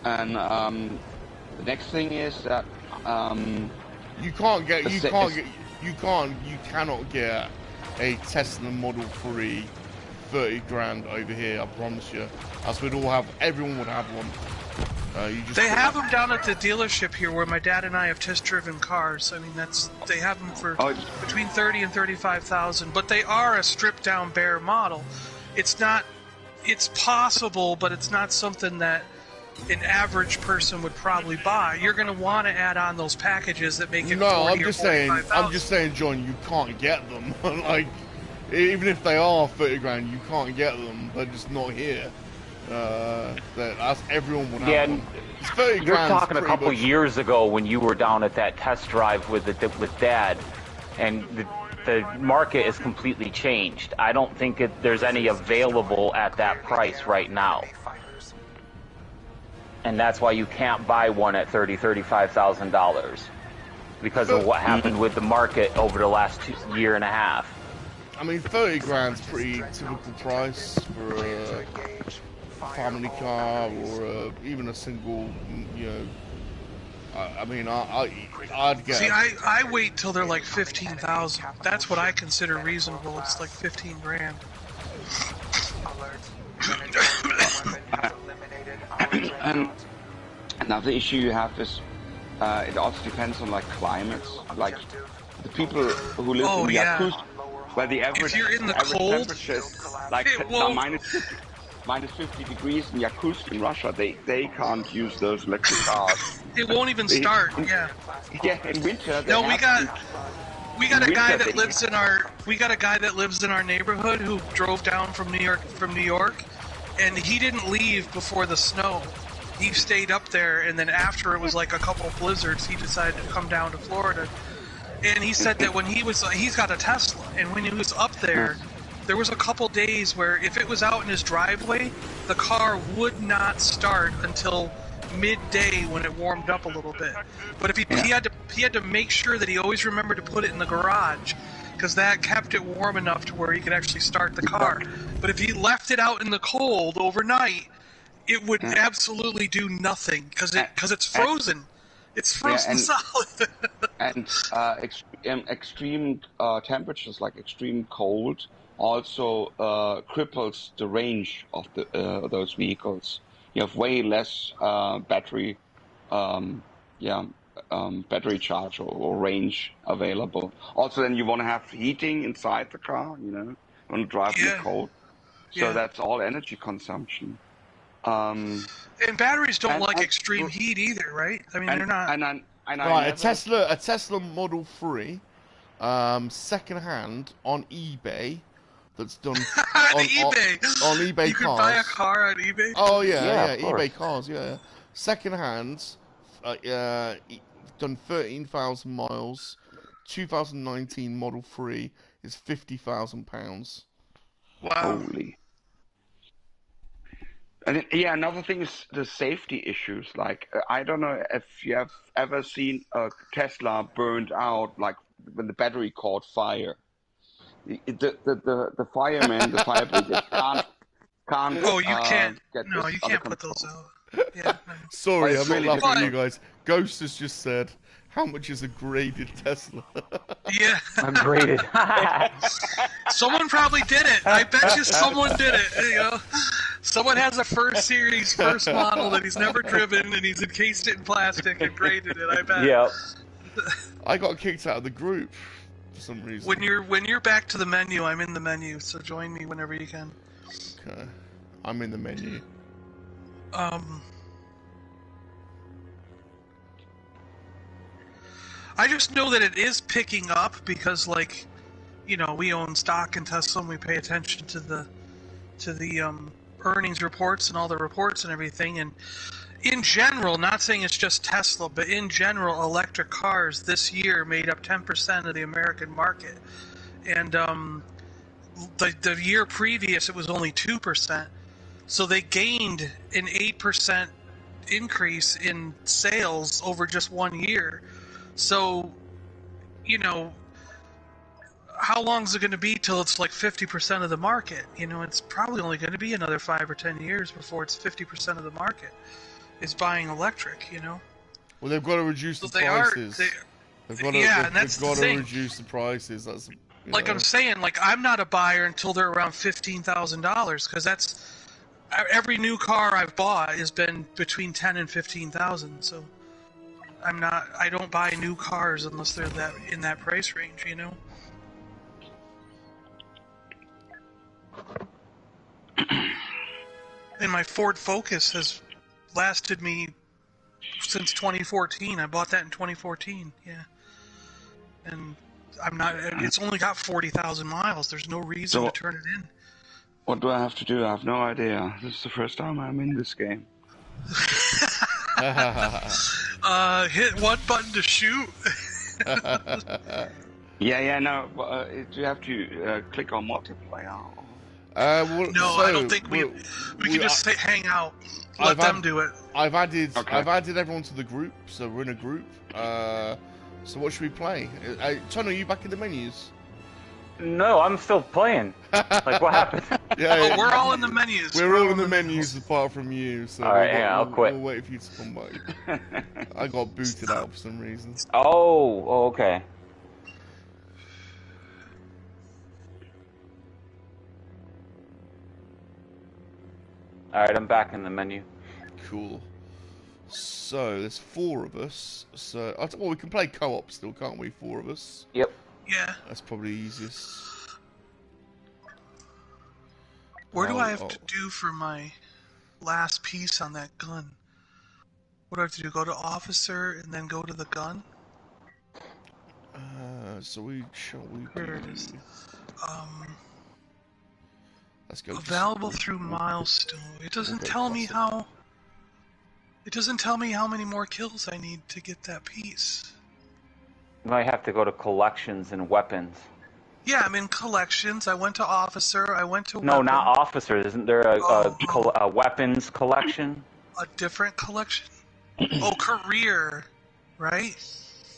And the next thing is that you cannot get a Tesla Model 3 30 grand over here, I promise you. As everyone would have one. They have them down at the dealership here where my dad and I have test-driven cars. I mean, they have them for between 30 and 35,000, but they are a stripped-down bare model. It's possible, but it's not something that an average person would probably buy. You're going to want to add on those packages that make it I'm just saying, John, you can't get them. Like, even if they are 30 grand, you can't get them. They're just not here. Everyone would have one. It's 30 You're talking a couple years ago when you were down at that test drive with Dad, and the market has completely changed. I don't think there's any available at that price right now. And that's why you can't buy one at $35,000 because of what happened with the market over the last year and a half. I mean, 30 grand's pretty typical price for a family car or even a single, you know. I mean, I'd get. See, I wait till they're like 15,000. That's what I consider reasonable. It's like 15 grand. And another issue you have is it also depends on like climates, like the people who live in Yakutsk, where the average temperature is like minus 50 degrees in Yakutsk in Russia. They can't use those electric cars. It won't even start. Yeah. Yeah, in winter. We got a guy that lives in our. We got a guy that lives in our neighborhood who drove down from New York, and he didn't leave before the snow. He stayed up there, and then after it was like a couple of blizzards, he decided to come down to Florida. And he said that when he's got a Tesla, and when he was up there, there was a couple days where if it was out in his driveway, the car would not start until midday when it warmed up a little bit. But if he had to make sure that he always remembered to put it in the garage, because that kept it warm enough to where he could actually start the car. But if he left it out in the cold overnight, it would absolutely do nothing because it's frozen. It's frozen solid. And extreme temperatures, like extreme cold, also cripples the range of those vehicles. You have way less battery charge or range available. Also, then you want to have heating inside the car. You know, you want to drive in the cold. So that's all energy consumption. And batteries don't like extreme heat either, right? I mean, they're not. Right, a Tesla Model 3, second-hand on eBay. That's done on eBay you cars. You can buy a car on eBay? Oh, yeah, eBay cars, yeah. Second-hand, done 13,000 miles, 2019 Model 3 is £50,000. Wow. Holy. And another thing is the safety issues. Like, I don't know if you have ever seen a Tesla burned out, like when the battery caught fire. The firemen, the fire brigade can't. Oh, you can't. Get No, this you under can't put control. those out. Yeah. Sorry, I'm not really laughing at you guys. Ghost has just said, how much is a graded Tesla? Yeah. Ungraded. Someone probably did it. I bet you someone did it. You know, someone has a first model that he's never driven, and he's encased it in plastic and graded it. I bet. Yep. I got kicked out of the group for some reason. When you're back to the menu, I'm in the menu, so join me whenever you can. Okay, I'm in the menu. I just know that it is picking up because, like, you know, we own stock in Tesla and we pay attention to the earnings reports and all the reports and everything. And in general, not saying it's just Tesla, but in general, electric cars this year made up 10% of the American market. And the year previous, it was only 2%. So they gained an 8% increase in sales over just 1 year. So, you know, how long is it going to be till it's like 50% of the market? You know, it's probably only going to be another 5 or 10 years before it's 50% of the market is buying electric, you know? Well, they've got to reduce the prices. They've got to reduce the prices. That's, like I'm saying, like, I'm not a buyer until they're around $15,000 because that's every new car I've bought has been between $10,000 and $15,000. So I don't buy new cars unless they're in that price range, you know. And my Ford Focus has lasted me since 2014. I bought that in 2014, yeah. And it's only got 40,000 miles. There's no reason to turn it in. What do I have to do? I have no idea. This is the first time I'm in this game. Hit what button to shoot? No. Do you have to click on multiplayer? No, I don't think we can just say hang out. Let them do it. I've added everyone to the group, so we're in a group. So what should we play? Ton, are you back in the menus? No, I'm still playing. Like, what happened? We're all in the menus. We're all in the menus apart from you. So all right, I'll quit. We'll wait for you to come back. I got booted out for some reason. Oh, okay. Alright, I'm back in the menu. Cool. So, there's 4 of us. So, well, we can play co-op still, can't we? 4 of us. Yep. Yeah. That's probably easiest. Where do I have to do for my last piece on that gun? What do I have to do? Go to officer and then go to the gun? so shall we Here do? it is. Let's go. Available through milestone. It doesn't tell me how. It doesn't tell me how many more kills I need to get that piece. You might have to go to collections and weapons. Yeah, I'm in collections. I went to officer. I went to No, weapon. not officers. Isn't there a weapons collection? A different collection? Oh, career, right?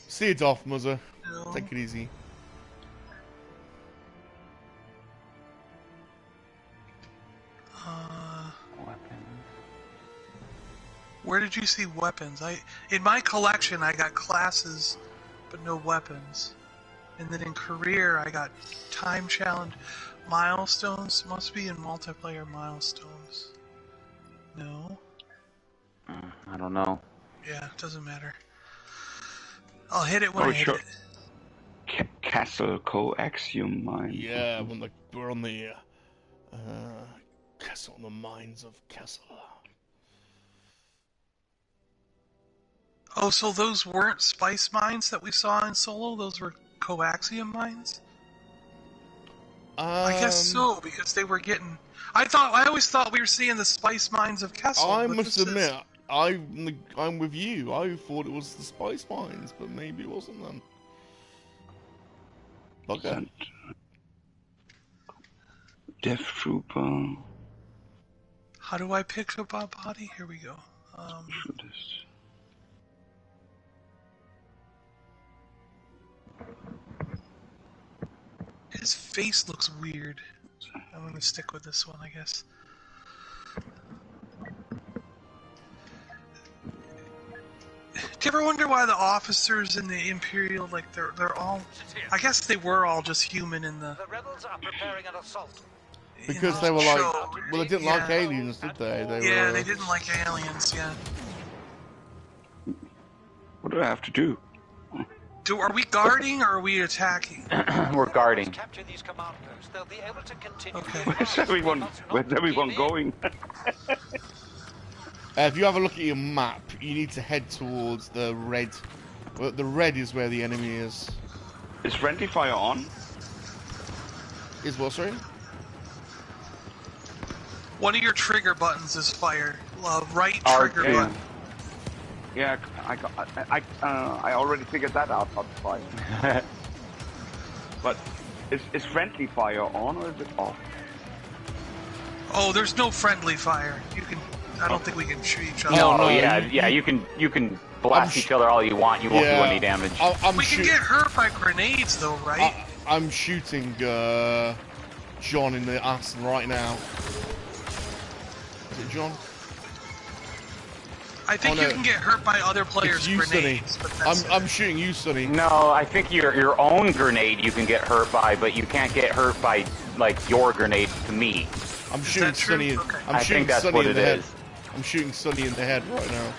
See it off, Muzzer. No. Take it easy. Where did you see weapons? In my collection, I got classes, but no weapons. And then in career, I got time challenge milestones. Must be in multiplayer milestones. No. I don't know. Yeah, it doesn't matter. I'll hit it when I hit it. Castle KoWaKiaN mine. Yeah, when we're on the castle on the mines of Castle. Oh, so those weren't spice mines that we saw in Solo? Those were KoWaKiaN mines? I guess so, because they were getting... I always thought we were seeing the spice mines of Kessel. I must admit, I'm with you. I thought it was the spice mines, but maybe it wasn't then. Okay. Death Trooper. How do I pick up a body? Here we go. His face looks weird. I'm gonna stick with this one, I guess. Do you ever wonder why the officers in the Imperial, like, they're all... I guess they were all just human in the... The rebels are preparing an assault. Because they were like... Well, they didn't like aliens, did they? They didn't like aliens, yeah. What do I have to do? Are we guarding or are we attacking? We're guarding. Capture these commandos. They'll be able to continue. Okay. Where's everyone going? If you have a look at your map, you need to head towards the red. Well, the red is where the enemy is. Is friendly fire on? Is what, sorry? One of your trigger buttons is fire. Right trigger button. Yeah, I already figured that out. How to fire. But is friendly fire on or is it off? Oh, there's no friendly fire. You can. I don't think we can shoot each other. No, yeah. You can blast each other all you want. You won't do any damage. We can get hurt by grenades, though, right? I'm shooting John in the ass right now. Is it John? I think you can get hurt by other players' grenades. But I'm shooting you, Sonny. No, I think your own grenade you can get hurt by, but you can't get hurt by like your grenade to me. I'm shooting Sonny. Okay. I'm shooting think that's Sonny what in the it head. is. I'm shooting Sonny in the head right now.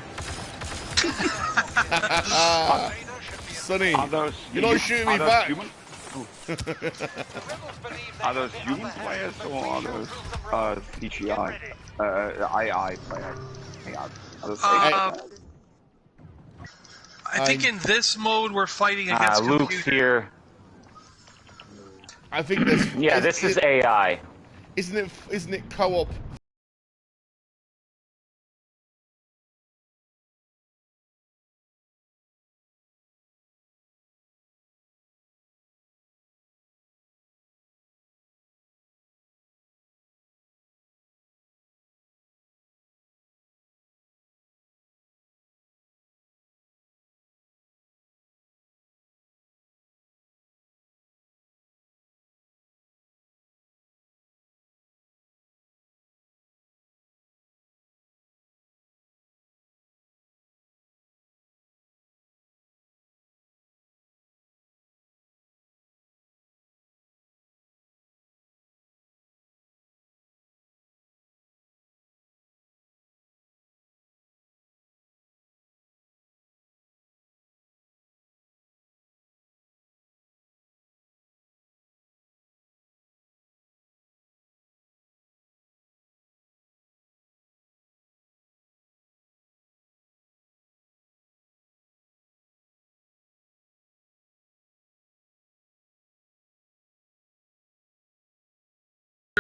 Sonny, you're not shooting me back. Are those human players or are those CGI? II players? I think in this mode we're fighting against Luke's here. I think this. Yeah, this is AI. Isn't it co-op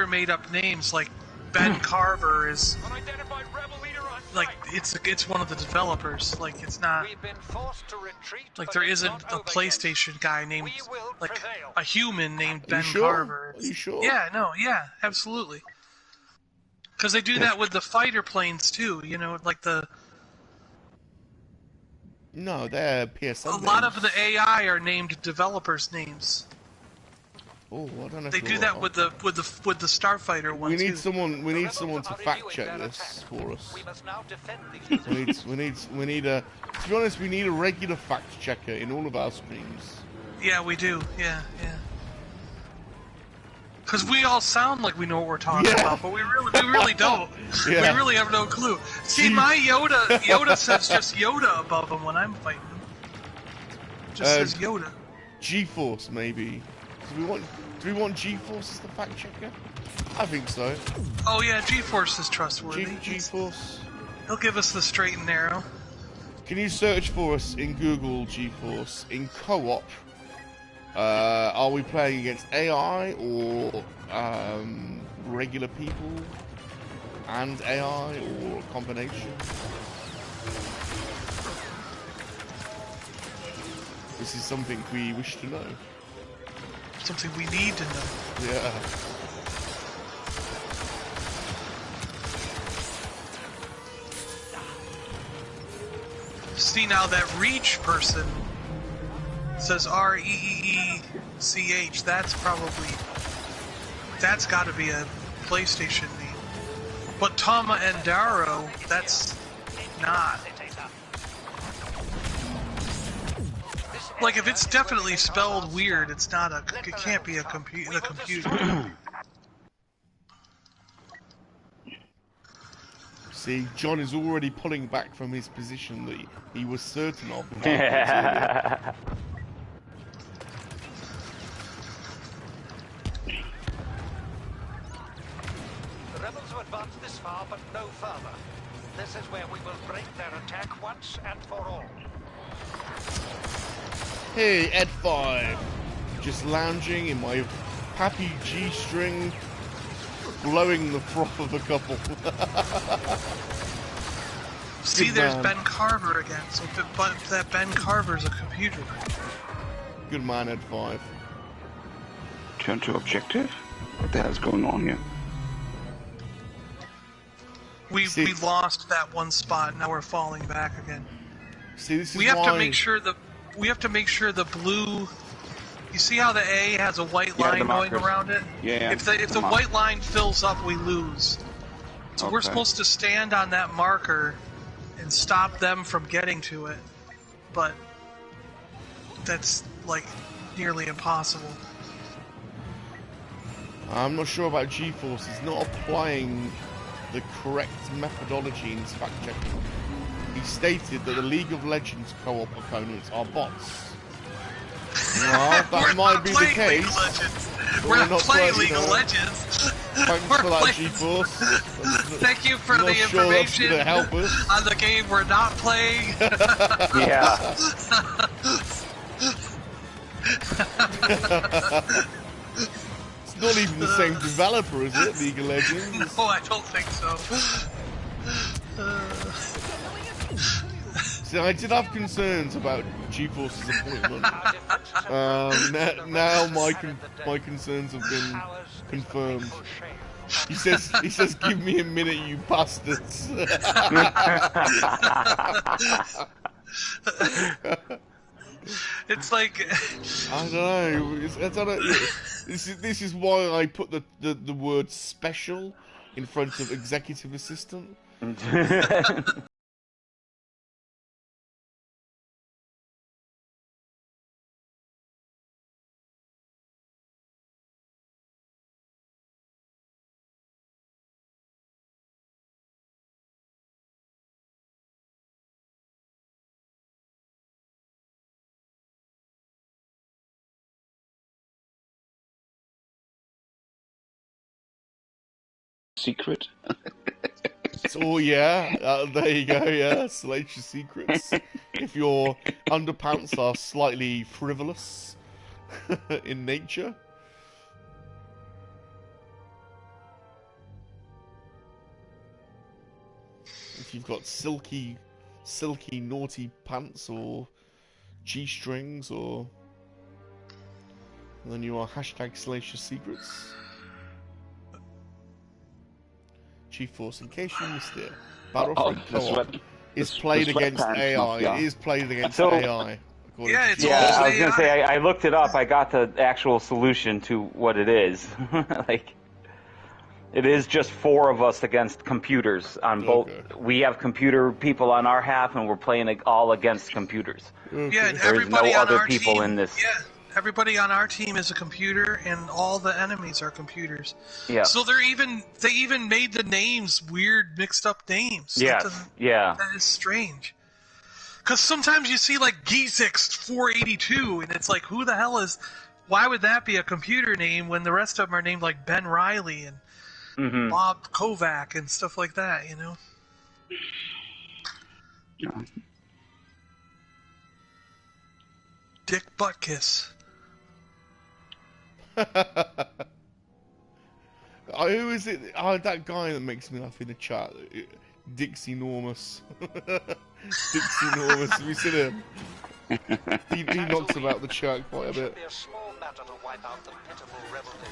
made up names like Ben Carver is like it's one of the developers. Like it's not like there isn't a PlayStation guy named like a human named Ben Carver. Are you sure? Yeah, no, yeah, absolutely. Because they do that with the fighter planes too. You know, like the. No, they're PSN. A lot of the AI are named developers' names. Oh, I don't know. They do that with the Starfighter one. We need too. someone. We need someone to fact check this for us. we need a. To be honest, we need a regular fact checker in all of our streams. Yeah, we do. Yeah, yeah. Because we all sound like we know what we're talking about, but we really don't. Yeah. We really have no clue. See, my Yoda says just Yoda above him when I'm fighting him. Just says Yoda. G-Force, maybe. Do we want G-Force as the fact checker? I think so. Oh yeah, G-Force is trustworthy. G-Force. He'll give us the straight and narrow. Can you search for us in Google G-Force in co-op? Are we playing against AI or regular people and AI or a combination? This is something we wish to know. Something we need to know. Yeah. See, now that Reach person says REEECH. That's got to be a PlayStation name. But Tama Endaro, that's not. Like, if it's definitely spelled weird, it's not a. It can't be a computer. See, John is already pulling back from his position that he was certain of. The rebels have advanced this far, but no further. This is where we will break their attack once and for all. Hey, Ed5. Just lounging in my happy G-string, blowing the froth of a couple. See, there's Ben Carver again. So, but that Ben Carver's a computer. Good man, Ed5. Turn to objective? What the hell's going on here? We lost that one spot. Now we're falling back again. See, this is we have to make sure the blue. You see how the A has a white line going around it? Yeah. If the white line fills up, we lose. So we're supposed to stand on that marker and stop them from getting to it, but that's like nearly impossible. I'm not sure about G-Force. He's not applying the correct methodology in his fact checking. He stated that the League of Legends co-op opponents are bots. Well, that might be the case. We're not playing League of Legends. Thanks for that, G-Force. Thank you for the information help us. on the game we're not playing. Yeah. It's not even the same developer, is it, League of Legends? No, I don't think so. See, I did have concerns about G-Force's appointment. Now my concerns have been confirmed. He says, "Give me a minute, you bastards." It's like I don't know. This is why I put the word special in front of executive assistant. Secret. So yeah, there you go. Yeah, Salacious secrets. If your underpants are slightly frivolous in nature. if you've got silky naughty pants or G-strings, or then you are hashtag Salacious Secrets. Chief Force, in case you missed it, Battlefront Co-op is played against AI. It is played against AI. Yeah, it's I was gonna say I looked it up. I got the actual solution to what it is. Like, it is just 4 of us against computers on both. We have computer people on our half, and we're playing all against computers. Yeah, and There's no everybody on other our people team, in this. Yeah, everybody on our team is a computer, and all the enemies are computers. Yeah. So they even made the names weird, mixed up names. Yes. Yeah. That is strange. Because sometimes you see like Geesix 482, and it's like, who the hell is? Why would that be a computer name when the rest of them are named like Ben Riley and Bob Kovac and stuff like that? You know. Yeah. Dick Buttkiss. Who is it? Oh, that guy that makes me laugh in the chat. Dixie Normus. Dixie Normus. Have you seen him? He knocks about the chat quite a bit.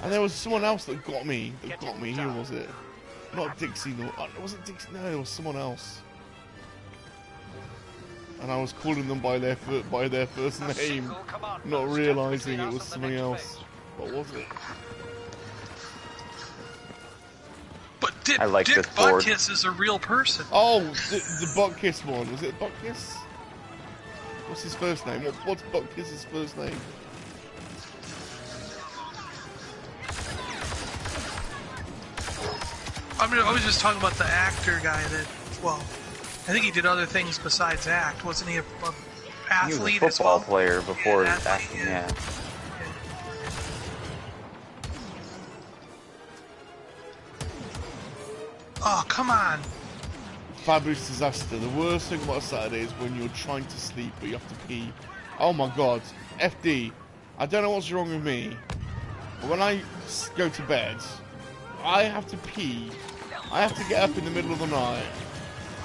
And there was someone else that got me. Who was it? Not Dixie Normus. Was it Dixie? No, it was someone else. And I was calling them by their first name, not realizing it was somebody else. What was it? But Dick this board. Buttkiss is a real person. Oh, the Buttkiss one. Was it Buttkiss? What's his first name? What's Buttkiss's first name? I was just talking about the actor guy that, well, I think he did other things besides act. Wasn't he a athlete He was a football as well? player before athlete, acting, yeah. Oh, come on. Fabulous disaster. The worst thing about Saturday is when you're trying to sleep but you have to pee. Oh my god. FD. I don't know what's wrong with me, but when I go to bed, I have to pee. I have to get up in the middle of the night.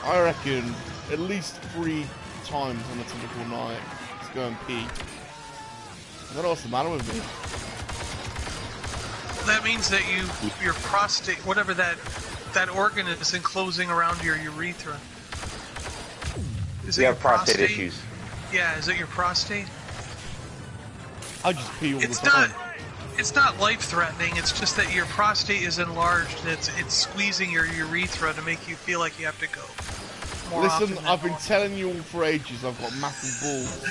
I reckon at least 3 times on a typical night to go and pee. I don't know what's the matter with me. That means that your prostate, whatever that organ is enclosing around your urethra. Is it You your have prostate issues. Yeah, is it your prostate? I just pee all the time. It's not life-threatening. It's just that your prostate is enlarged and it's squeezing your urethra to make you feel like you have to go. More Listen, often I've been telling you all for ages I've got massive balls.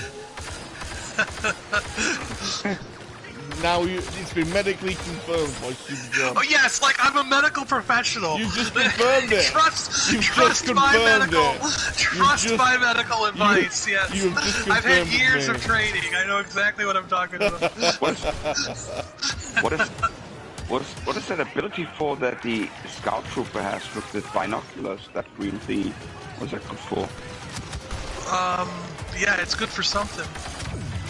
Now it's been medically confirmed by Super John. Oh yes, like I'm a medical professional. You just confirmed it. Trust my medical advice. Yes, you have just I've had confirmed years it. of training. I know exactly what I'm talking about. What is that ability for that the scout trooper has with the binoculars? That green thingy. What's that good for? Yeah, it's good for something.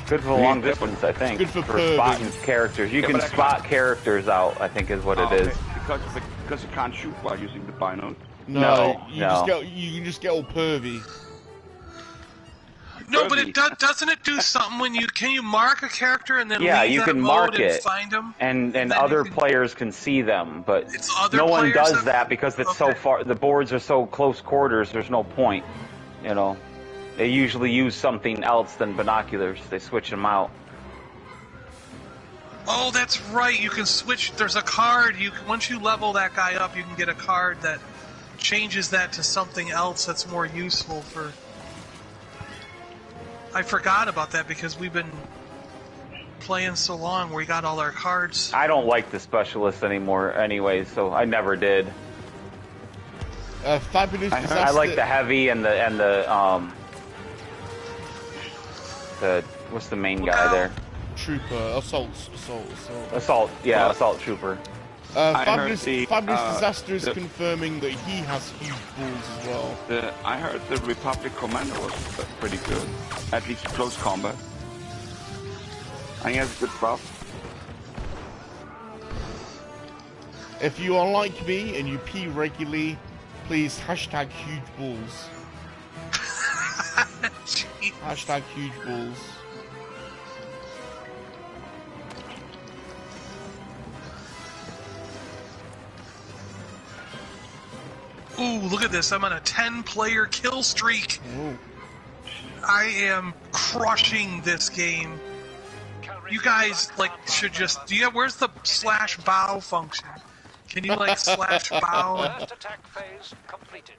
Good for long distance, I think. Good for spotting characters. You can spot characters out, I think is what it is. Because you can't shoot while using the binoc. No, you can just get all pervy. No, but it doesn't it do something when can you mark a character and then yeah, leave you that can mode mark and it, find them? and other players can see them, but other no one players does that because it's so far. The boards are so close quarters. There's no point, you know. They usually use something else than binoculars. They switch them out. Oh, that's right. You can switch. There's a card. Once you level that guy up, you can get a card that changes that to something else that's more useful for. I forgot about that because we've been playing so long. We got all our cards. I don't like the specialist anymore, anyway, so I never did. Fabulous. I like the heavy and the what's the main guy there? Trooper, assault. Assault, yeah, assault trooper. Fabulous Disaster is confirming that he has huge balls as well. I heard the Republic Commander was pretty good, at least close combat. I think he has a good buff. If you are like me and you pee regularly, Please, hashtag huge balls. Hashtag huge balls. Ooh, look at this. I'm on a 10-player kill streak. Ooh. I am crushing this game. You guys, like, should just... where's the /bow function? Can you, like, /bow? First attack phase completed.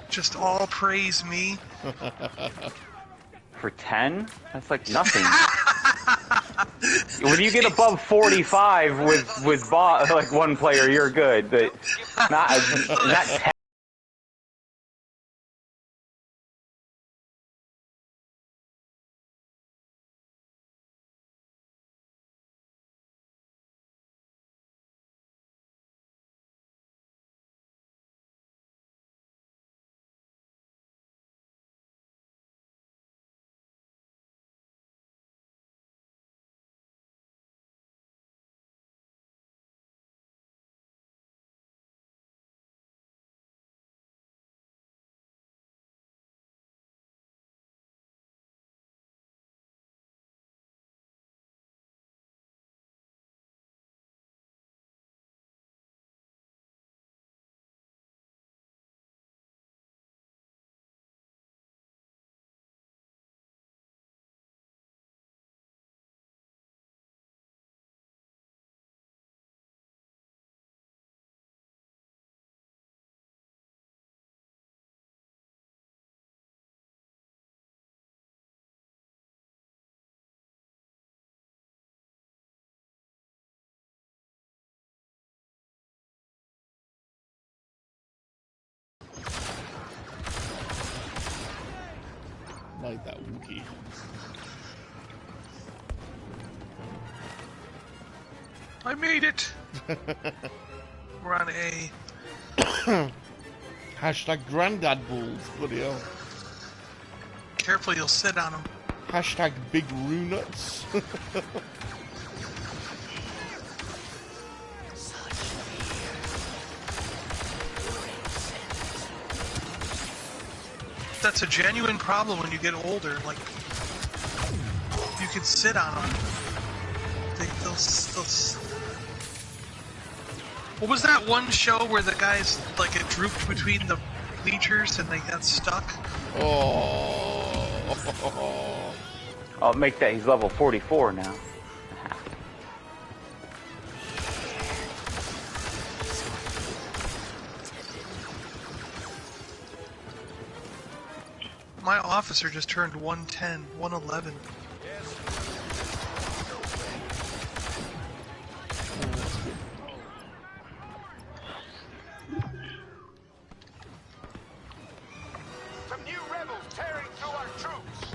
Just all praise me. For 10? That's like nothing. When you get above 45 with like one player, you're good. But not 10. Like that Wookiee. I made it. We're on A. Hashtag granddad balls. Bloody hell. Careful, you'll sit on them. Hashtag big roo nuts. That's a genuine problem when you get older. Like, you can sit on them. They'll... What was that one show where the guys, like, it drooped between the bleachers and they got stuck? Oh. I'll make that. He's level 44 now. My officer just turned 110, 111. Some new rebels tearing through our troops.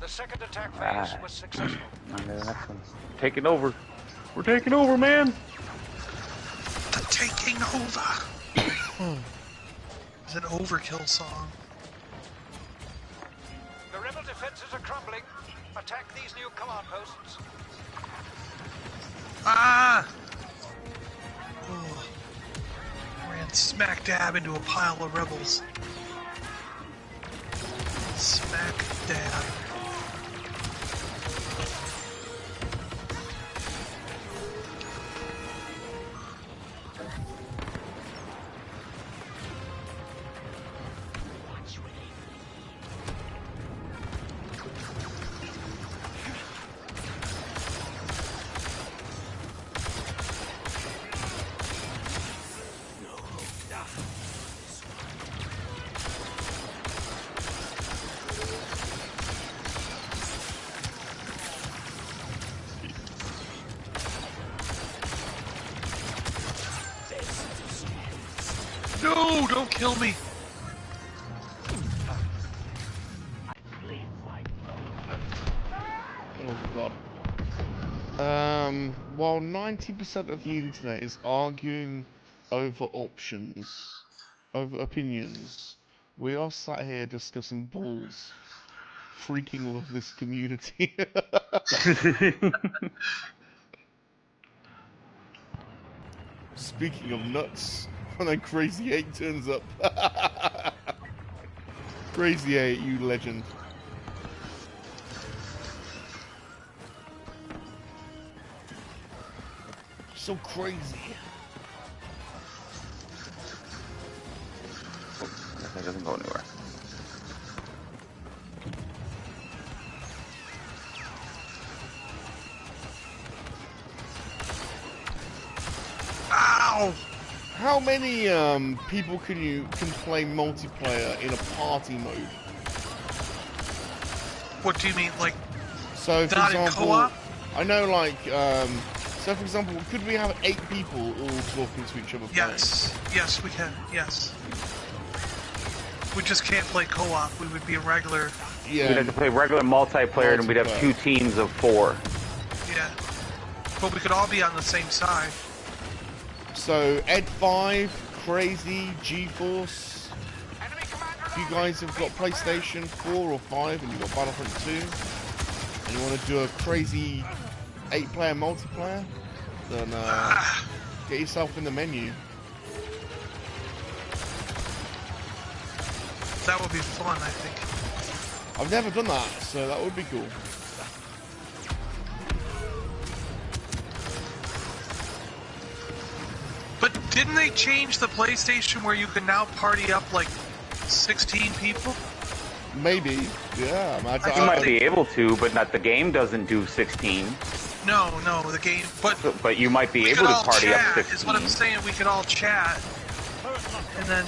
The second attack phase was successful. On to the next one. Taking over. We're taking over, man. The taking over. It's an overkill song. The rebel defenses are crumbling. Attack these new command posts. Ah! Oh. Ran smack dab into a pile of rebels. Smack dab. No, don't kill me. Oh god. While 90% of the internet is arguing over options, over opinions, we are sat here discussing balls. Freaking love this community. Speaking of nuts, when that Crazy 8 turns up. Crazy 8, you legend. So crazy. That doesn't go anywhere. Ow! How many people can play multiplayer in a party mode? What do you mean, like? So, for not example, in co-op? I know, like, so for example, could we have 8 people all talking to each other? Yes, yes, we can. Yes. We just can't play co-op. We would be a regular. Yeah. We'd have to play regular multiplayer, and we'd have 2 teams of 4. Yeah. But we could all be on the same side. So, Ed 5, Crazy, GeForce. If you guys have got PlayStation 4 or 5 and you've got Battlefront 2, and you want to do a crazy 8-player multiplayer, then get yourself in the menu. That would be fun, I think. I've never done that, so that would be cool. But didn't they change the PlayStation where you can now party up like 16 people? Maybe, yeah. You might be able to, but not the game doesn't do 16. No, the game. But you might be able to party up 16. Is what I'm saying. We could all chat, and then.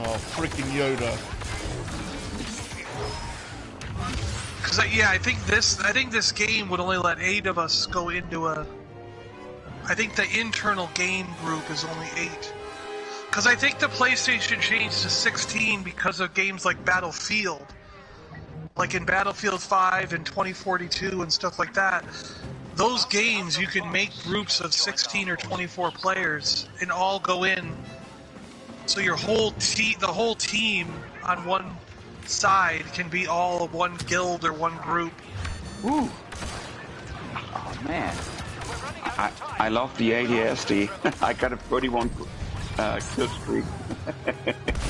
Oh, freaking Yoda. Because yeah, I think this game would only let 8 of us go into a. I think the internal game group is only 8. Because I think the PlayStation changed to 16 because of games like Battlefield. Like in Battlefield 5 and 2042 and stuff like that. Those games, you can make groups of 16 or 24 players and all go in. So your whole the whole team on one side can be all one guild or one group. Ooh. Oh man. I love the ADSD. I got a 31 kill streak.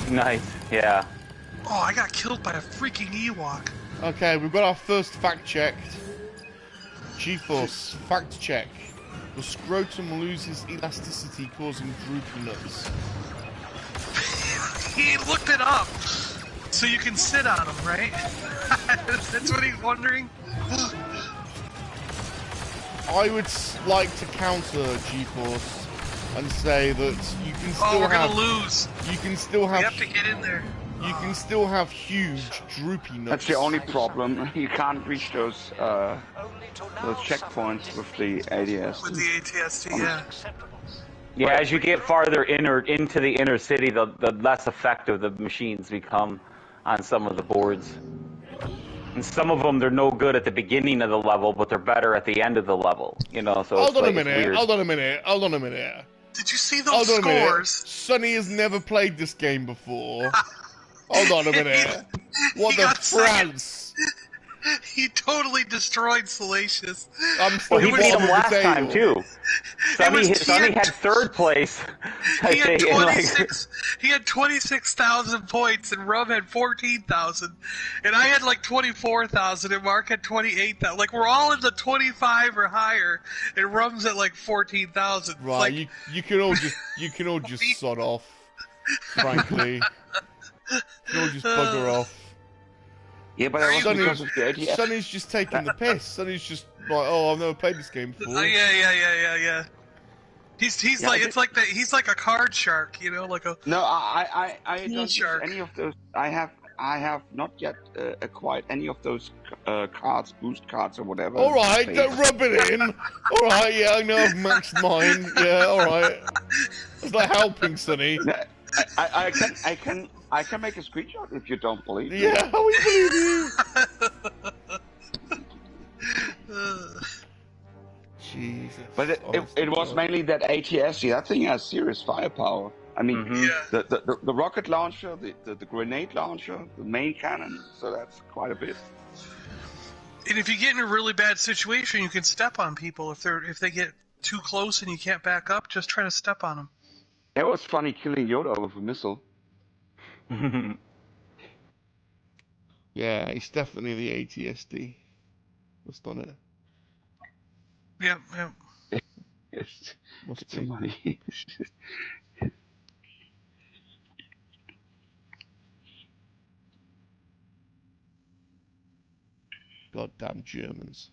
Nice, yeah. Oh, I got killed by a freaking Ewok. Okay, we've got our first fact checked. GeForce, fact check. The scrotum loses elasticity, causing droopy nuts. He looked it up, so you can sit on him, right? That's what he's wondering. I would like to counter GeForce and say that you can still we're gonna lose. You can still have. We have to get in there. You can still have huge droopy nuts. That's the only problem. You can't reach those checkpoints with the ADS. With the ATST, yeah. Yeah, as you get farther into the inner city, the less effective the machines become on some of the boards. And some of them, they're no good at the beginning of the level, but they're better at the end of the level. You know, so Hold on a minute. Did you see those scores? Sonny has never played this game before. Hold on a minute. What the France? He totally destroyed Salacious. Well, he beat him last time too. Sonny had 3rd place. He had 26,000 points, and Rum had 14,000, and I had like 24,000, and Mark had 28,000. Like we're all in the 25 or higher, and Rum's at like 14,000. Right, like, you can all just sod off. Frankly, you can all just bugger off. Yeah, but that was because of the ADS. Sonny's just taking the piss. Sonny's just like, oh, I've never played this game before. Yeah. He's like he's like a card shark, you know, like a. No, I don't use shark. any of those. I have not yet acquired any of those cards, boost cards or whatever. All right, don't rub it in. All right, yeah, I know I've maxed mine. Yeah, all right. It's like helping, Sonny. I can make a screenshot if you don't believe me. Yeah, we believe you. Jesus. But it was mainly that ATSC. That thing has serious firepower. I mean, Yeah. the rocket launcher, the grenade launcher, the main cannon. So that's quite a bit. And if you get in a really bad situation, you can step on people if they get too close and you can't back up. Just try to step on them. It was funny killing Yoda with a missile. Yeah, it's definitely the ATSD that's done it. Yep, yep. It's Must too be. funny. Goddamn Germans.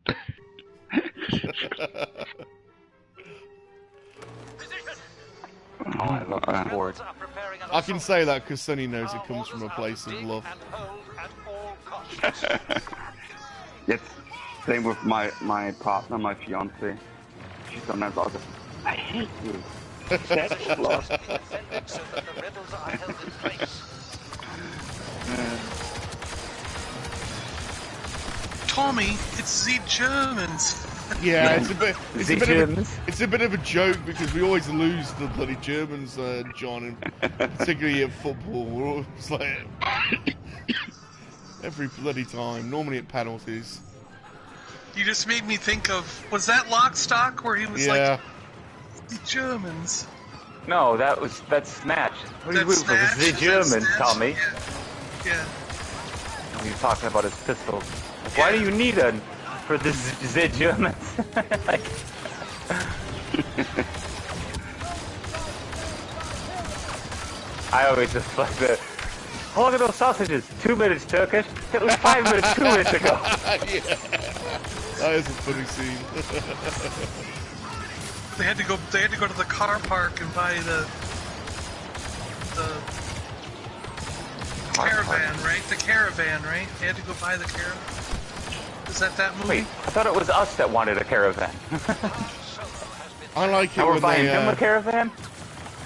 Oh, I love this board. I can say that because Sonny knows it comes from a place of love. Yes, same with my partner, my fiance. She sometimes also, I hate you. That's lost. Tommy, it's the Germans. Yeah, it's a bit of a joke because we always lose the bloody Germans, John, and particularly at football. We're always like every bloody time. Normally at penalties. You just made me think of, was that Lockstock where he was like, the Germans? No, that's Snatch. What are you rooting for? The Germans, Tommy. Yeah. And he's talking about his pistol. Like, why do you need one for the Germans? Like, I always just like the. Oh, look at those sausages. 2 minutes Turkish. It was 5 minutes 2 minutes ago. Yeah. That is a funny scene. They had to go to the car park and buy the caravan, right? The caravan, right? They had to go buy the caravan. Is that movie? Wait, I thought it was us that wanted a caravan. I like it now we're when buying they, them a caravan?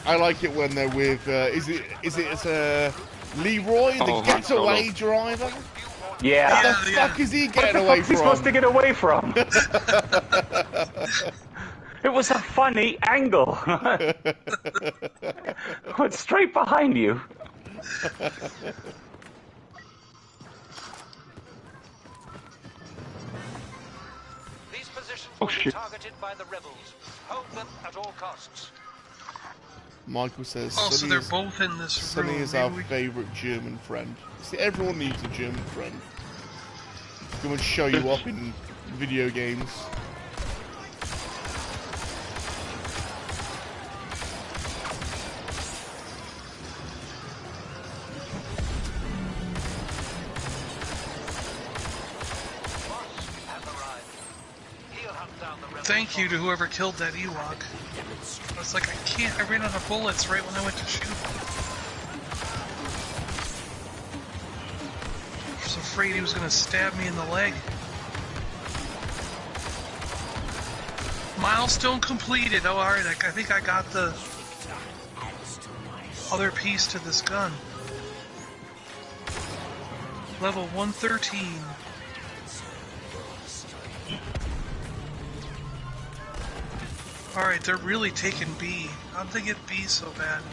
I like it when they're with, is it Leroy, the getaway driver? Yeah. What the fuck is he getting away from? What the fuck is he supposed to get away from? It was a funny angle. Went straight behind you. These positions will be targeted by the rebels. Hold them at all costs. Michael says, Oh, so they're both in this room. Sonny is our favourite German friend. See, everyone needs a German friend. Come and show you up in video games. Thank you to whoever killed that Ewok. I was like, I ran out of bullets right when I went to shoot. I was afraid he was going to stab me in the leg. Milestone completed. Oh, alright, I think I got the other piece to this gun. Level 113. Alright, they're really taking B. How'd they get B so bad?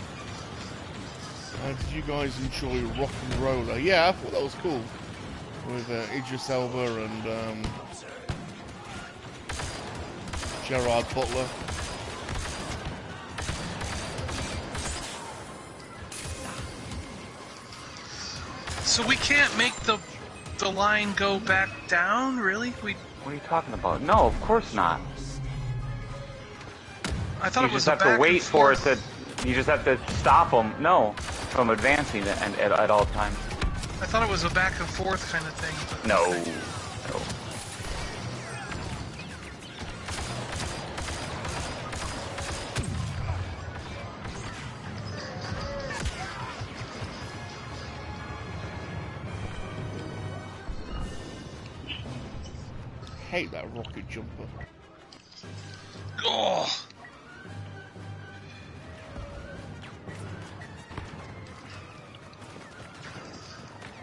Did you guys enjoy Rock and Roller? Yeah, I thought that was cool. With Idris Elba and Gerard Butler. So we can't make the line go back down, really? What are you talking about? No, of course not. I thought it was you just have to wait for it to. You just have to stop them. No, from advancing at all times. I thought it was a back and forth kind of thing. But no. Hate that rocket jumper. Oh.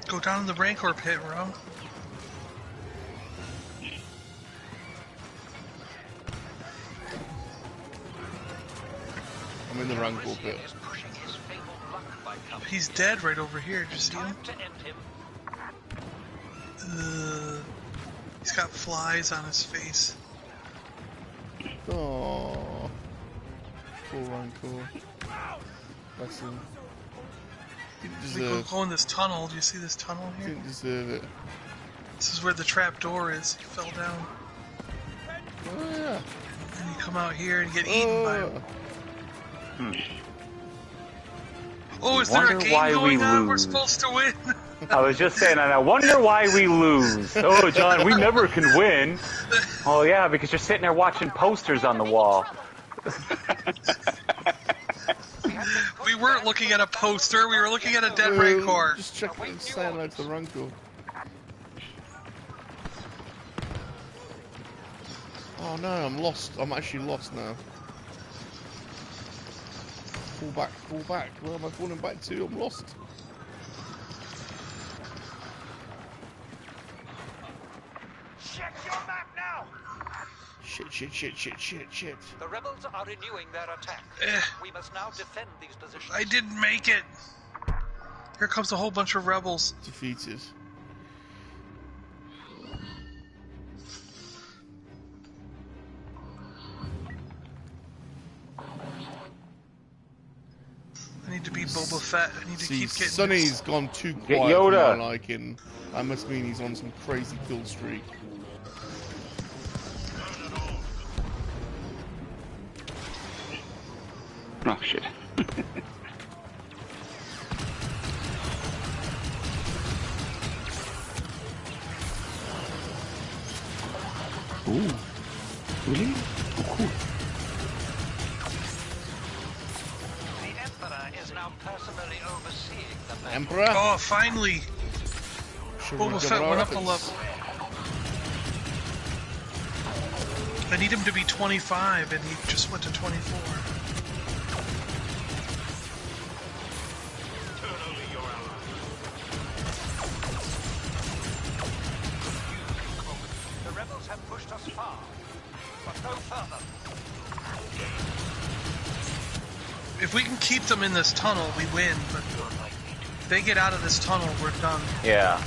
Go down in the Rancor pit, Rum. I'm in the Rancor pit. He's dead right over here. Did you see him? He's got flies on his face. Oh, poor Rancor. Bless him. Didn't deserve. Go in this tunnel. Do you see this tunnel here? Didn't deserve it. This is where the trap door is. He fell down. Oh yeah. And you come out here and get eaten by him. Oh, is there a game going on? We're supposed to win. I was just saying, and I wonder why we lose. Oh, John, we never can win. Oh yeah, because you're sitting there watching posters on the wall. We weren't looking at a poster. We were looking at a dead Rancor. Just checking and saying hello to the Rancor. Oh no, I'm lost. I'm actually lost now. Fall back, fall back. Where am I falling back to? I'm lost. Check your map now. Shit. The rebels are renewing their attack. We must now defend these positions. I didn't make it. Here comes a whole bunch of rebels. Defeated. I need to be Boba Fett. I need to keep getting. Sonny's gone too quiet for my liking. That must mean he's on some crazy kill streak. Oh shit. Ooh. Really? Oh, cool. The Emperor is now personally overseeing the battle. Emperor? Oh, finally! Boba Fett went up a level. I need him to be 25, and he just went to 24. The rebels have pushed us far, but no further. If we can keep them in this tunnel, we win, but if they get out of this tunnel, we're done. Yeah.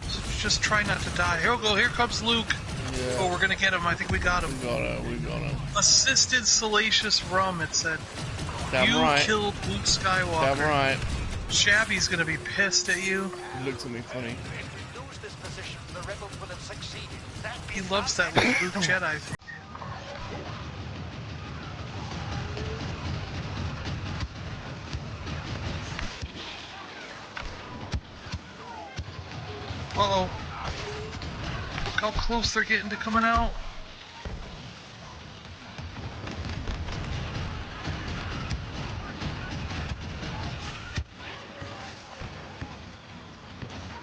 So just try not to die. Here we go, here comes Luke. Yeah. Oh, we're gonna get him. I think we got him. We got him. Assisted Salacious Rum, it said. Damn you right. killed Luke Skywalker. Damn right. Shabby's gonna be pissed at you. He looked at me funny. Lose this position, the rebels will have succeeded. He loves that little Luke Jedi. Uh-oh. Look how close they're getting to coming out.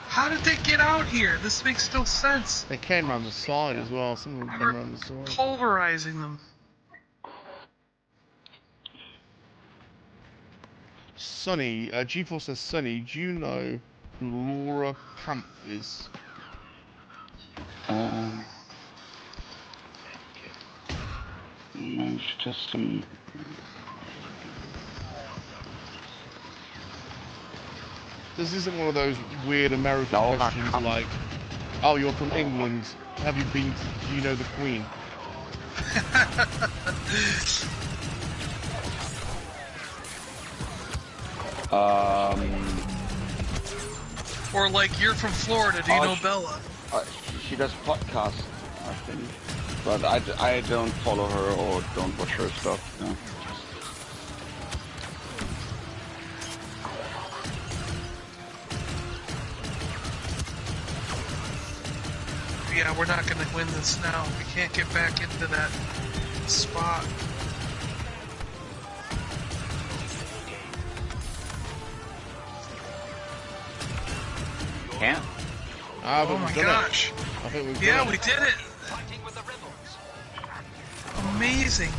How did they get out here? This makes no sense. They came around the side as well. Some of them came around the side. Pulverizing them. Sonny, G4 says, Sonny, do you know who Laura Camp is? No, it's just some. This isn't one of those weird American questions like, oh, you're from England. Have you been to, do you know the Queen? Or like, you're from Florida, do you know Bella? She does podcasts, I think. But I don't follow her or don't watch her stuff. No. Yeah, we're not gonna win this now. We can't get back into that spot. Can't? Oh my gosh. I think we've yeah, done we it. did it. Amazing.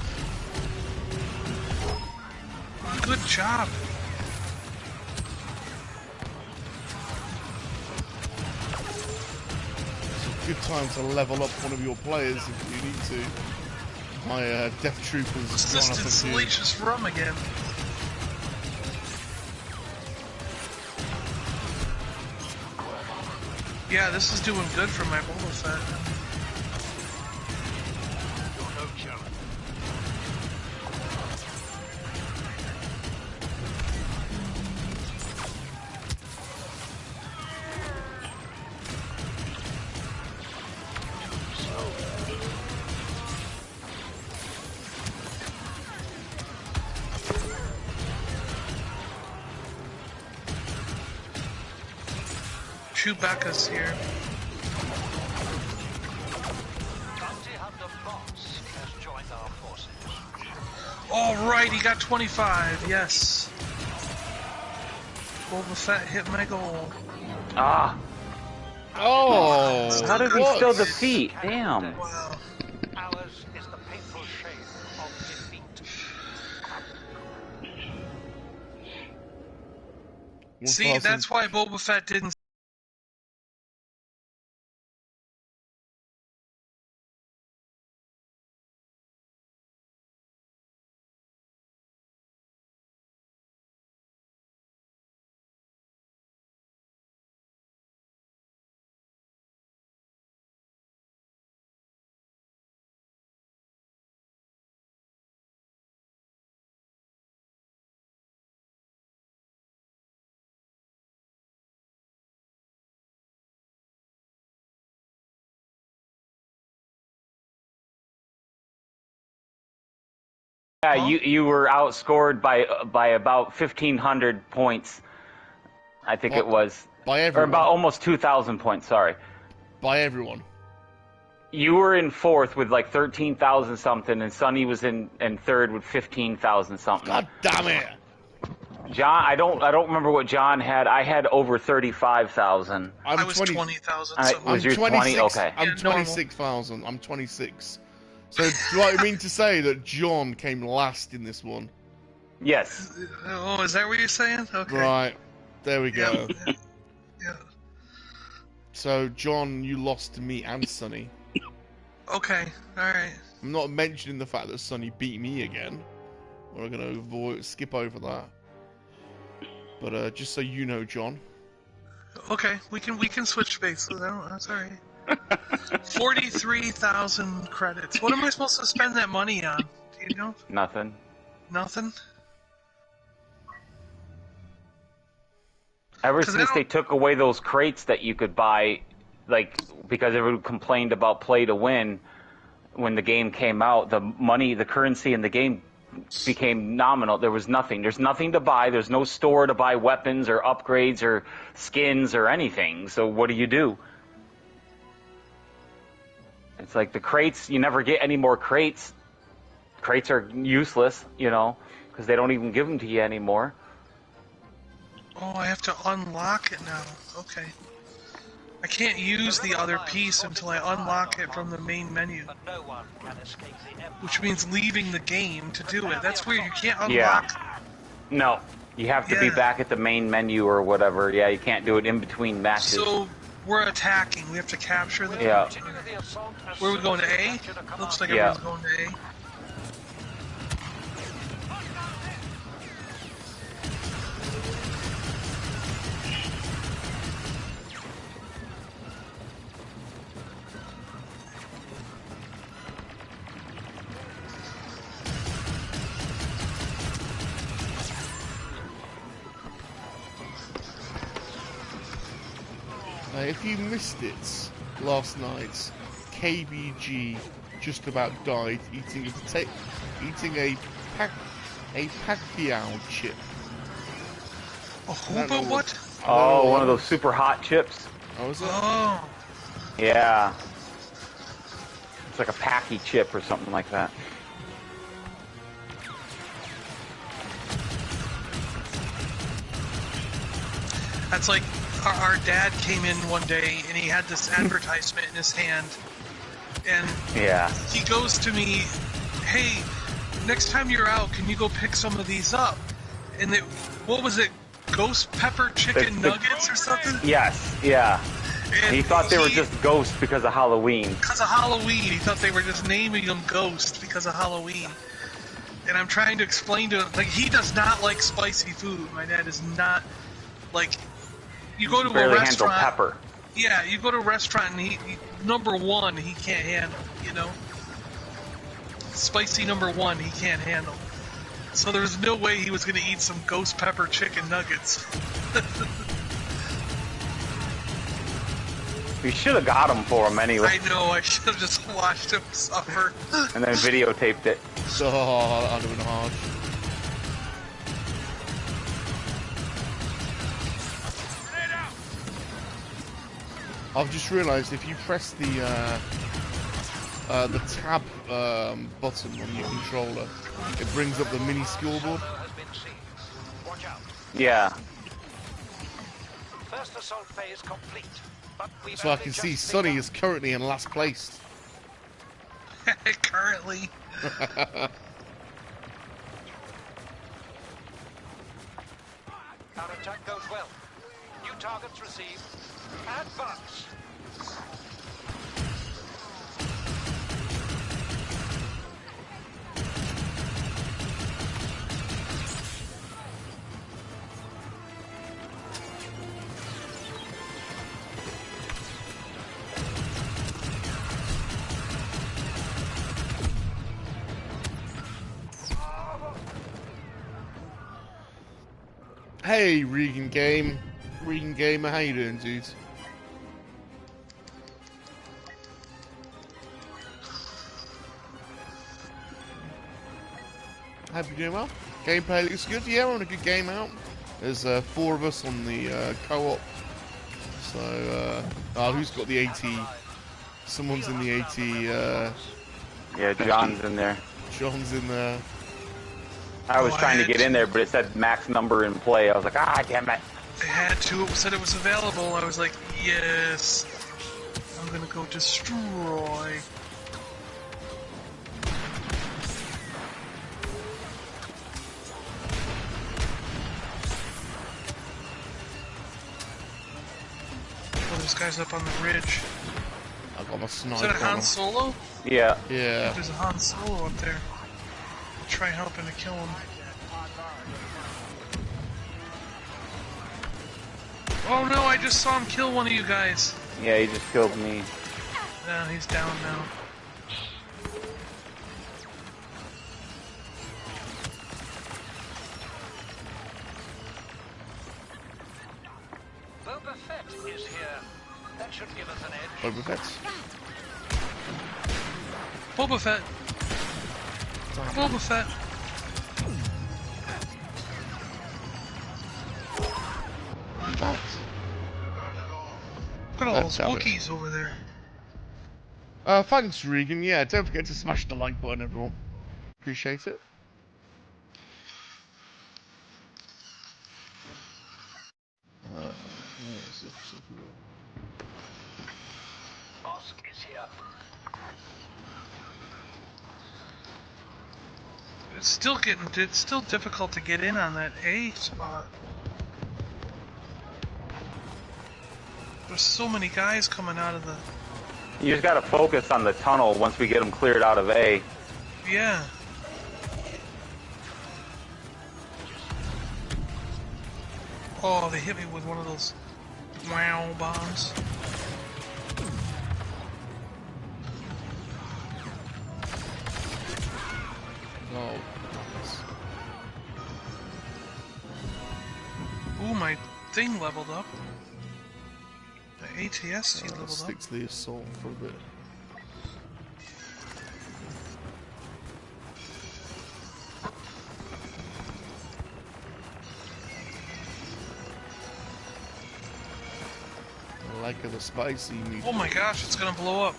Good job. It's a good time to level up one of your players if you need to. My death troopers. Assistant Salacious Rum again. Yeah, this is doing good for my Boba Fett. Chewbacca's here. All right, he got 25. Yes. Boba Fett hit my goal. Ah. Oh. How did he still defeat? Damn. Wow. Ours is the painful shame of defeat. See, that's why Boba Fett didn't. Yeah, you were outscored by about 1,500 points. I think it was. By everyone. Or about almost 2,000 points. Sorry. By everyone. You were in fourth with like 13,000 something, and Sonny was in third with 15,000 something. God damn it! John, I don't remember what John had. I had over 35,000. I was 20,000. Was your 20? Okay. I'm 26,000. I'm 26. So do I mean to say that John came last in this one? Yes. Oh, is that what you're saying? Okay. Right. There we go. Yeah. So John, you lost to me and Sonny. Okay. All right. I'm not mentioning the fact that Sonny beat me again. We're gonna skip over that. But just so you know, John. Okay, we can switch bases. That's all right. 43,000 credits. What am I supposed to spend that money on? Do you know? Nothing. Nothing? Ever since they took away those crates that you could buy, like, because everyone complained about play to win when the game came out, the currency in the game became nominal. There was nothing. There's nothing to buy. There's no store to buy weapons or upgrades or skins or anything. So what do? It's like the crates, you never get any more crates. Crates are useless, because they don't even give them to you anymore. Oh, I have to unlock it now. Okay. I can't use the other piece until I unlock it from the main menu. Which means leaving the game to do it. That's weird. You can't unlock... Yeah. No. You have to be back at the main menu or whatever. Yeah, you can't do it in between matches. So, we're attacking. We have to capture the... Yeah. Where are we going, to A? Looks like everyone's going to A. If you missed it last night, KBG just about died eating a Pacquiao chip. A Hoopa what? Oh, one of those super hot chips. Oh, is it? Oh. Yeah. It's like a Packy chip or something like that. That's like our dad came in one day and he had this advertisement in his hand, and he goes to me, "Hey, next time you're out, can you go pick some of these up?" And what was it? Ghost pepper chicken nuggets or something? Yes, yeah. He thought they were just ghosts because of Halloween. Because of Halloween, he thought they were just naming them Ghost because of Halloween. And I'm trying to explain to him, like, he does not like spicy food. My dad is not, like, you go to a restaurant. Handle pepper. Yeah, you go to a restaurant and he number one, he can't handle, you know? Spicy number one, he can't handle. So there's no way he was going to eat some ghost pepper chicken nuggets. We should have got him for him anyway. I know, I should have just watched him suffer. And then videotaped it. So, I'd have been hard. I've just realised if you press the tab button on your controller, it brings up the mini scoreboard. Yeah. First assault phase complete. So I can see Sonny is currently in last place. Currently. Our attack goes well. New targets received. Advance. Hey, Regan Gamer, how you doing, dude? Hope you're doing well. Gameplay looks good. Yeah, we're on a good game out. There's 4 of us on the co-op. So, who's got the AT? Someone's in the AT. Yeah, John's in there. John's in there. I was trying to get in there, but it said max number in play. I was like, damn it. I had to. It said it was available. I was like, yes. I'm gonna go destroy. Oh, this guy's up on the ridge. I got my sniper. Is that a Han Solo? Yeah. Yeah. There's a Han Solo up there. Try helping to kill him. Oh no, I just saw him kill one of you guys. Yeah, he just killed me. No, he's down now. Boba Fett is here. That should give us an edge. Boba Fett. Boba Fett. Boba Fett. Look at all those Wookiees over there. Thanks, Regan. Yeah, don't forget to smash the like button, everyone. Appreciate it. Bosk is here. It's still difficult to get in on that A spot. There's so many guys coming out of the... You just gotta focus on the tunnel once we get them cleared out of A. Yeah. Oh, they hit me with one of those wow bombs. Oh. Ooh, my thing leveled up. The ATST leveled up. Stick to the assault for a bit. I like the spicy meat. Oh my gosh, it's gonna blow up.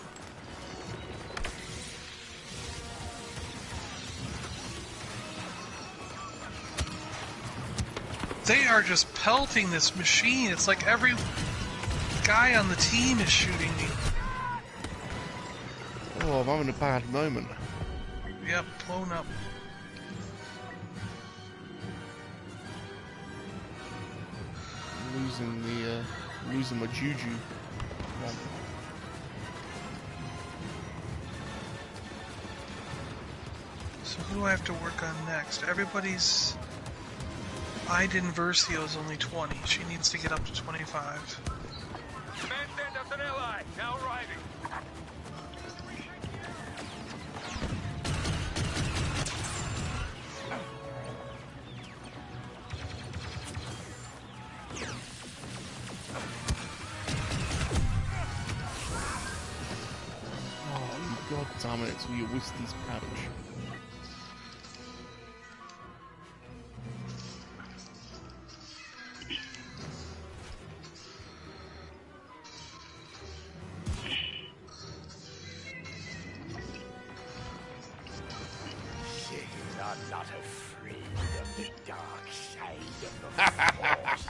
They are just pelting this machine. It's like every guy on the team is shooting me. Oh, I'm having a bad moment. Yep, blown up. I'm losing my juju. one. So who do I have to work on next? Everybody's... Iden Versio is only 20. She needs to get up to 25. Command send us an ally. Now arriving. Oh, god damn it, it's your Whiskey's pouch. I'm not afraid of the dark side of the Force.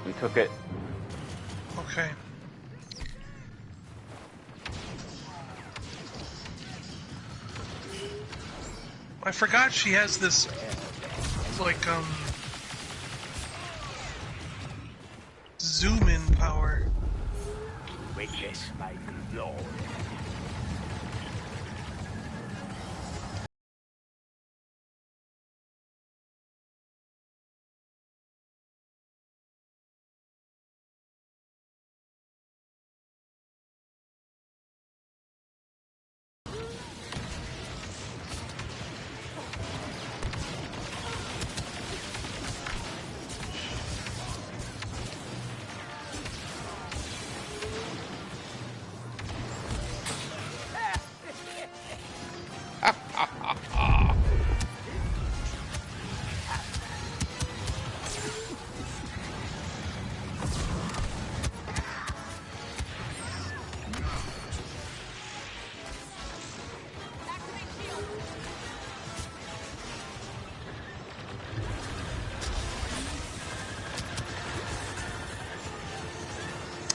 We took it. Okay. I forgot she has this, like, zoom in power. Witness my glory.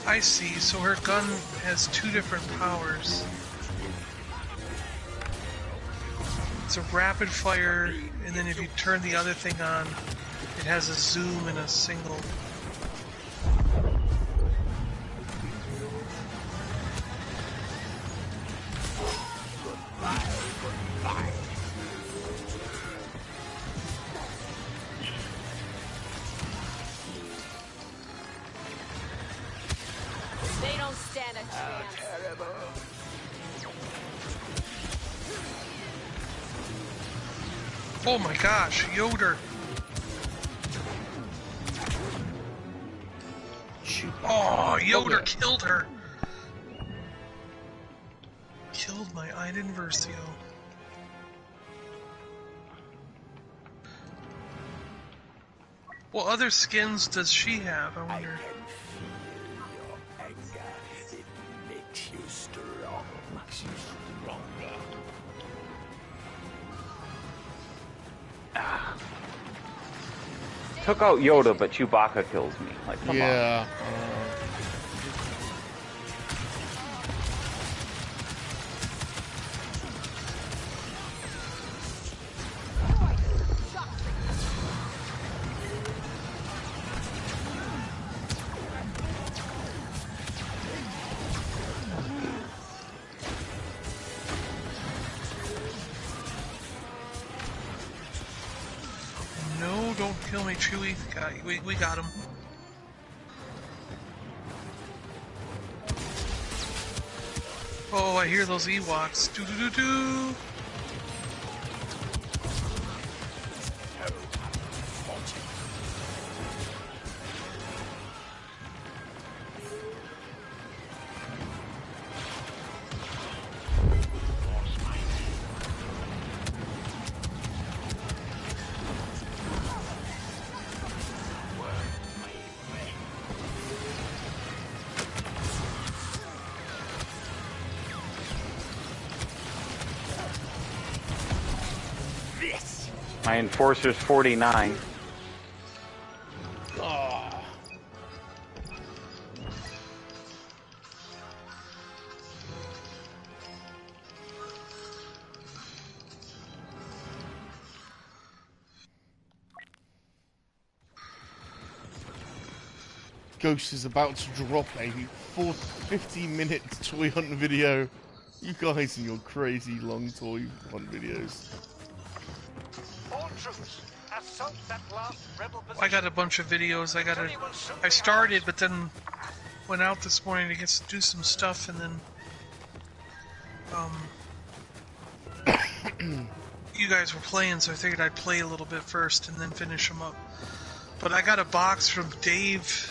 I see, so her gun has two different powers. It's a rapid fire, and then if you turn the other thing on, it has a zoom and a single. They don't stand a chance. Oh my gosh, Yoder! Oh, Yoder killed her! Killed my Iden Versio. What other skins does she have, I wonder? It makes you strong. Makes you stronger. Took out Yoda, but Chewbacca kills me. Like, come on. Yeah. No, don't kill me, Chewie. We got him. Oh, I hear those Ewoks. Do-do-do-do! My Enforcer's 49. Oh. Ghost is about to drop a 15-minute toy hunt video. You guys and your crazy long toy hunt videos. All troops, assault that last rebel position. I got a bunch of videos. I started, but then went out this morning to do some stuff, and then you guys were playing, so I figured I'd play a little bit first and then finish them up. But I got a box from Dave.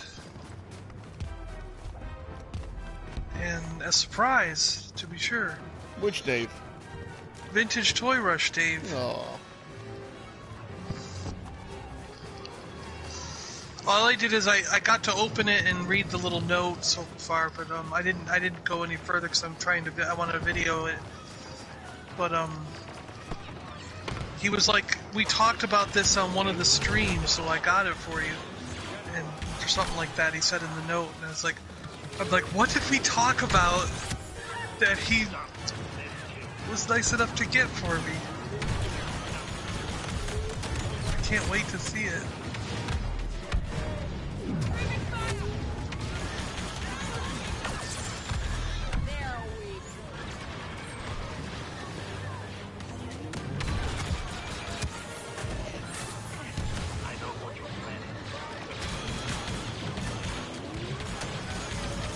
And a surprise, to be sure. Which Dave? Vintage Toy Rush Dave. Aww. All I did is I got to open it and read the little note so far, but I didn't go any further because I wanted to video it. But he was like, we talked about this on one of the streams, so I got it for you, and or something like that. He said in the note, and I was like. I'm like, what did we talk about that he was nice enough to get for me? I can't wait to see it.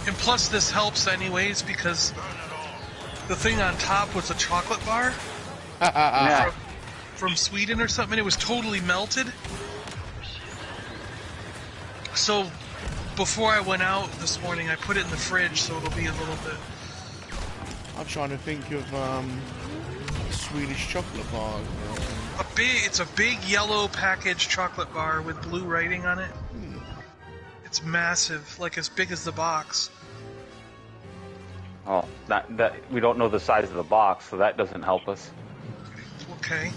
And plus this helps anyways because the thing on top was a chocolate bar from Sweden or something. It was totally melted. So before I went out this morning, I put it in the fridge so it'll be a little bit. I'm trying to think of Swedish chocolate bar. It's a big yellow packaged chocolate bar with blue writing on it. It's massive, like as big as the box. Oh, that we don't know the size of the box, so that doesn't help us. Okay.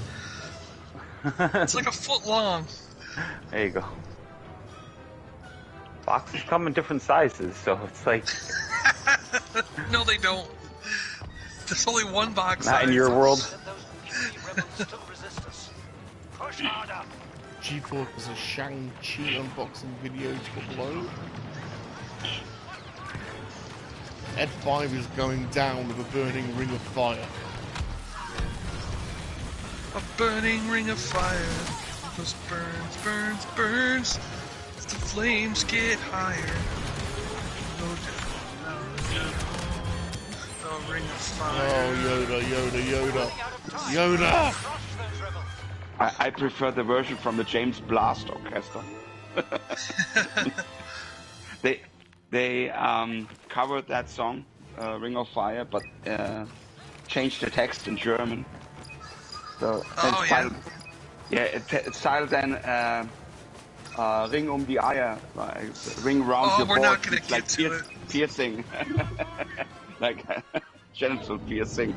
It's like a foot long. There you go. Boxes come in different sizes, so it's like... No, they don't. There's only one box Not size. in your world. G4 has a Shang-Chi unboxing video to upload. Ed 5 is going down with a burning ring of fire. A burning ring of fire. Just burns, burns, burns. As the flames get higher. The ring of fire. Oh, Yoda. I prefer the version from the James Blast Orchestra. They covered that song, Ring of Fire, but changed the text in German. So it's titled then Ring um die Eier, like ring round your balls. It's like piercing, like genital piercing.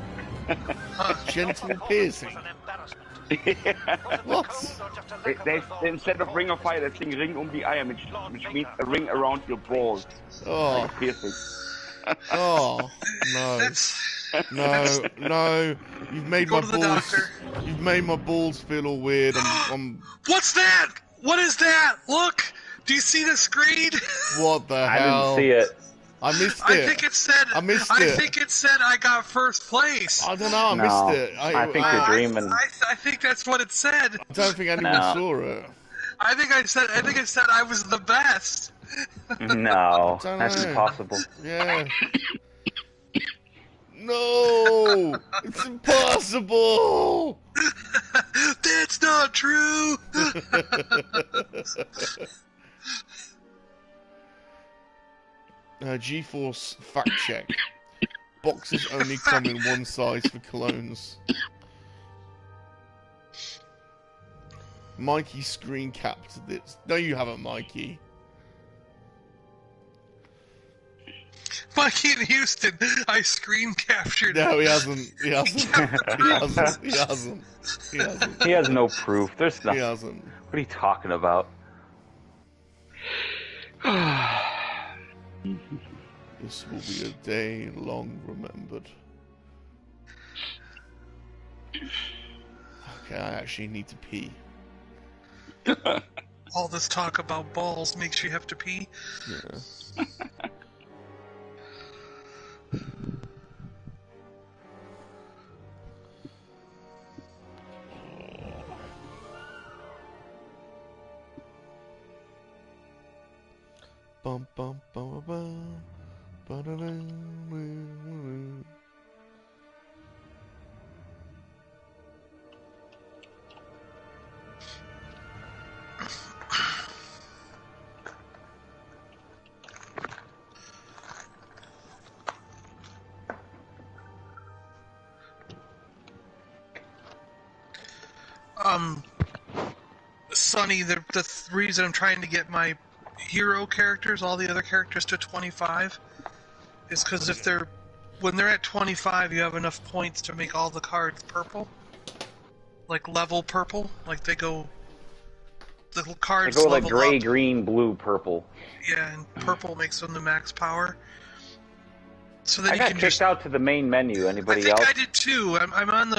Genital piercing. What? They instead of Ring of Fire, they sing Ring um die Eier, which means a ring around your balls. Oh. Like piercing. Oh no! No! You've made my balls. You've made my balls feel all weird. What's that? What is that? Look! Do you see the screen? What the hell? I didn't see it. I missed it. I think it said. I missed it. I think it said I got first place. I don't know. I missed it. I think you're dreaming. I think that's what it said. I don't think anyone saw it. I think it said I was the best. No, that's impossible. Yeah. No, it's impossible. That's not true. GeForce fact check. Boxes only come in one size for colognes. Mikey screen capped this. No, you haven't, Mikey. Mikey in Houston, I screen captured. No, he hasn't. He hasn't. He has no proof. There's nothing. He hasn't. What are you talking about? This will be a day long remembered. Okay, I actually need to pee. All this talk about balls makes you have to pee. Yeah. Bum bum bum bum bum. Sonny, the reason I'm trying to get my hero characters, all the other characters, to 25 is because when they're at 25, you have enough points to make all the cards purple, like level purple, like they go. The cards They go like level gray, up. green, blue, purple. Yeah, and purple makes them the max power. So then I you got can kicked just out to the main menu. Anybody I think else? I did too. I'm on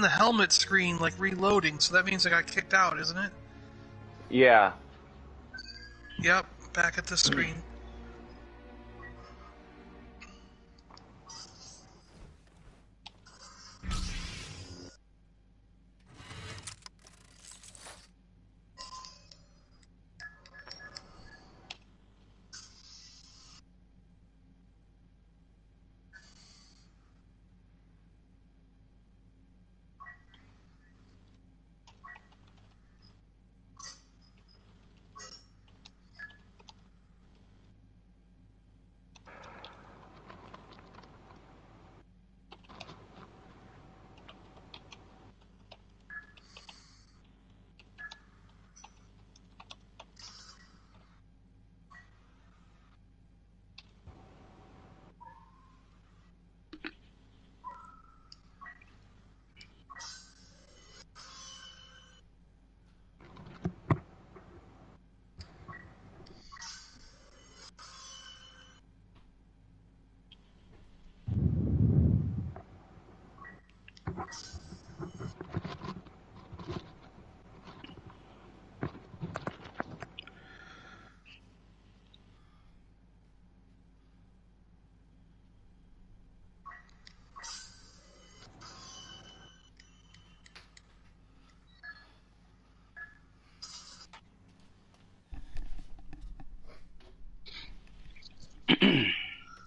the helmet screen, like reloading. So that means I got kicked out, isn't it? Yeah. Yep, back at the screen.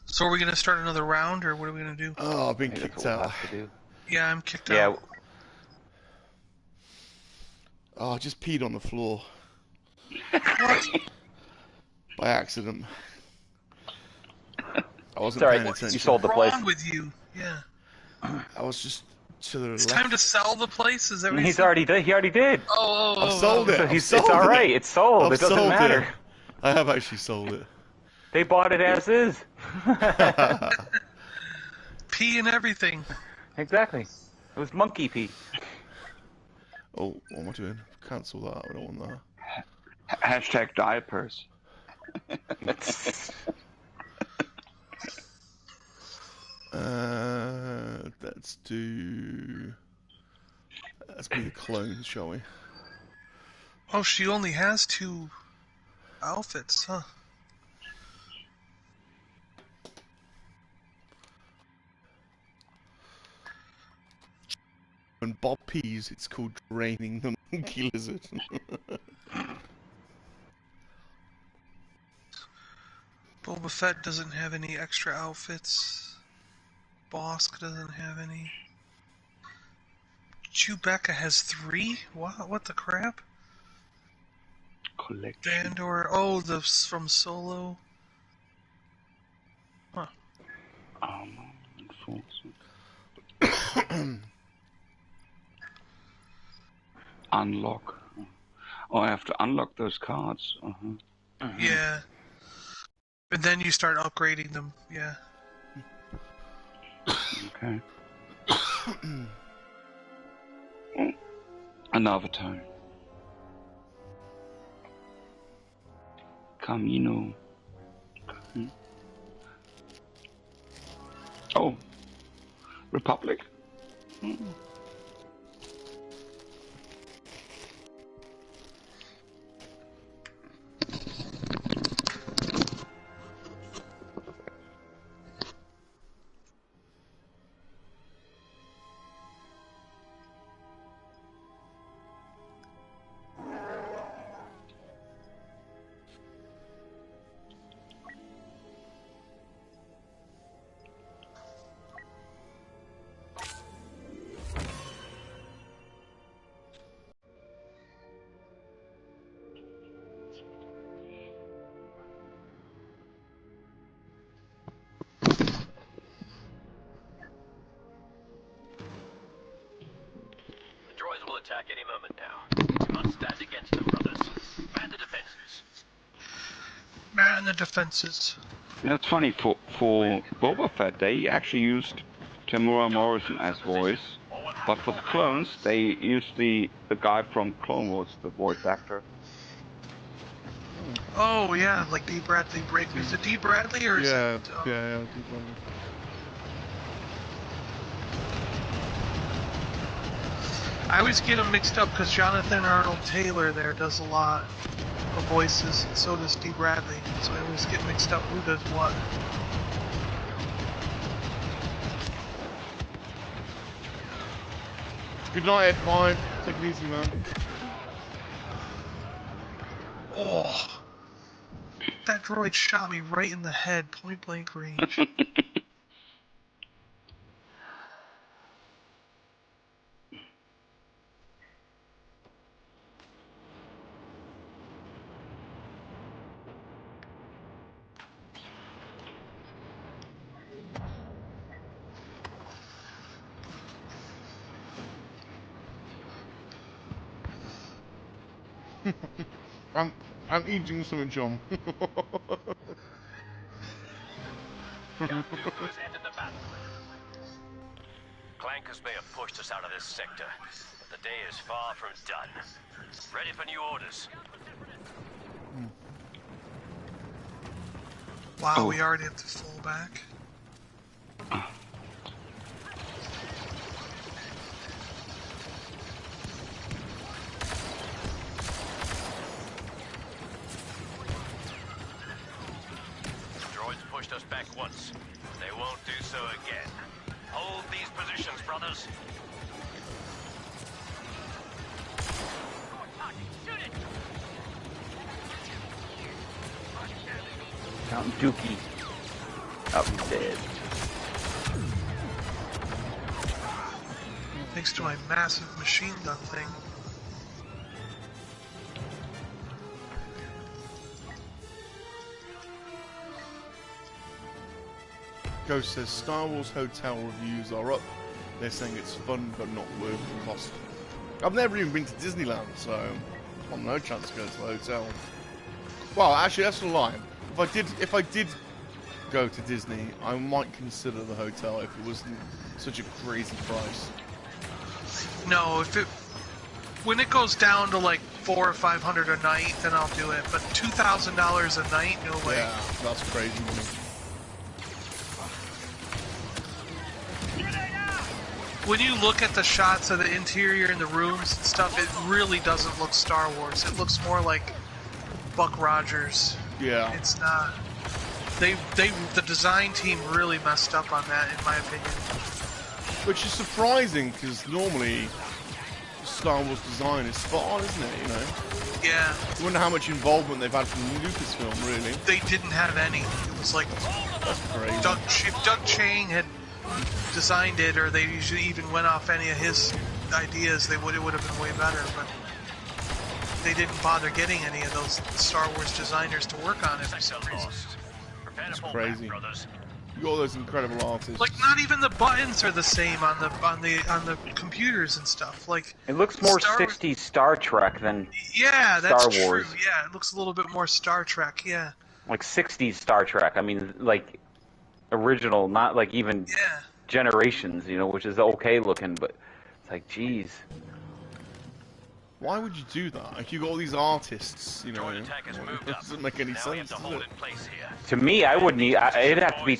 So are we gonna start another round, or what are we gonna do? Oh, I've been kicked out. Yeah, I'm kicked out. Oh, I just peed on the floor. What? By accident. I wasn't Sorry, paying attention. you sold the What's place. wrong with you? Yeah. I was just to the It's left. time to sell the place. Is that what He already did. Oh, I've sold it. It's all right. It's sold. I've It doesn't sold matter. it. I have actually sold it. They bought it as is. Pee and everything. Exactly. It was monkey pee. Oh, what am I doing? Cancel that. I don't want that. Hashtag diapers. Let's be the clones, shall we? Oh, she only has 2 outfits, huh? When Bob pees, it's called draining the monkey lizard. Boba Fett doesn't have any extra outfits. Bosk doesn't have any. Chewbacca has 3? What the crap? Collection. Dandor, from Solo. Huh. Armor, unlock. Oh, I have to unlock those cards. Yeah. And then you start upgrading them, yeah. Okay. Another time. Camino. Okay. Oh. Republic. attack any moment now. You must stand against them, brothers. Man the defenses. Man the defenses. Yeah, it's funny, for Boba Fett, they actually used Tamura Morrison as voice, but for the clones, they used the guy from Clone Wars, the voice actor. Oh yeah, like D. Bradley. Is it D. Bradley or is Yeah, it? yeah, D. Bradley. I always get them mixed up because Jonathan Arnold Taylor there does a lot of voices, and so does D. Bradley. So I always get mixed up who does what. Good night, Ed. Fine. Take it easy, man. Oh, that droid shot me right in the head, point blank range. I'm eating something, John. Clankers may have pushed us out of this sector, but the day is far from done. Ready for new orders. Wow, we already have to fall back. Droids pushed us back once. They won't do so again. Hold these positions, brothers. Count Dookie. Oh, he's dead. Thanks to my massive machine gun thing. Ghost says Star Wars hotel reviews are up. They're saying it's fun but not worth the cost. I've never even been to Disneyland, so I've got no chance to go to the hotel. Well, actually, that's a lie. If I did go to Disney, I might consider the hotel if it wasn't such a crazy price. No, when it goes down to like $400 or $500 a night, then I'll do it. But $2,000 a night, no way. Yeah, that's crazy money. When you look at the shots of the interior and the rooms and stuff, it really doesn't look Star Wars. It looks more like Buck Rogers. Yeah. It's not. The design team really messed up on that, in my opinion. Which is surprising, because normally Star Wars design is spot on, isn't it? You know. Yeah. I wonder how much involvement they've had from Lucasfilm, really. They didn't have any. It was like that's crazy. If Doug Chang had designed it, or they usually even went off any of his ideas, it would have been way better. But they didn't bother getting any of those Star Wars designers to work on it for some reason. It's crazy. You got all those incredible artists. Like, not even the buttons are the same on the computers and stuff. Like, it looks more 60s Star Trek than yeah, that's Star Wars. True. Yeah, it looks a little bit more Star Trek. Yeah, like 60s Star Trek. I mean, like original, not like even Generations. You know, which is okay looking, but it's like, geez. Why would you do that? Like, you got all these artists, you know, it doesn't make any sense, does it? To me, I wouldn't. It'd have to be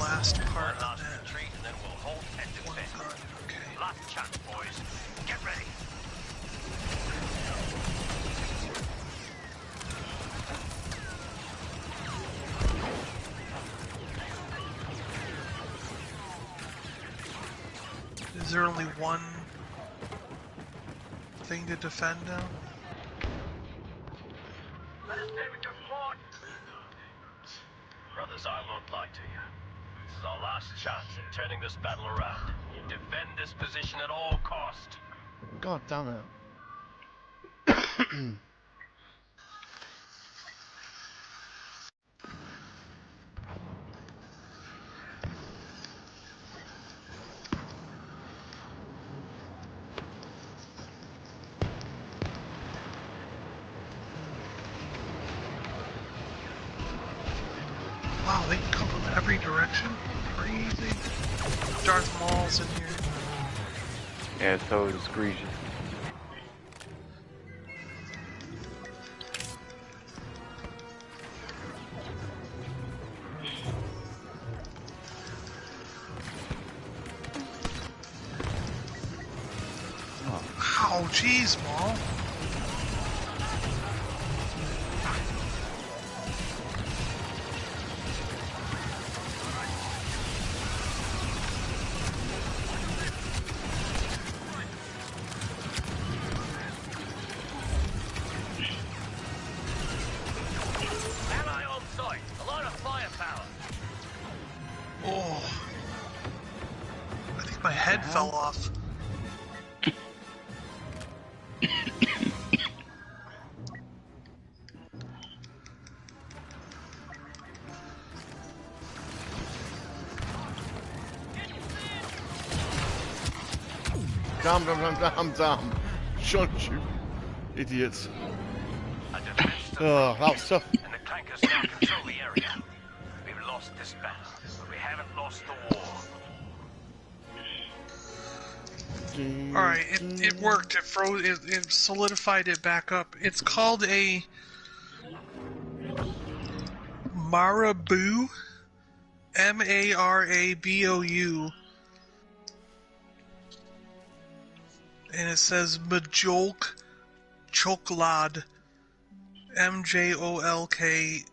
last part Last of that. retreat, and then we'll hold and defend. Okay. Last chance, boys. Get ready. Is there only one thing to defend now? Brothers, I won't lie to you. This is our last chance at turning this battle around. Defend this position at all cost. God damn it. Wow, they can come from every direction? Crazy. Darth Maul's in here. Yeah, so is Grievous. Ow, jeez, Maul. Ally on site. A lot of firepower. Oh. I think my head fell off. Damn. Shut you, idiots. Oh, that was tough. And the clankers now control the area. We've lost this battle, but we haven't lost the war. Alright, it worked. It froze. It solidified it back up. It's called a Marabou. MARABOU. And it says Majolk Choklad. MJOLK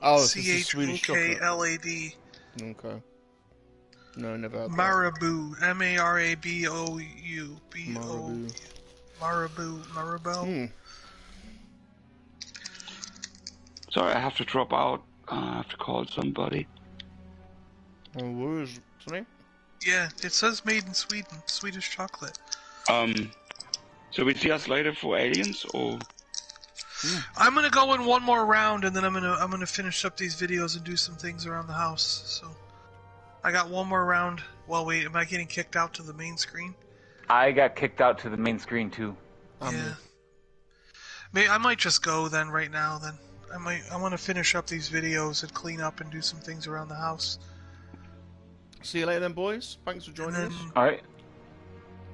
Oh, it's a Swedish chocolate. CHOKLAD. Okay. No, never had that. Marabou. MARABOU. Marabou. Marabou. Sorry, I have to drop out. I have to call somebody. Oh, where is it? Yeah, it says made in Sweden. Swedish chocolate. So we see us later for aliens, or? I'm gonna go in one more round, and then I'm gonna finish up these videos and do some things around the house. So, I got one more round. Well, wait, am I getting kicked out to the main screen? I got kicked out to the main screen too. Yeah. Maybe I might just go then right now. Then I want to finish up these videos and clean up and do some things around the house. See you later then, boys. Thanks for joining us. Alright.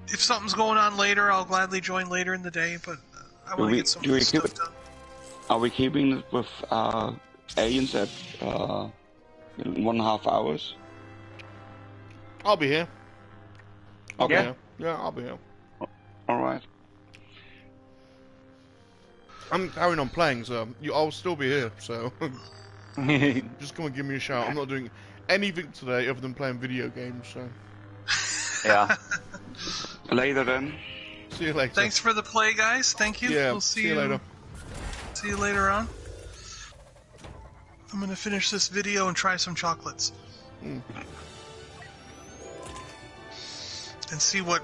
If something's going on later, I'll gladly join later in the day, but I want to get some of this stuff done. Are we keeping it with aliens at 1.5 hours? I'll be here. Okay. Yeah, I'll be here. Alright. I'm carrying on playing, so I'll still be here, so just come and give me a shout. I'm not doing anything today other than playing video games, so... Yeah. Later then. See you later. Thanks for the play, guys. Thank you. Yeah, we'll see you later. See you later on. I'm gonna finish this video and try some chocolates. And see what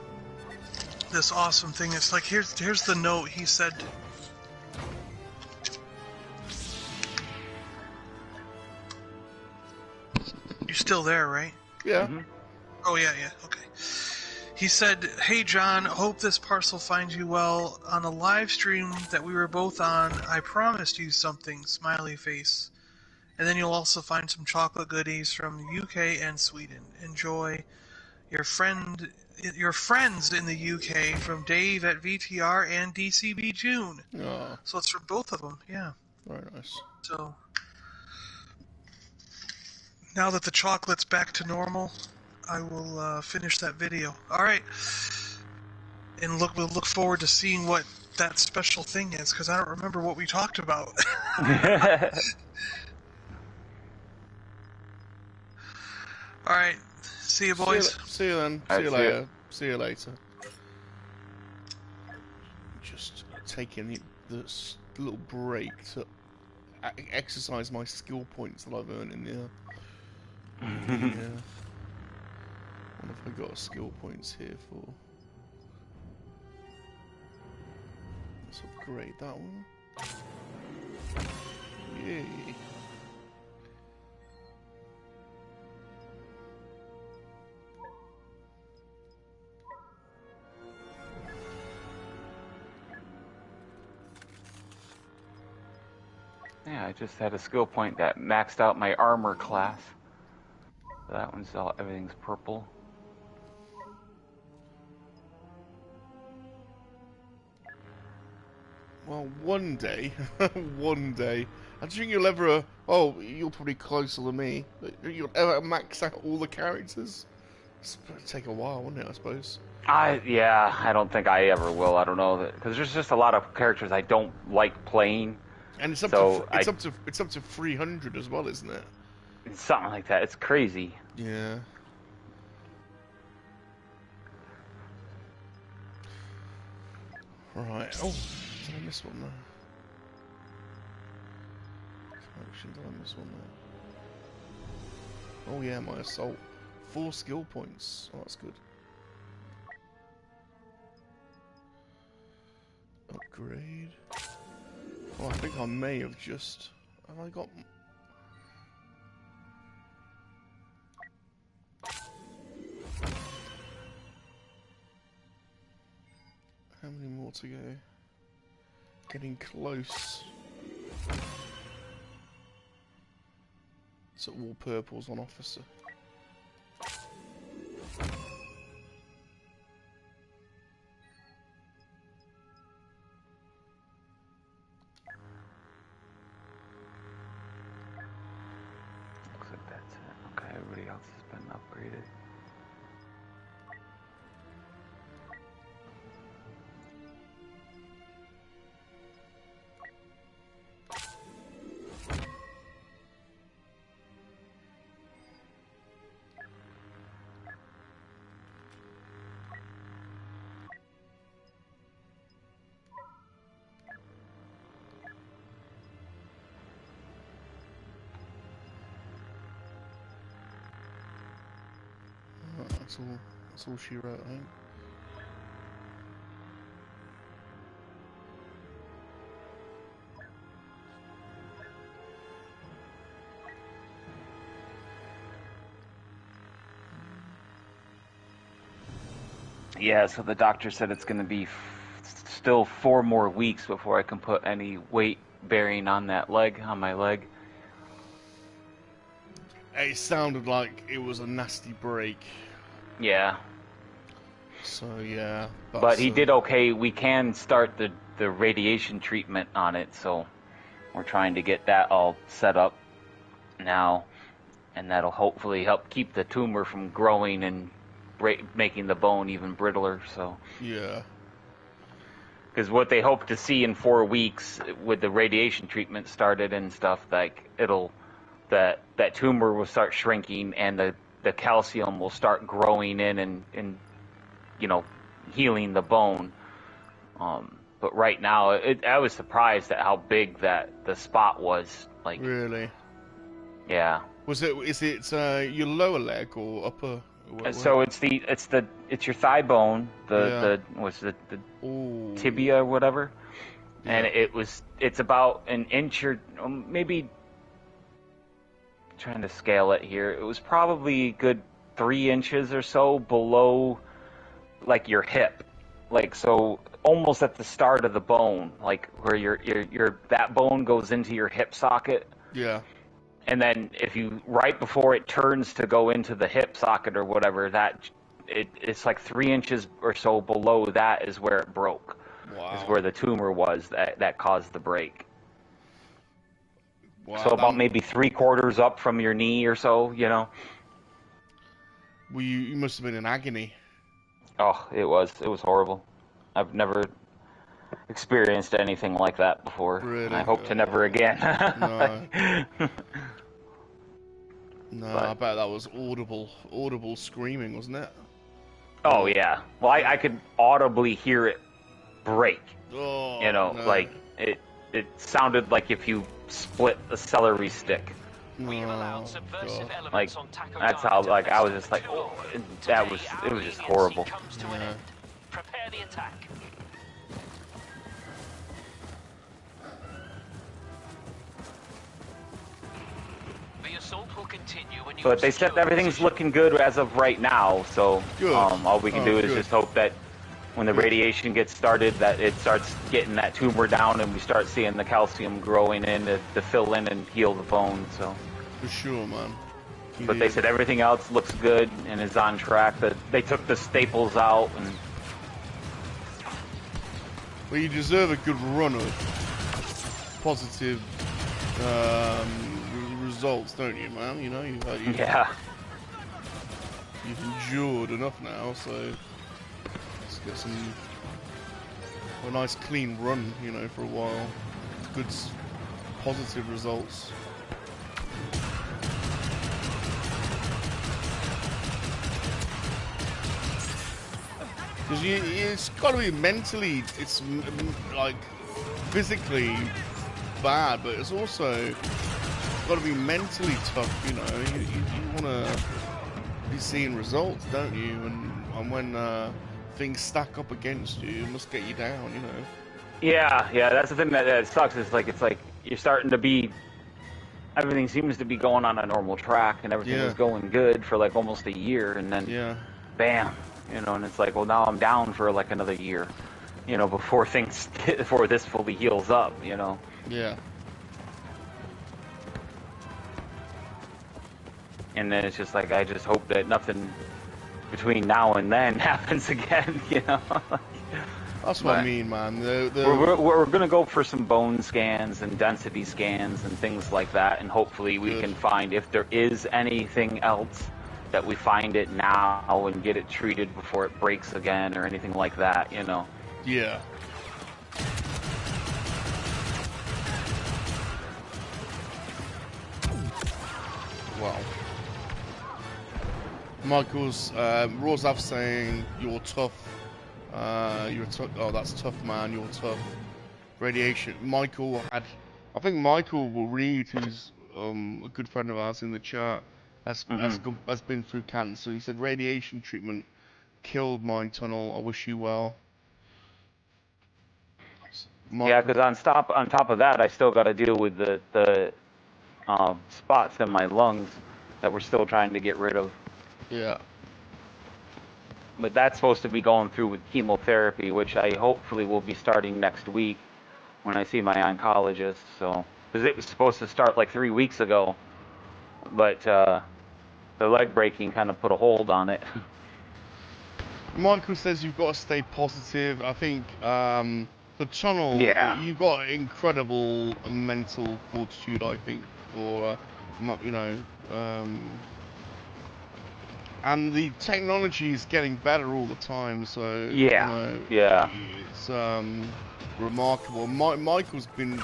this awesome thing is. Like, here's the note he said. You're still there, right? Yeah. Oh, yeah, okay. He said, "Hey John, hope this parcel finds you well. On a live stream that we were both on, I promised you something, smiley face. And then you'll also find some chocolate goodies from the UK and Sweden. Enjoy. Your friends in the UK from Dave at VTR and DCB June." Oh. So it's for both of them, yeah. Very nice. So now that the chocolate's back to normal, I will finish that video. All right, and we'll look forward to seeing what that special thing is, because I don't remember what we talked about. All right, see you, boys. See you then. See you later. See you later. Just taking this little break to exercise my skill points that I've earned in there. What have I got skill points here for? Let's upgrade that one. Yay. Yeah, I just had a skill point that maxed out my armor class. So that one's everything's purple. Well, one day, one day, I think you'll ever. Oh, you're probably closer than me. But you'll ever max out all the characters. It's gonna take a while, wouldn't it? I suppose. Yeah, I don't think I ever will. I don't know, because there's just a lot of characters I don't like playing. And it's up to 300 as well, isn't it? It's something like that. It's crazy. Yeah. Right. Oh, did I miss one there? Did I miss one there? Oh yeah, my assault. 4 skill points. Oh, that's good. Upgrade. Oh, I think I may have just... Have I got... How many more to go? Getting close. So all purples on officer. Looks like that's it. Okay, everybody else has been upgraded. That's all she wrote, I think. Yeah, so the doctor said it's going to be still 4 more weeks before I can put any weight bearing on that leg, on my leg. It sounded like it was a nasty break. Yeah. So yeah. But he did okay. We can start the radiation treatment on it, so we're trying to get that all set up now, and that'll hopefully help keep the tumor from growing and making the bone even brittler. So yeah. Because what they hope to see in 4 weeks with the radiation treatment started and stuff, like that tumor will start shrinking and the calcium will start growing in and you know, healing the bone. But right now, I was surprised at how big the spot was. Like, really? Yeah. Is it your lower leg or upper? So it's your thigh bone, the tibia or whatever, and it's about an inch or maybe. Trying to scale it here. It was probably a good 3 inches or so below, like your hip, like so almost at the start of the bone, like where your that bone goes into your hip socket. Yeah. And then if you right before it turns to go into the hip socket or whatever, it's like 3 inches or so below that is where it broke. Wow. Is where the tumor was that caused the break. Wow, so about maybe 3/4 up from your knee or so, you know. Well, you must have been in agony. Oh, it was horrible. I've never experienced anything like that before, Really? and I hope to never again. No. No, But, I bet that was audible screaming, wasn't it? oh yeah. Well, I could audibly hear it break. Oh, you know, no. like it sounded like if you split a celery stick. Like that's how like I was just like, oh, it was just horrible. Yeah. Prepare the attack. The assault will continue when you But they said everything's looking good as of right now, so all we can do is just hope that when the radiation gets started, that it starts getting that tumor down and we start seeing the calcium growing in to fill in and heal the bone. So for sure, man. But they said everything else looks good and is on track. That they took the staples out and. Well, you deserve a good run of positive results, don't you, man? You know, you've endured enough now, so let's get a nice clean run, you know, for a while. Good positive results. Because it's got to be mentally, it's like physically bad, but it's also got to be mentally tough, you know. You want to be seeing results, don't you? And when things stack up against you, it must get you down, you know. Yeah, that's the thing that sucks. It's like you're starting to be. Everything seems to be going on a normal track, and everything was going good for like almost a year, and then bam, you know, and it's like, well, now I'm down for like another year, you know, before this fully heals up, you know. Yeah. And then it's just like, I just hope that nothing between now and then happens again, you know. That's what I mean, man. We're going to go for some bone scans and density scans and things like that, and hopefully we can find, if there is anything else, that we find it now and get it treated before it breaks again or anything like that, you know. Yeah. Wow. Michael's Rozaf saying you're tough. You're tough. Oh, that's tough, man. You're tough. Radiation. Michael had. I think Michael will read, who's a good friend of ours in the chat, has been through cancer. He said radiation treatment killed my tunnel. I wish you well. Yeah, because on top of that, I still got to deal with the spots in my lungs that we're still trying to get rid of. Yeah. But that's supposed to be going through with chemotherapy, which I hopefully will be starting next week when I see my oncologist. So, because it was supposed to start like 3 weeks ago, but the leg breaking kind of put a hold on it. Michael says you've got to stay positive. I think the tunnel, you've got incredible mental fortitude, I think, for, you know, and the technology is getting better all the time, so, you know, it's remarkable. Michael can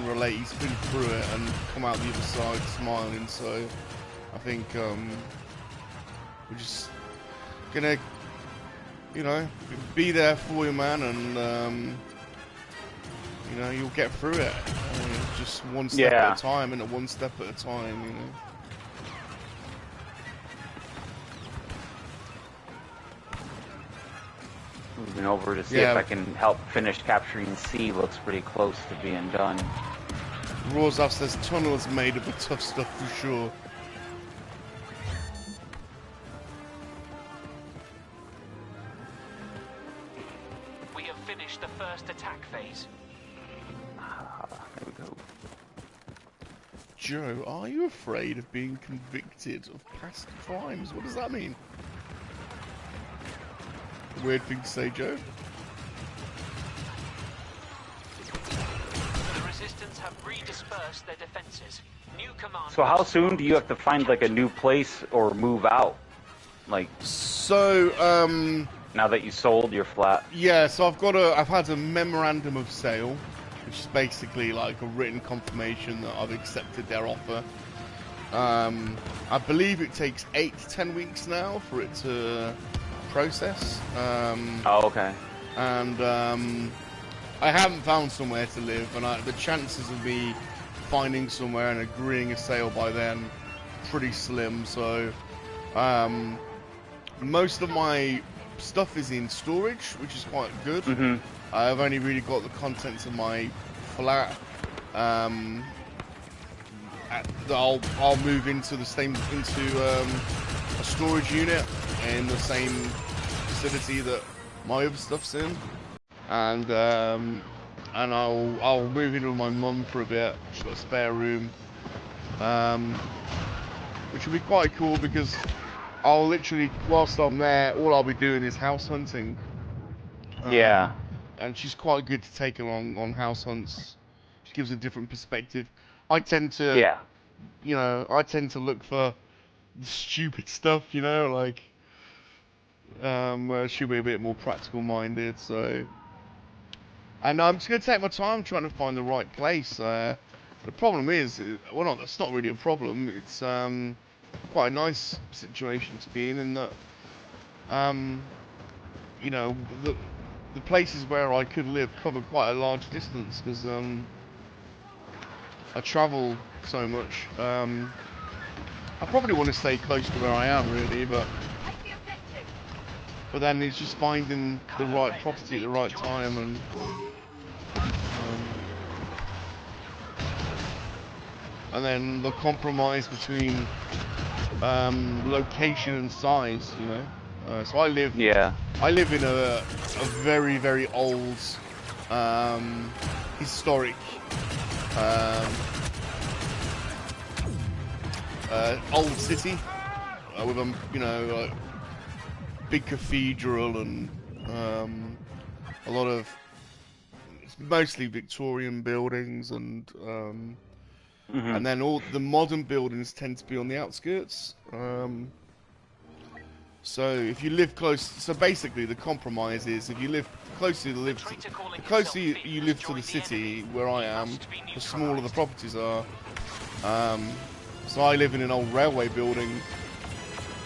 relate, he's been through it and come out the other side smiling, so I think we're just gonna, you know, be there for you, man, and you know, you'll get through it. Just one step at a time, and one step at a time, you know. Moving over to see if I can help finish capturing C. Looks pretty close to being done. Rozaf says tunnel is made up of tough stuff for sure. We have finished the first attack phase. There we go. Joe, are you afraid of being convicted of past crimes? What does that mean? Weird thing to say, Joe. resistance have redispersed their defenses. New command. So how soon do you have to find like a new place or move out? Like so now that you sold your flat. Yeah, so I've had a memorandum of sale, which is basically like a written confirmation that I've accepted their offer. I believe it takes 8 to 10 weeks now for it to process. Oh, okay. And I haven't found somewhere to live, and the chances of me finding somewhere and agreeing a sale by then pretty slim. So most of my stuff is in storage, which is quite good. I've only really got the contents of my flat. I'll move into a storage unit in the same facility that my other stuff's in, and I'll move in with my mum for a bit. She's got a spare room, which will be quite cool because I'll literally, whilst I'm there, all I'll be doing is house hunting. Yeah. And she's quite good to take along on house hunts. She gives a different perspective. I tend to, I tend to look for the stupid stuff, like, where she'll be a bit more practical minded, so. And I'm just going to take my time trying to find the right place. The problem is, well, that's not really a problem. It's quite a nice situation to be in that, the places where I could live cover quite a large distance because I travel so much. I probably want to stay close to where I am, really, but then it's just finding the right property at the right time, and then the compromise between location and size, so I live in a very, very old, historic, old city with a, big cathedral and a lot of, it's mostly Victorian buildings and then all the modern buildings tend to be on the outskirts. So if you live close, so basically the compromise is if you live closer to the closer you live to the city where I am, the smaller the properties are. So I live in an old railway building,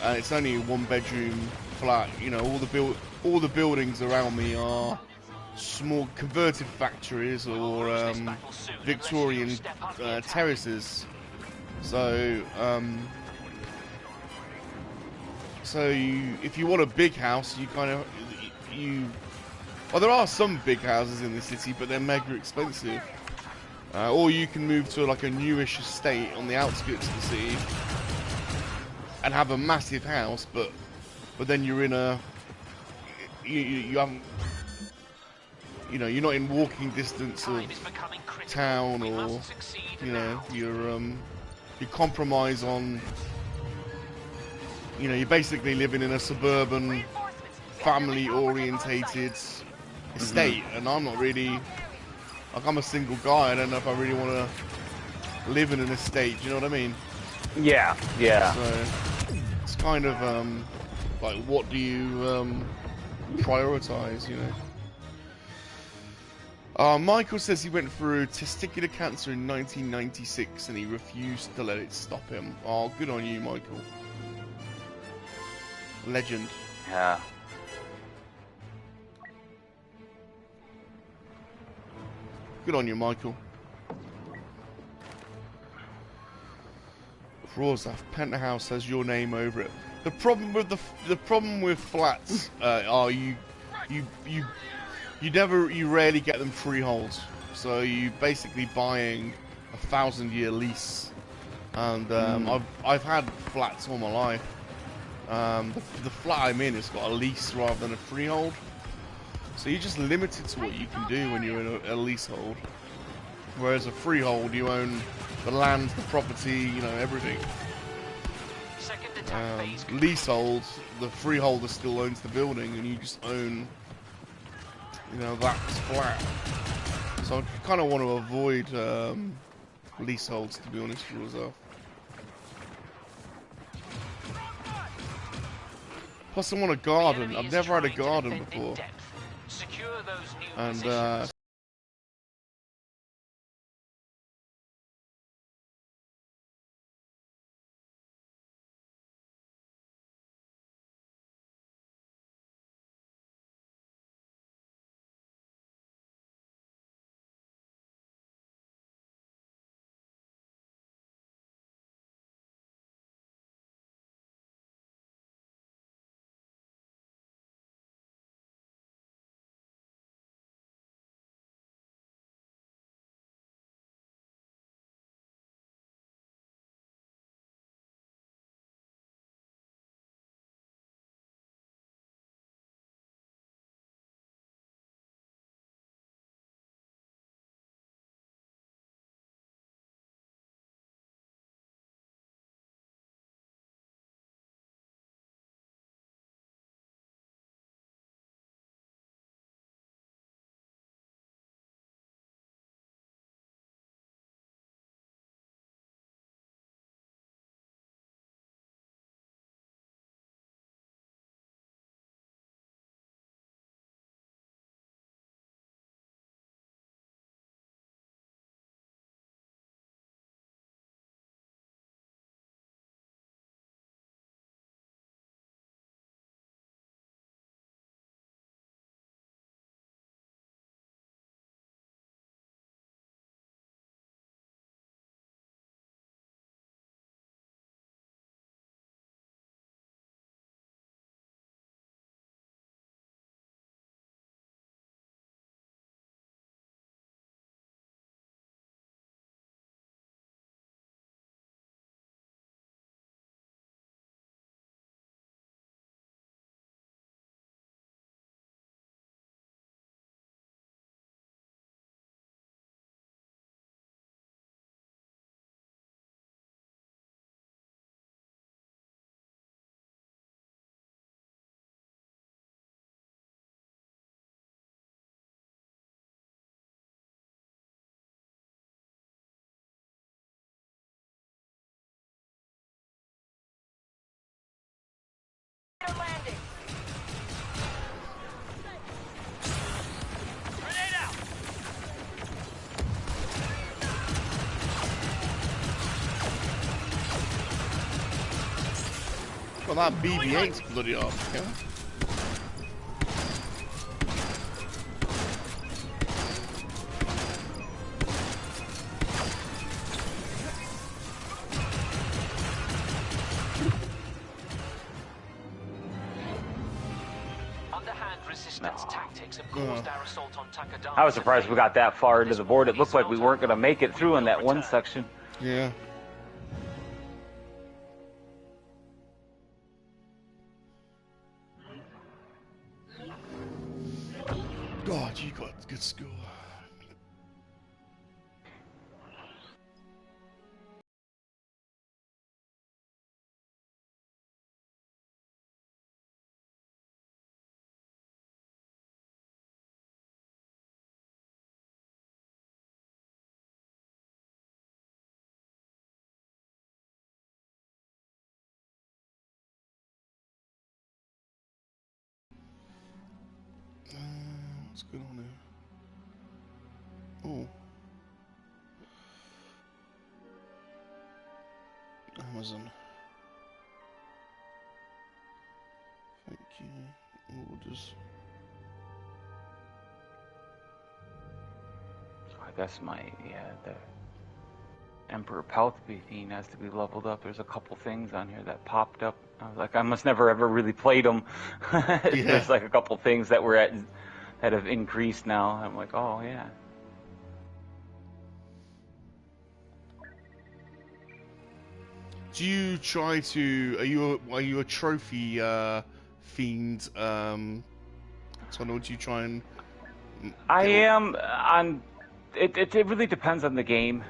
and it's only a 1-bedroom flat. All the buildings around me are small converted factories or Victorian terraces. So if you want a big house, well, there are some big houses in the city, but they're mega expensive. Or you can move to like a newish estate on the outskirts of the city and have a massive house, but then you're in you haven't, you're not in walking distance of town, or you compromise on. You're basically living in a suburban, family-orientated estate, and I'm not really, like, I'm a single guy. I don't know if I really want to live in an estate. Do you know what I mean? Yeah, yeah. So it's kind of like, what do you prioritize? Michael says he went through testicular cancer in 1996 and he refused to let it stop him. Oh, good on you, Michael. Legend. Yeah. Good on you, Michael. Frozaf, Penthouse has your name over it. The problem with flats are you rarely get them freehold. So you basically buying a 1,000-year lease, and I've had flats all my life. The flat I'm in has got a lease rather than a freehold, so you're just limited to what you can do when you're in a leasehold. Whereas a freehold, you own the land, the property, everything. Leasehold, the freeholder still owns the building, and you just own, that flat. So I kind of want to avoid leaseholds, to be honest with yourself. Plus I want a garden. I've never had a garden before. And well, that BB-8's bloody off, yeah? I was surprised we got that far into the board. It looked like we weren't going to make it through in that one section. Yeah. God, you got a good score. What's going on here? Oh. Amazon. Thank you. Orders. I guess the Emperor Palpatine has to be leveled up. There's a couple things on here that popped up. I was like, I must never ever really played them. There's like a couple things that that have increased now. I'm like, oh yeah. Do you try to? Are you a trophy fiend? So do you try and? I am on. It really depends on the game.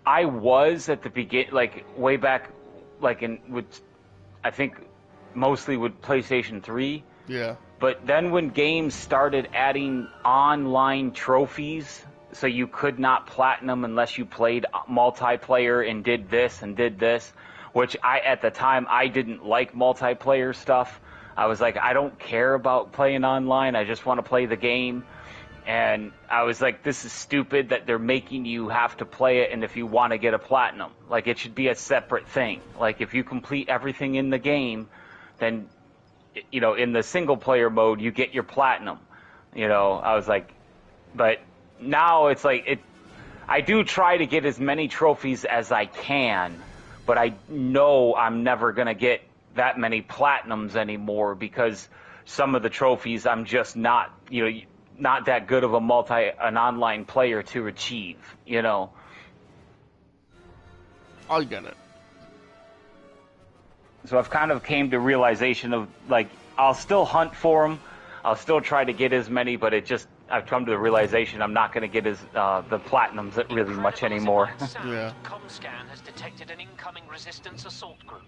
I was at the begin, like way back, like I think mostly with PlayStation 3. Yeah. But then when games started adding online trophies, so you could not platinum unless you played multiplayer and did this, which at the time, I didn't like multiplayer stuff. I was like, I don't care about playing online. I just want to play the game. And I was like, this is stupid that they're making you have to play it, and if you want to get a platinum. Like, it should be a separate thing. Like, if you complete everything in the game, then, you know, in the single-player mode, you get your platinum. You know, I was like, but now it's like, I do try to get as many trophies as I can, but I know I'm never going to get that many platinums anymore because some of the trophies I'm just not, you know, not that good of an online player to achieve, you know. I get it. So I've kind of came to realization of, like, I'll still hunt for them, I'll still try to get as many, but I've come to the realization I'm not going to get as the platinums really much anymore. Yeah. Comscan has detected an incoming resistance assault group.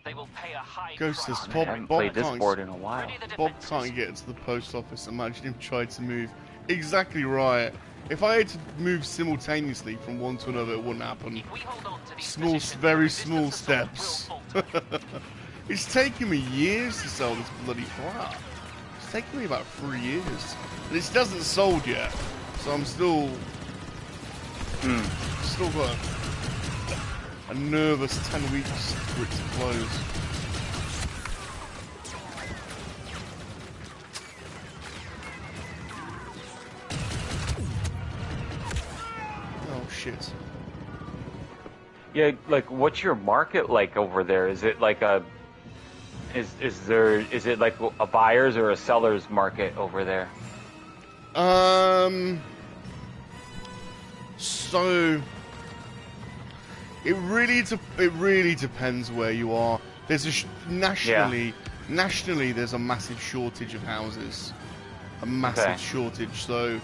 They will pay a high Ghost price. says, Bob played this board in a while. Bob can't get to the post office. Imagine him trying to move. Exactly right. If I had to move simultaneously from one to another, it wouldn't happen. Small, very small steps. It's taken me years to sell this bloody flat. It's taken me about 3 years. And it doesn't sold yet. So I'm still got a nervous 10 weeks for it to close. Oh shit. Yeah, like, what's your market like over there? Is it like is it like a buyer's or a seller's market over there? So it really depends where you are. There's nationally there's a massive shortage of houses, a massive shortage. So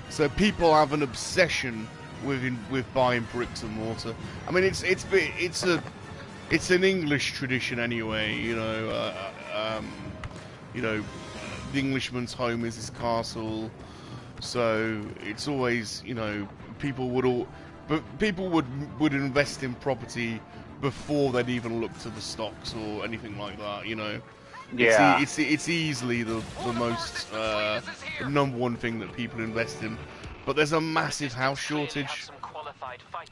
so people have an obsession with buying bricks and mortar. I mean, it's an English tradition anyway. You know, the Englishman's home is his castle. So it's always, you know, people would invest in property before they'd even look to the stocks or anything like that. You know, it's easily the most the number one thing that people invest in. But there's a massive house shortage,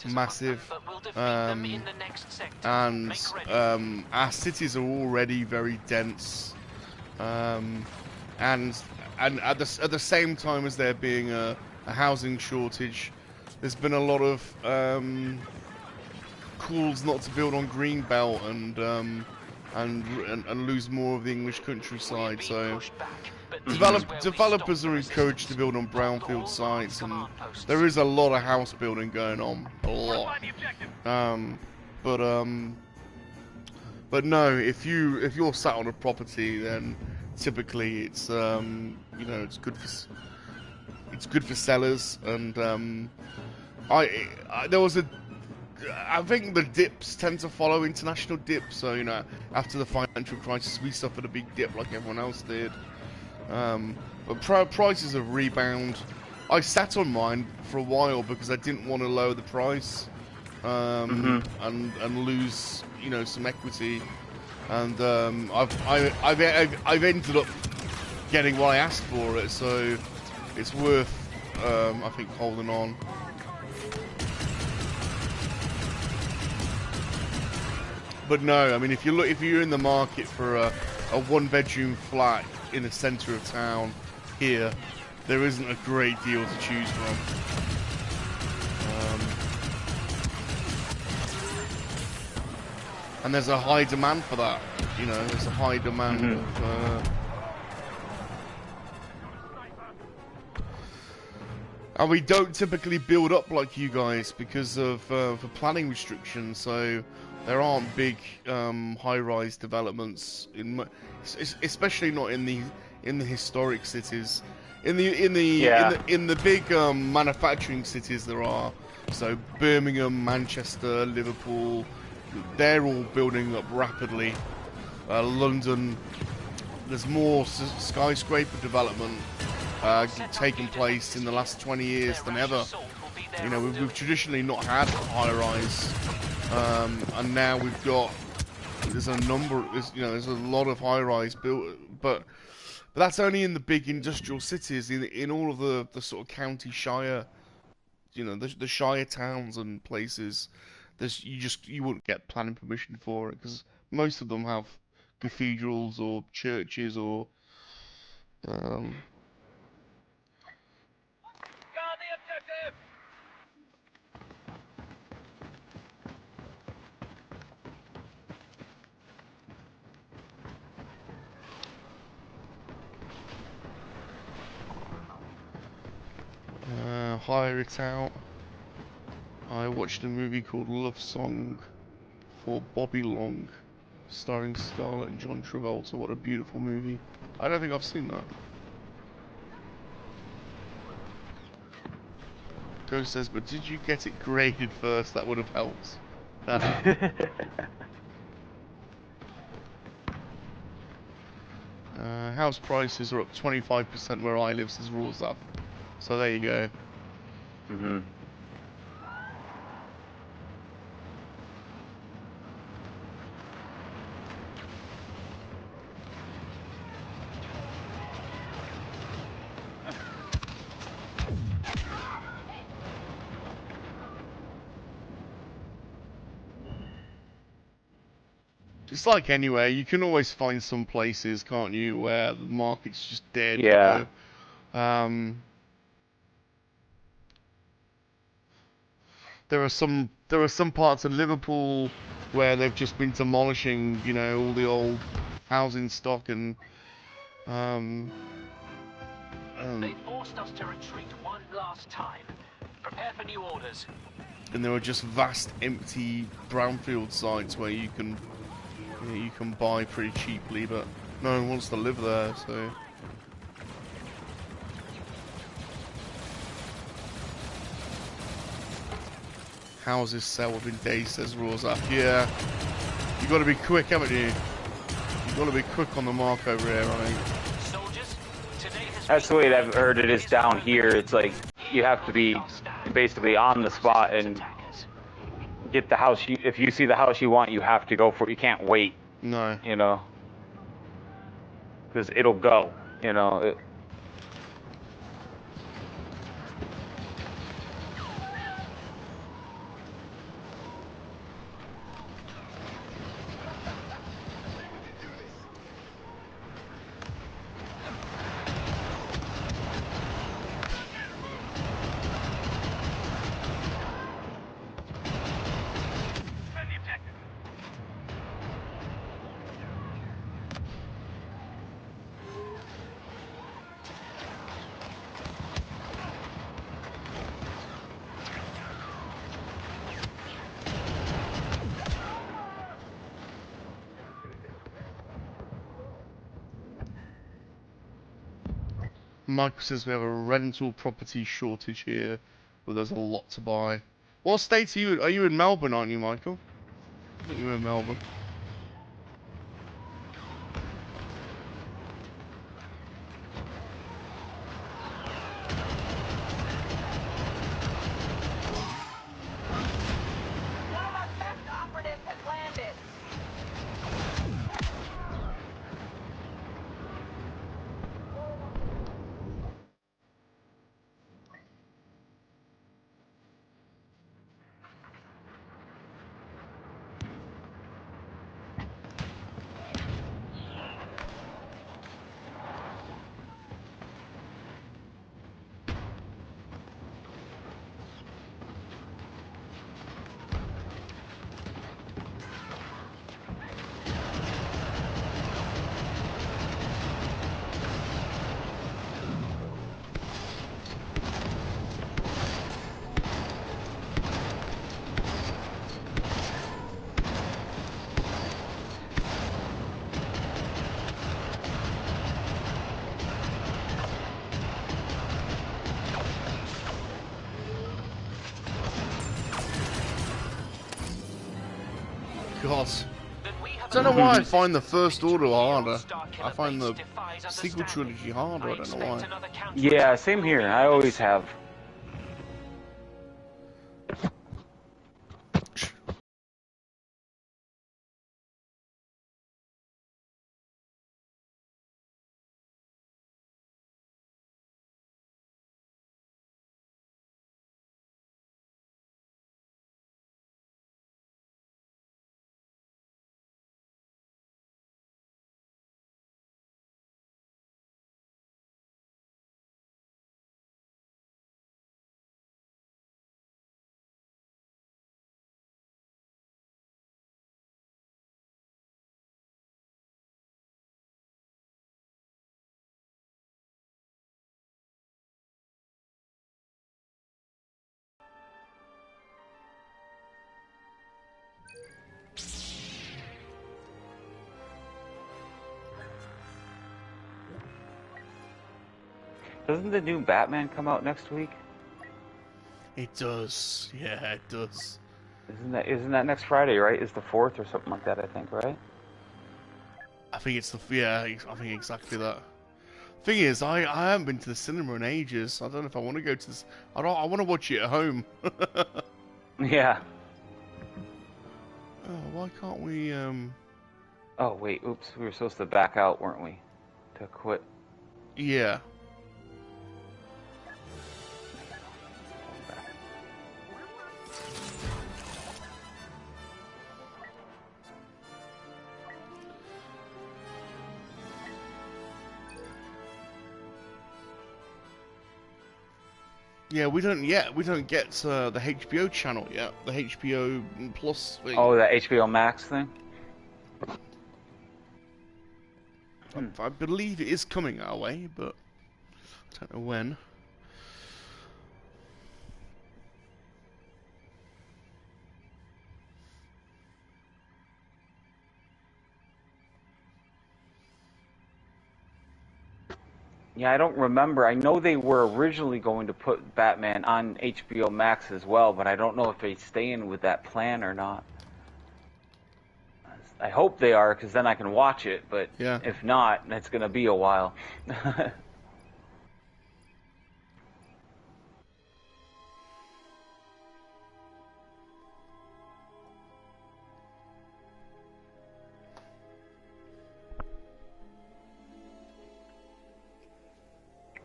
massive, and our cities are already very dense, and at the same time as there being a housing shortage, there's been a lot of calls not to build on Greenbelt and lose more of the English countryside. So developers are encouraged to build on brownfield sites, and there is a lot of house building going on, a lot. But no, if you're sat on a property, then typically it's you know, it's good for sellers. And I think the dips tend to follow international dips. So, you know, after the financial crisis, we suffered a big dip like everyone else did. But prices have rebound. I sat on mine for a while because I didn't want to lower the price and lose, you know, some equity. And I've ended up getting what I asked for it, so it's worth I think holding on. But no, I mean, if you're in the market for a one-bedroom flat in the centre of town here, there isn't a great deal to choose from. And there's a high demand for that. You know, there's a high demand of... And we don't typically build up like you guys because of for planning restrictions. So there aren't big high-rise developments especially not in the historic cities. In the big manufacturing cities there are. So Birmingham, Manchester, Liverpool, they're all building up rapidly. London there's more skyscraper development taking place in the last 20 years than ever. You know, we've traditionally not had high-rise, and now we've got, there's a lot of high-rise built, but that's only in the big industrial cities. In all of the sort of county shire, you know, the shire towns and places, you wouldn't get planning permission for it, because most of them have cathedrals or churches or hire it out. I watched a movie called Love Song for Bobby Long, starring Scarlett and John Travolta. What a beautiful movie. I don't think I've seen that. Ghost says, but did you get it graded first? That would have helped. House prices are up 25% where I live, says Rawzap. So there you go. It's like anywhere, you can always find some places, can't you, where the market's just dead. Yeah. You know? There are some parts of Liverpool where they've just been demolishing, you know, all the old housing stock and They forced us to retreat one last time. Prepare for new orders. And there are just vast empty brownfield sites where you can buy pretty cheaply, but no one wants to live there, so. Houses sell within days, says Rawzap. Yeah, you got to be quick, haven't you? You got to be quick on the mark over here, right? That's the way I've heard it is down here. It's like you have to be basically on the spot and get the house. If you see the house you want, you have to go for it. You can't wait. No. You know, because it'll go. You know. Michael says we have a rental property shortage here, but there's a lot to buy. What state are you? Are you in Melbourne, aren't you, Michael? I think you're in Melbourne. God. Then we have don't know why I find the First Order harder. I find the sequel trilogy harder, I don't know why. Yeah, same here. I always have. Doesn't the new Batman come out next week? It does. Yeah, it does. Isn't that next Friday, right? Is the 4th or something like that, I think, right? I think it's I think exactly that. Thing is, I haven't been to the cinema in ages. I don't know if I want to go to this. I want to watch it at home. Yeah. Oh, why can't we? Oh wait, oops. We were supposed to back out, weren't we? To quit. Yeah. Yeah, we don't get the HBO channel yet. The HBO Plus thing. Oh, that HBO Max thing? I believe it is coming our way, but I don't know when. Yeah, I don't remember. I know they were originally going to put Batman on HBO Max as well, but I don't know if they're staying with that plan or not. I hope they are, because then I can watch it, but if not, it's going to be a while.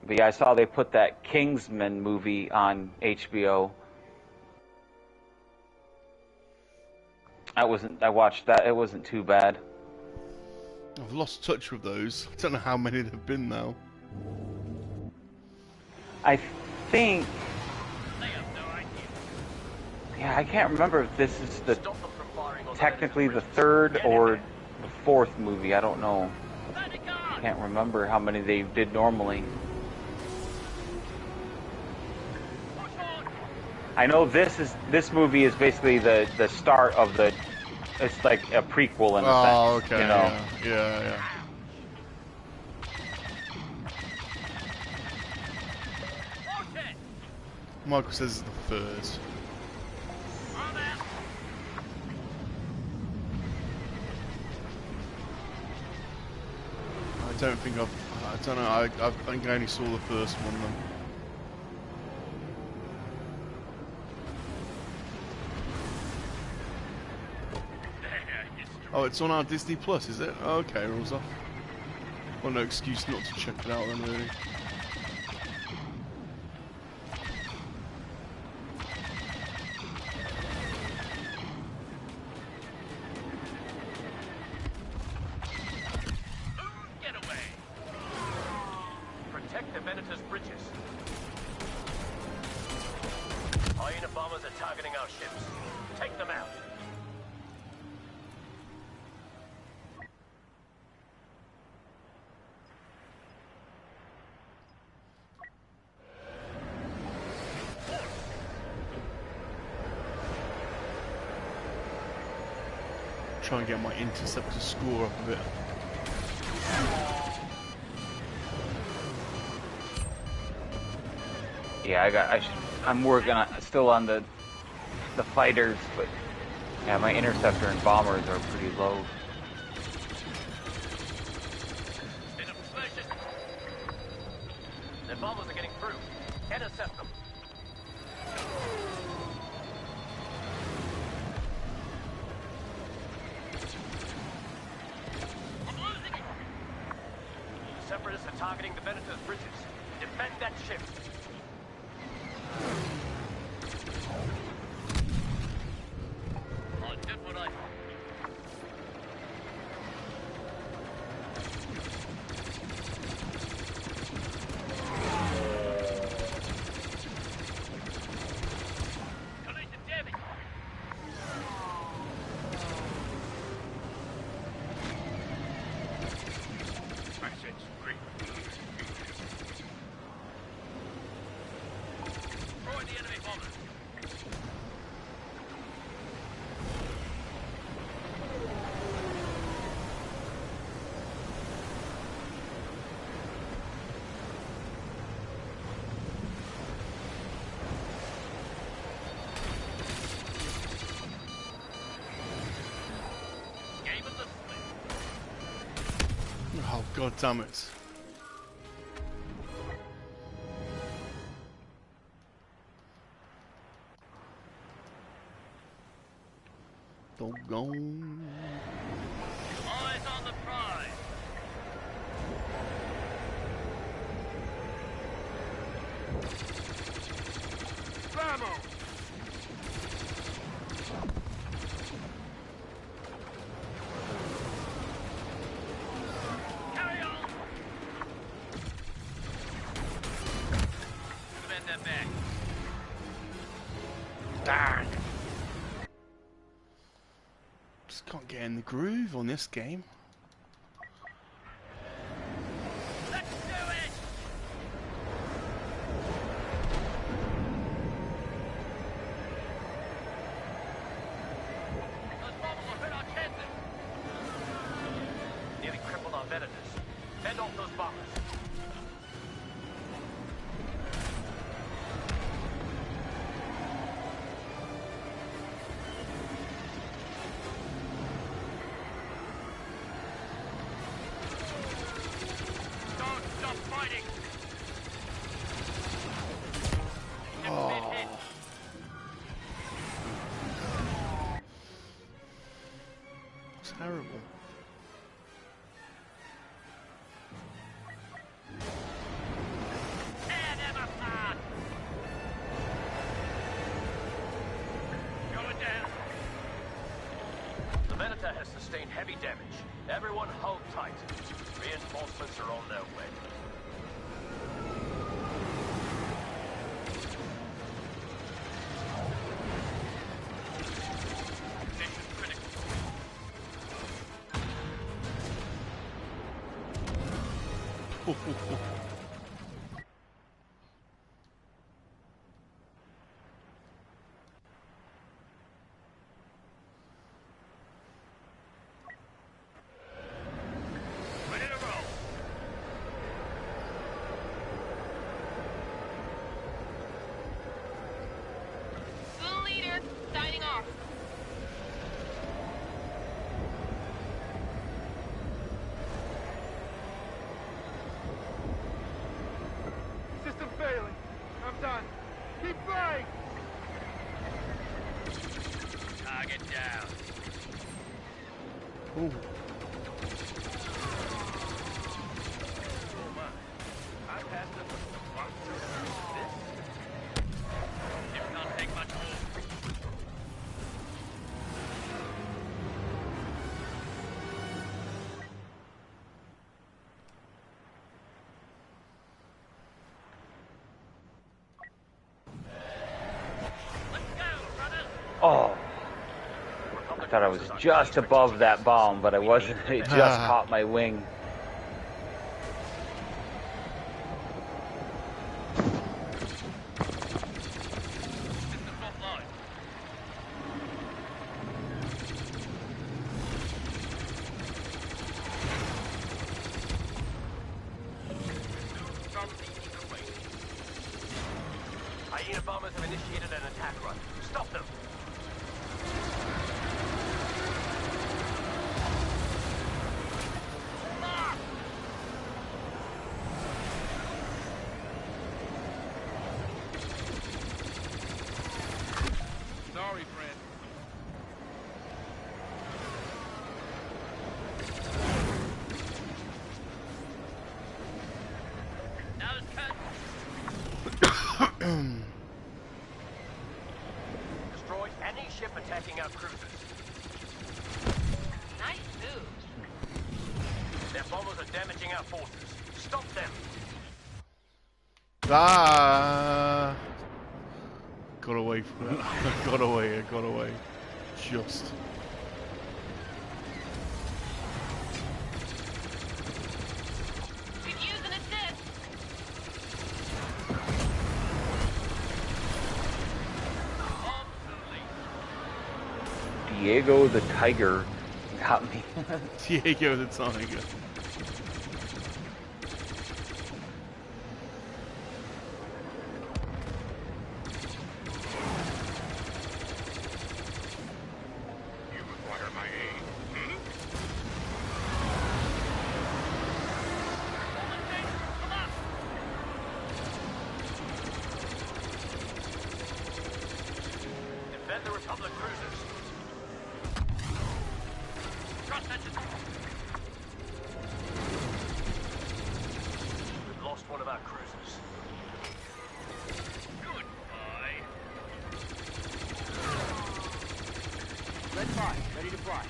But yeah, I saw they put that Kingsman movie on HBO. I watched that. It wasn't too bad. I've lost touch with those. I don't know how many there've been now. I think... Yeah, I can't remember if this is technically the 3rd or the 4th movie. I don't know. I can't remember how many they did normally. I know this movie is basically the start of the. It's like a prequel in a sense. Oh, okay. You know? Yeah. Michael says it's the 3rd. I don't think I don't know. I think I only saw the first one then. Oh, it's on our Disney Plus, is it? Okay, rules off. Well, no excuse not to check it out then, really. Get away! Protect the Venator's bridges. Our Unabomers are targeting our ships. Take them out. Try and get my interceptor score up a bit. Yeah, I'm working still on the fighters, but yeah, my interceptor and bombers are pretty low. targeting the Venator's bridges. Defend that ship. I did what I thought. Oh, god damn it. Doggone. Eyes on the prize. Vamos! Carry on! Defend that back. Darn. Just can't get in the groove on this game. Let's do it! Those bombs will hit our chances. Nearly crippled our Venators. Fend off those bombers. Don't stop fighting! Oh. Terrible. Tear them apart! Going down. The Venator has sustained heavy damage. Everyone hold tight. Reinforcements are on their way. Mission critical. Ready to roll. Full leader, signing off. System failing. I'm done. Keep flying! Target down. Ooh. Oh my. I passed it with the one. This? It can't take much more. Let's go, brothers! Oh. I thought I was just above that bomb, but I wasn't. It just caught my wing. Systems offline. From the eagle wing. Hyena bombers have initiated an attack run. Stop them! Mark! Sorry, friend. Nice moves. Their bombers are damaging our forces. Stop them. Ah! Got away from it. I got away. Just. Could use an assist. Diego the Tiger got me. Diego the Tiger. Defend the Republic cruisers. We've lost one of our cruisers. Goodbye. Red 5, ready to fly.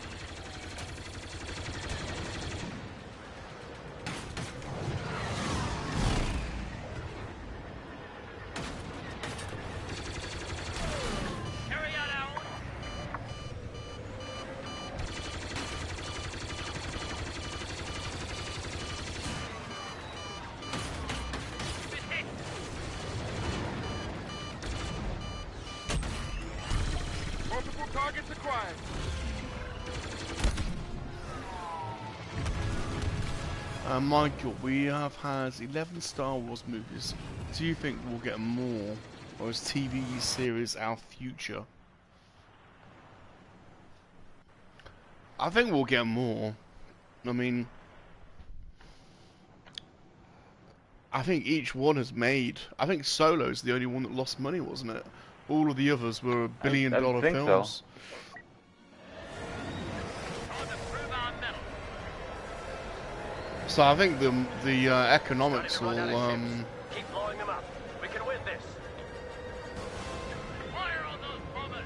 Carry out our Multiple targets acquired. Michael, we have had 11 Star Wars movies. Do you think we'll get more, or is TV series our future? I think we'll get more. I mean, I think each one has made. I think Solo's the only one that lost money, wasn't it? All of the others were $1 billion films. So. So I think the economics will keep blowing them up. We can win this. Fire on those bombers.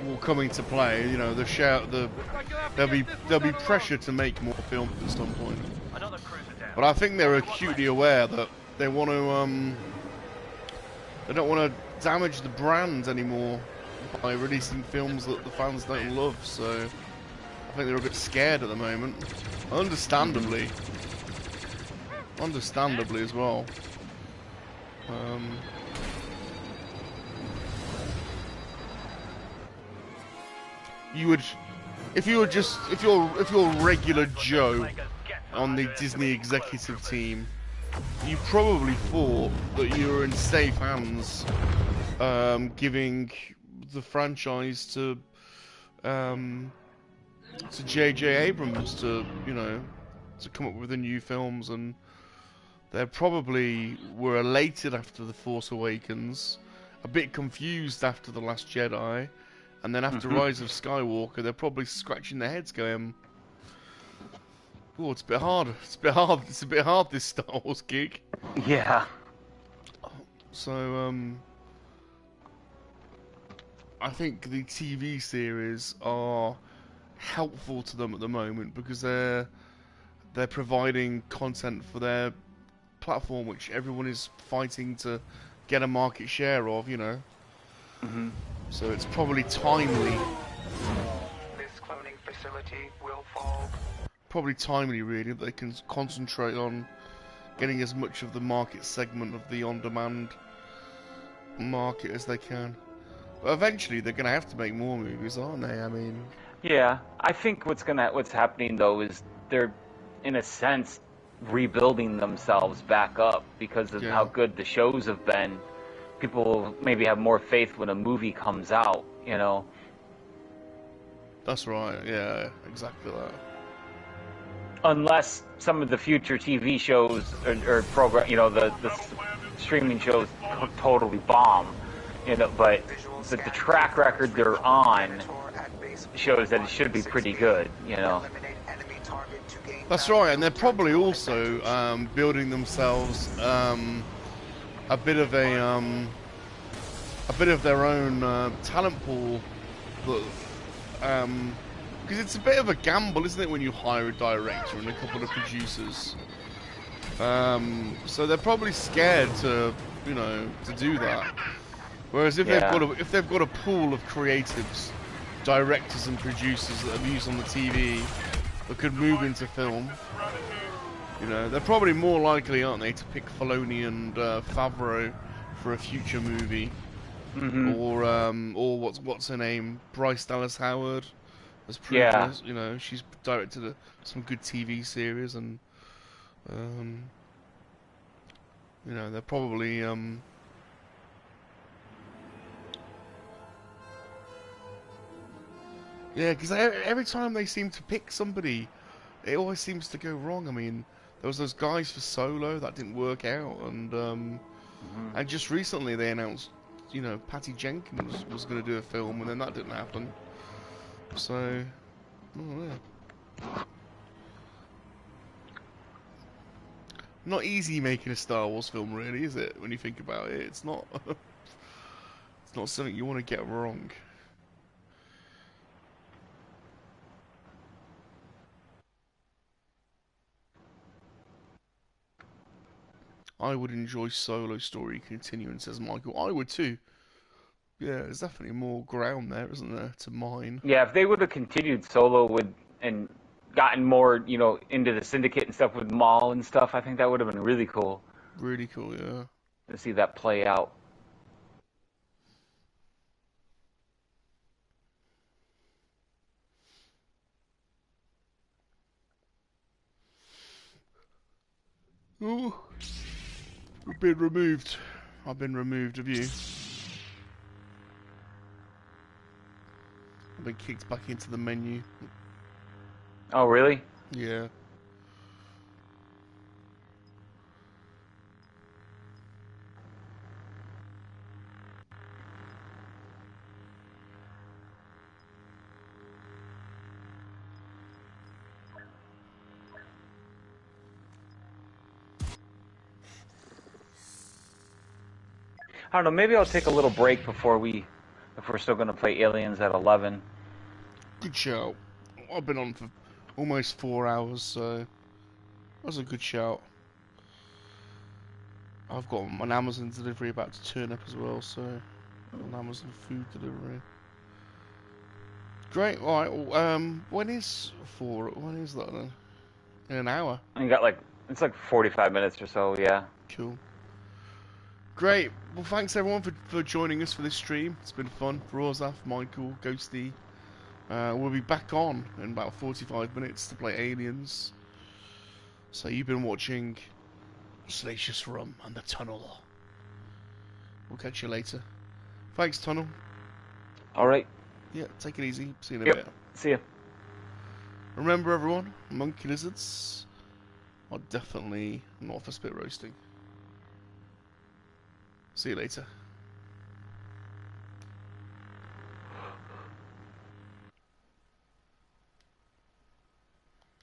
will come into play. You know, there'll be pressure to make more films at some point. Another cruiser down. But I think they're acutely aware that they want to they don't want to damage the brand anymore by releasing films that the fans don't love. So I think they're a bit scared at the moment, understandably. Understandably as well. You would, if you're regular Joe on the Disney executive team, you probably thought that you were in safe hands, giving the franchise to J.J. Abrams to, you know, to come up with the new films, and they probably were elated after The Force Awakens, a bit confused after The Last Jedi, and then after Rise of Skywalker, they're probably scratching their heads going, "Oh, it's a bit hard. It's a bit hard this Star Wars gig." Yeah. So I think the TV series are helpful to them at the moment because they're providing content for their platform, which everyone is fighting to get a market share of, you know. So it's probably timely. This cloning facility will fall. Probably timely, really, that they can concentrate on getting as much of the market segment of the on-demand market as they can. But eventually, they're gonna have to make more movies, aren't they? I mean, yeah. I think what's happening though is they're, in a sense, rebuilding themselves back up because of how good the shows have been. People maybe have more faith when a movie comes out, you know. That's right, yeah, exactly that. Unless some of the future TV shows or program, you know, the streaming shows totally bomb, you know, but the track record they're on shows that it should be pretty good, you know. That's right, and they're probably also building themselves a bit of their own talent pool because it's a bit of a gamble, isn't it, when you hire a director and a couple of producers. So they're probably scared to, you know, to do that. Whereas if they've got a pool of creatives, directors and producers that have used on the TV that could move into film, you know, they're probably more likely, aren't they, to pick Filoni and Favreau for a future movie, or what's her name, Bryce Dallas Howard, has proved this. You know, she's directed some good TV series, and you know, they're probably yeah, because every time they seem to pick somebody, it always seems to go wrong. I mean, there was those guys for Solo that didn't work out, and just recently they announced, you know, Patty Jenkins was going to do a film, and then that didn't happen. So, oh yeah. Not easy making a Star Wars film, really, is it? When you think about it, it's not. It's not something you want to get wrong. I would enjoy Solo story continuing, says Michael. I would too. Yeah, there's definitely more ground there, isn't there, to mine. Yeah, if they would have continued Solo and gotten more, you know, into the Syndicate and stuff with Maul and stuff, I think that would have been really cool. Really cool, yeah. To see that play out. Ooh. We've been removed. I've been removed of you. I've been kicked back into the menu. Oh, really? Yeah. I don't know, maybe I'll take a little break if we're still going to play Aliens at 11. Good shout. I've been on for almost 4 hours, so that was a good shout. I've got an Amazon delivery about to turn up as well, so an Amazon food delivery. Great. All right. Well, when is that then? In an hour. You got it's like 45 minutes or so, yeah. Cool. Great. Well, thanks everyone for joining us for this stream. It's been fun. Rosaf, Michael, Ghosty. We'll be back on in about 45 minutes to play Aliens. So you've been watching Salacious Rum and the Tunnel. We'll catch you later. Thanks, Tunnel. Alright. Yeah, take it easy. See you in a bit. See ya. Remember everyone, monkey lizards are definitely not for spit roasting. See you later.